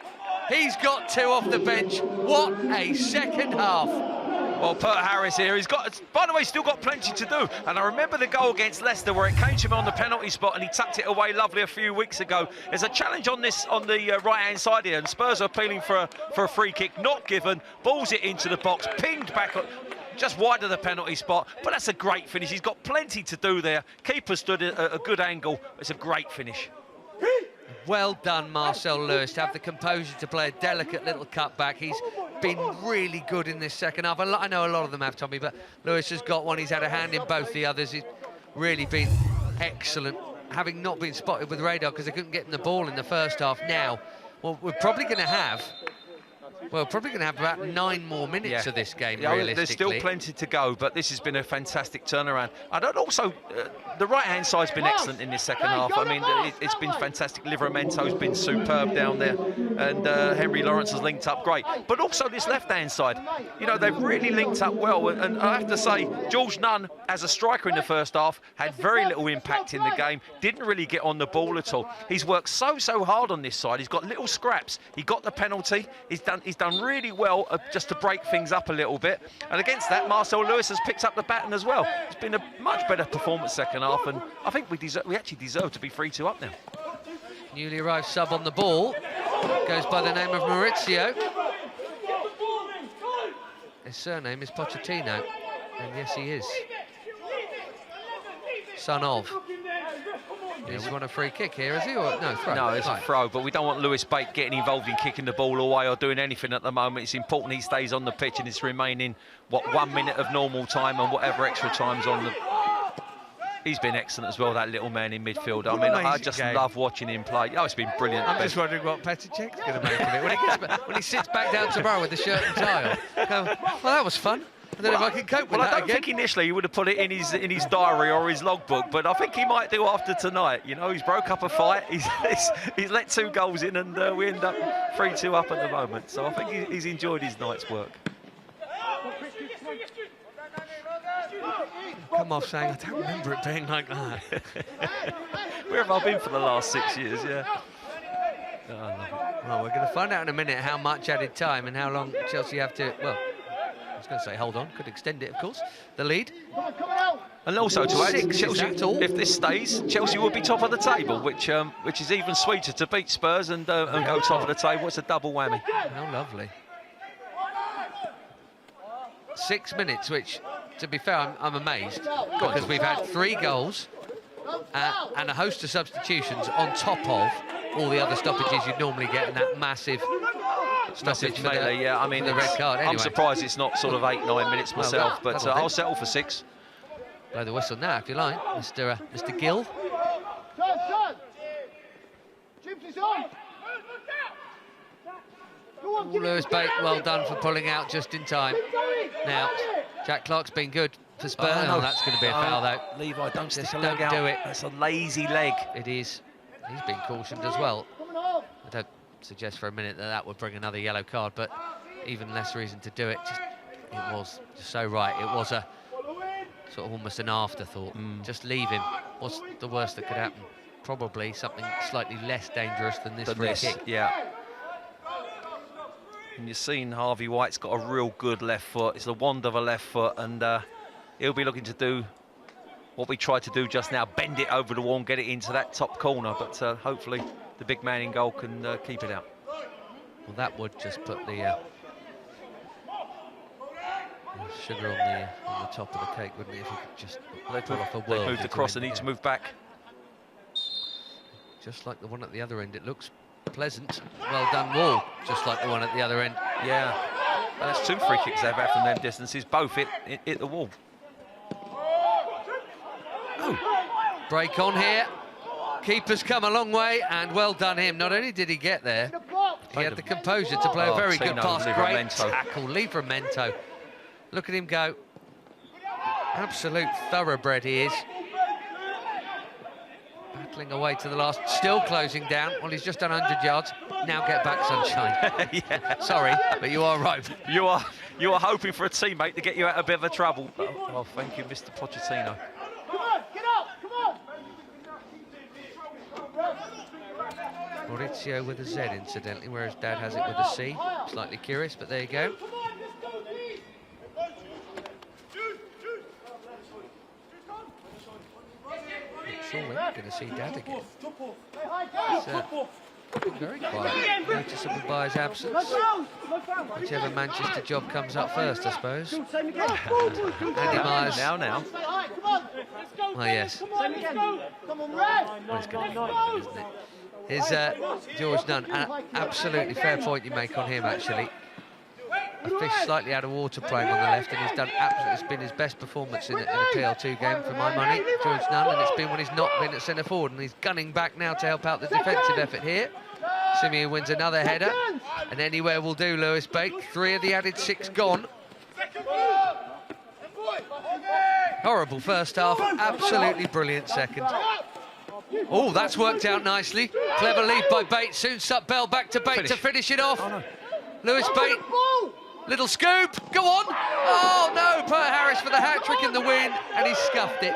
He's got 2 off the bench. What a second half. Well, Pert Harris here, he's got, by the way, still got plenty to do. And I remember the goal against Leicester where it came to him on the penalty spot and he tucked it away lovely a few weeks ago. There's a challenge on the right-hand side here, and Spurs are appealing for a free kick, not given. Balls it into the box, pinged back up, just wide of the penalty spot. But that's a great finish. He's got plenty to do there. Keeper stood at a good angle. It's a great finish. Well done, Marcel Lewis, to have the composure to play a delicate little cutback. He's been really good in this second half. I know a lot of them have, Tommy, but Lewis has got one. He's had a hand in both the others. He's really been excellent, having not been spotted with radar because they couldn't get in the ball in the first half. Now, well, we're probably going to have about 9 more minutes of this game, realistically. There's still plenty to go, but this has been a fantastic turnaround. The right-hand side's been excellent in this second half. I mean, it's been fantastic. Livramento's been superb down there, and Henry Lawrence has linked up great. But also this left-hand side, you know, they've really linked up well. And I have to say, George Nunn, as a striker in the first half, had very little impact in the game, didn't really get on the ball at all. He's worked so hard on this side. He's got little scraps. He got the penalty. He's done really well just to break things up a little bit. And against that, Marcel Lewis has picked up the baton as well. It's been a much better performance second half, and I think we actually deserve to be 3-2 up now. Newly arrived sub on the ball goes by the name of Maurizio. His surname is Pochettino, and yes, he is. Son of. He's won a free kick here, is he? Or no, throw. No, it's a throw, but we don't want Lewis Bate getting involved in kicking the ball away or doing anything at the moment. It's important he stays on the pitch, and it's remaining, 1 minute of normal time and whatever extra time's on the... He's been excellent as well, that little man in midfield. I mean, I just love watching him play. Oh, it's been brilliant. I'm just wondering what Petr Cech's going to make of it. When he sits back down tomorrow with the shirt and tie on, go, well, that was fun. I don't know if I can cope with that I don't again. think initially he would have put it in his diary or his logbook, but I think he might do after tonight. You know, he's broke up a fight, he's let 2 goals in, and we end up 3-2 up at the moment. So I think he's enjoyed his night's work. Come off saying, I don't remember it being like that. Where have I been for the last 6 years? Yeah. Oh, I love it. Well, we're going to find out in a minute how much added time and how long Chelsea have to, well, I was going to say hold on, could extend it, of course. The lead. And also to add, 6, Chelsea, is that all? if this stays, Chelsea will be top of the table, which is even sweeter to beat Spurs and go top of the table. It's a double whammy. How lovely. 6 minutes, which, to be fair, I'm amazed, because we've had 3 goals and a host of substitutions on top of all the other stoppages you'd normally get, and that massive stoppage for the, yeah. I mean, the red card. Anyway. I'm surprised it's not sort of 8-9 minutes myself, but that'll do. I'll settle for 6. Blow the whistle now, if you like, Mr. Gill. Turn! Gypsy's on! Go on, Lewis Bate, well done for pulling out just in time. Now, Jack Clark's been good for Spurs. Oh, that's going to be a foul, though. Levi, don't stick Just a leg don't out. do it. That's a lazy leg. It is. He's been cautioned as well. I don't suggest for a minute that would bring another yellow card, but even less reason to do it. It was just so right. It was a sort of almost an afterthought. Just leave him. What's the worst that could happen? Probably something slightly less dangerous than this free kick. Yeah. And you've seen Harvey White's got a real good left foot. It's the wand of a left foot, and he'll be looking to do what we tried to do just now, bend it over the wall and get it into that top corner, but hopefully the big man in goal can keep it out. Well, that would just put the sugar on the top of the cake, wouldn't it, if you could just pull off a They world. moved across and need to move back. Just like the one at the other end, it looks pleasant. Well done, Wall, just like the one at the other end. Yeah, and that's 2 free kicks they've had from them distances, both hit the wall. Oh. Break on here. Keeper's come a long way, and well done him. Not only did he get there, he had the composure to play a very good pass. Great tackle, Livramento. Look at him go. Absolute thoroughbred he is. Battling away to the last, still closing down. Well, he's just done 100 yards. Now get back, sunshine. Yeah. Sorry, but you are right. You are hoping for a teammate to get you out of a bit of a trouble. Oh, thank you, Mr. Pochettino. Come on, get up, come on! Maurizio with a Z, incidentally, whereas Dad has it with a C. Slightly curious, but there you go. Sure, we're not going to see Dad again. It's very quiet, noticeable by his absence. Whichever Manchester job comes up first, I suppose. Andy Myers. Now. Oh, yes. Well, it's going to be fun, isn't it? Is George Nunn, absolutely fair point you make on him, actually. A fish slightly out of water playing on the left, and he's done absolutely, it's been his best performance in a PL2 game for my money, George Nunn, and it's been when he's not been at centre forward, and he's gunning back now to help out the defensive effort here. Simeon wins another header, and anywhere will do, Lewis Bate. 3 of the added 6 gone. Horrible first half, absolutely brilliant second. Oh, that's worked out nicely. Clever lead by Bate, soon Sup Bell back to Bate to finish it off. Lewis Bate, little scoop, go on. Oh no, Peter Harris for the hat-trick in the win, and he scuffed it.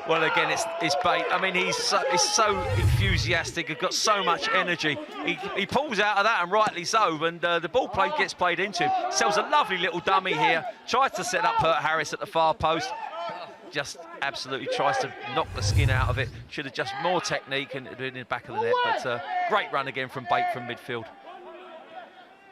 Well, again, it's Bate. I mean, he's so enthusiastic. He's got so much energy. He pulls out of that, and rightly so. And the ball gets played into him. Sells a lovely little dummy here. Tries to set up Peter Harris at the far post. Just absolutely tries to knock the skin out of it. Should have just more technique and in the back of the net. But great run again from Bate from midfield.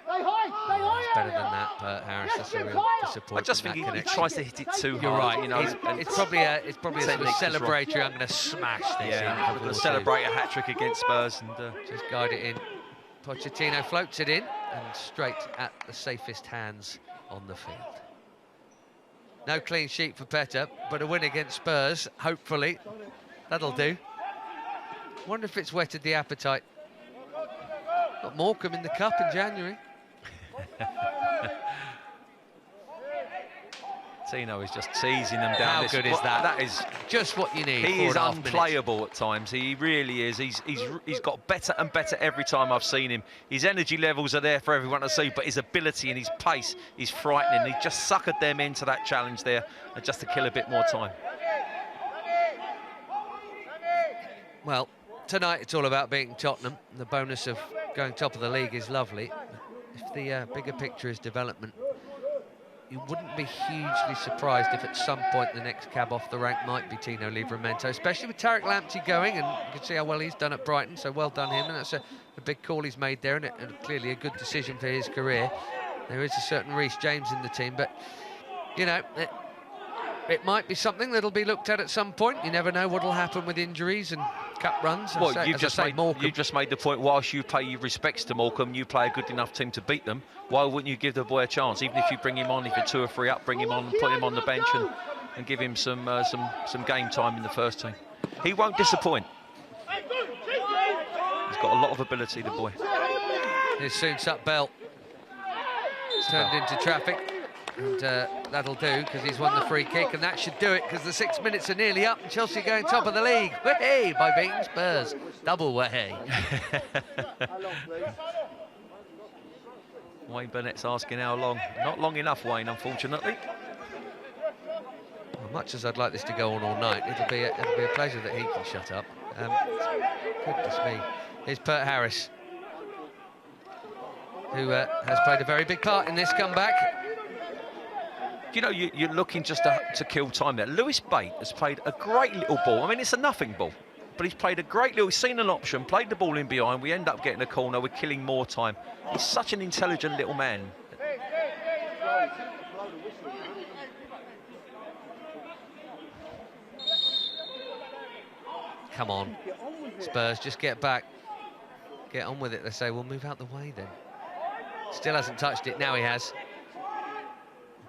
It's better than that, Peter Harris. That's a real disappointment. I just think he tries to hit it too hard. You're right. You know, it's probably a sort of celebratory. I'm going to smash this. Yeah, we're going to celebrate a hat-trick against Spurs and just guide it in. Pochettino floats it in and straight at the safest hands on the field. No clean sheet for Petter, but a win against Spurs, hopefully. That'll do. Wonder if it's whetted the appetite. Got Morecambe in the cup in January. Tino is just teasing them down. How good is that? That is just what you need. He is 4.5 unplayable at times. He really is. He's got better and better every time I've seen him. His energy levels are there for everyone to see, but his ability and his pace is frightening. He just suckered them into that challenge there, and just to kill a bit more time. Well, tonight it's all about beating Tottenham. The bonus of going top of the league is lovely. If the bigger picture is development, you wouldn't be hugely surprised if at some point the next cab off the rank might be Tino Livramento, especially with Tariq Lamptey going, and you can see how well he's done at Brighton, so well done him, and that's a big call he's made there, and clearly a good decision for his career. There is a certain Reece James in the team, but, you know, it might be something that'll be looked at some point. You never know what'll happen with injuries and cup runs. Well, you've just made the point, whilst you pay your respects to Morecambe, you play a good enough team to beat them. Why wouldn't you give the boy a chance? Even if you bring him on, if you're 2 or 3 up, bring him on and put him on the bench and give him some game time in the first team. He won't disappoint. He's got a lot of ability, the boy. Here's Soonsup Bell. Turned into traffic. And that'll do, because he's won the free kick, and that should do it, because the 6 minutes are nearly up, and Chelsea going top of the league. Way by beating Spurs. Double way. Wayne Burnett's asking how long. Not long enough, Wayne, unfortunately. Well, much as I'd like this to go on all night, it'll be a pleasure that he can shut up. Goodness me. Here's Pert Harris, who has played a very big part in this comeback. You know, you're looking just to kill time there. Lewis Bate has played a great little ball. I mean, it's a nothing ball, but he's played a great little... He's seen an option, played the ball in behind. We end up getting a corner. We're killing more time. He's such an intelligent little man. Come on, Spurs, just get back. Get on with it. They say, we'll move out the way then. Still hasn't touched it. Now he has.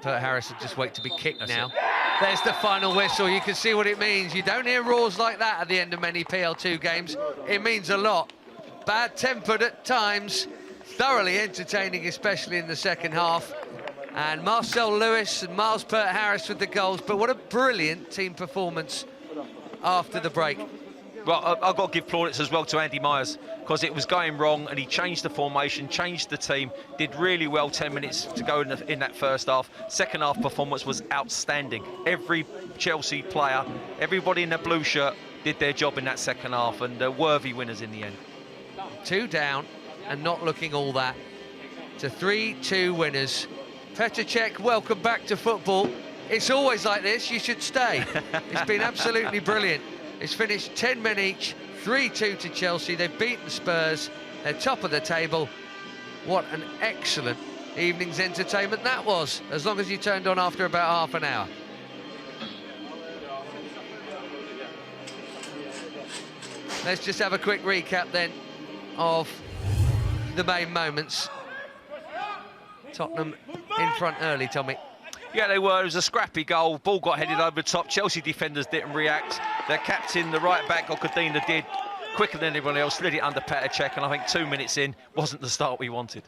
Pert Harris will just wait to be kicked now. There's the final whistle. You can see what it means. You don't hear roars like that at the end of many PL2 games. It means a lot. Bad-tempered at times. Thoroughly entertaining, especially in the second half. And Marcel Lewis and Miles Pert Harris with the goals. But what a brilliant team performance after the break. Well, I've got to give plaudits as well to Andy Myers, because it was going wrong and he changed the formation, changed the team, did really well. 10 minutes to go in that first half. Second half performance was outstanding. Every Chelsea player, everybody in the blue shirt did their job in that second half, and worthy winners in the end. 2 down and not looking all that to 3-2 winners. Petr Cech, welcome back to football. It's always like this, you should stay. It's been absolutely brilliant. It's finished 10 men each, 3-2 to Chelsea. They've beaten Spurs. They're top of the table. What an excellent evening's entertainment that was, as long as you turned on after about half an hour. Let's just have a quick recap then of the main moments. Tottenham in front early, Tommy. Yeah, they were. It was a scrappy goal. Ball got headed over the top. Chelsea defenders didn't react. Their captain, the right-back, Okadina, did quicker than everyone else, slid it under Petr Cech, and I think 2 minutes in wasn't the start we wanted.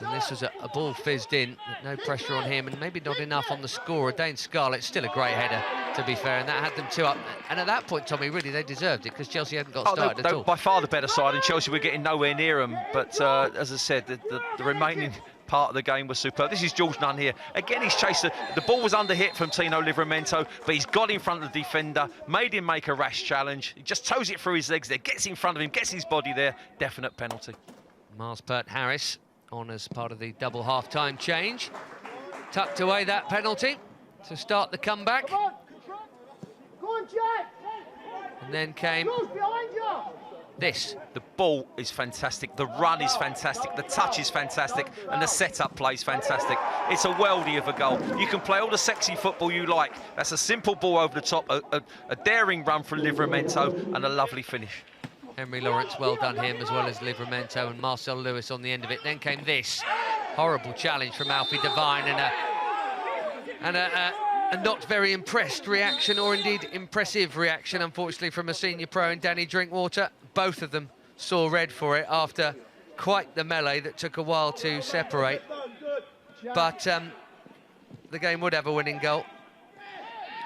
And this was a ball fizzed in, no pressure on him, and maybe not enough on the scorer. Dane Scarlett, still a great header, to be fair, and that had them 2 up. And at that point, Tommy, really, they deserved it, because Chelsea hadn't got started at all. By far the better side, and Chelsea were getting nowhere near them. But as I said, the remaining part of the game was superb. This is George Nunn here. Again, he's chased the ball was under hit from Tino Livramento, but he's got in front of the defender, made him make a rash challenge. He just toes it through his legs there, gets in front of him, gets his body there. Definite penalty. Miles Pert Harris on as part of the double half-time change. Tucked away that penalty to start the comeback. Go on, Jack. And then came behind you. this. The ball is fantastic, the run is fantastic, the touch is fantastic, and the setup play is fantastic. It's a worldie of a goal. You can play all the sexy football you like. That's a simple ball over the top, a daring run from Livramento, and a lovely finish. Henry Lawrence, well done him, as well as Livramento, and Marcel Lewis on the end of it. Then came this horrible challenge from Alfie Devine, and a not very impressed reaction, or indeed impressive reaction, unfortunately, from a senior pro in Danny Drinkwater. Both of them saw red for it after quite the melee that took a while to separate. But the game would have a winning goal.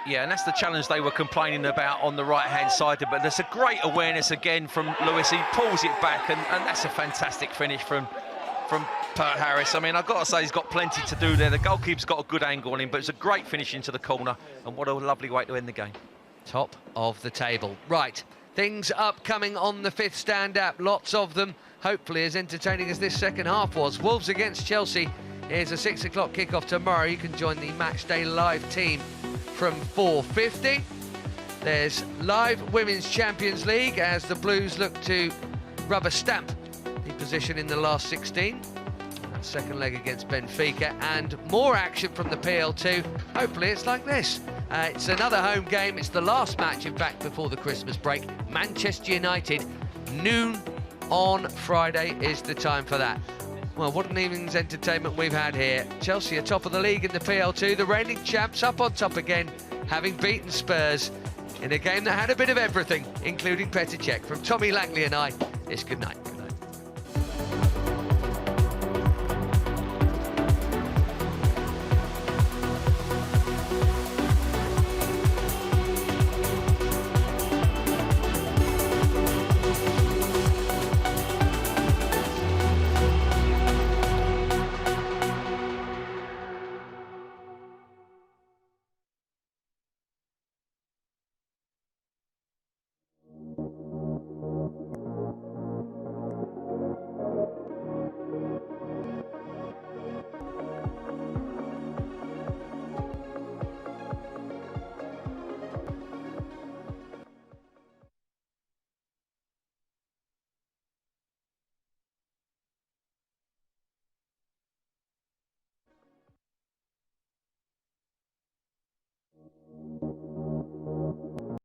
Yeah, and that's the challenge they were complaining about on the right-hand side. But there's a great awareness again from Lewis. He pulls it back, and that's a fantastic finish from Pert Harris. I mean, I've got to say, he's got plenty to do there. The goalkeeper's got a good angle on him, but it's a great finish into the corner, and what a lovely way to end the game. Top of the table. Right, things upcoming on the fifth stand-up. Lots of them, hopefully as entertaining as this second half was. Wolves against Chelsea. Here's a 6 o'clock kickoff tomorrow. You can join the Matchday Live team from 4:50. There's live Women's Champions League as the Blues look to rubber stamp the position in the last 16. That second leg against Benfica, and more action from the PL2. Hopefully it's like this. It's another home game. It's the last match, in fact, before the Christmas break. Manchester United, noon on Friday is the time for that. Well, what an evening's entertainment we've had here. Chelsea are top of the league in the PL2. The reigning champs up on top again, having beaten Spurs in a game that had a bit of everything, including Petr Cech. From Tommy Langley and I, it's good night.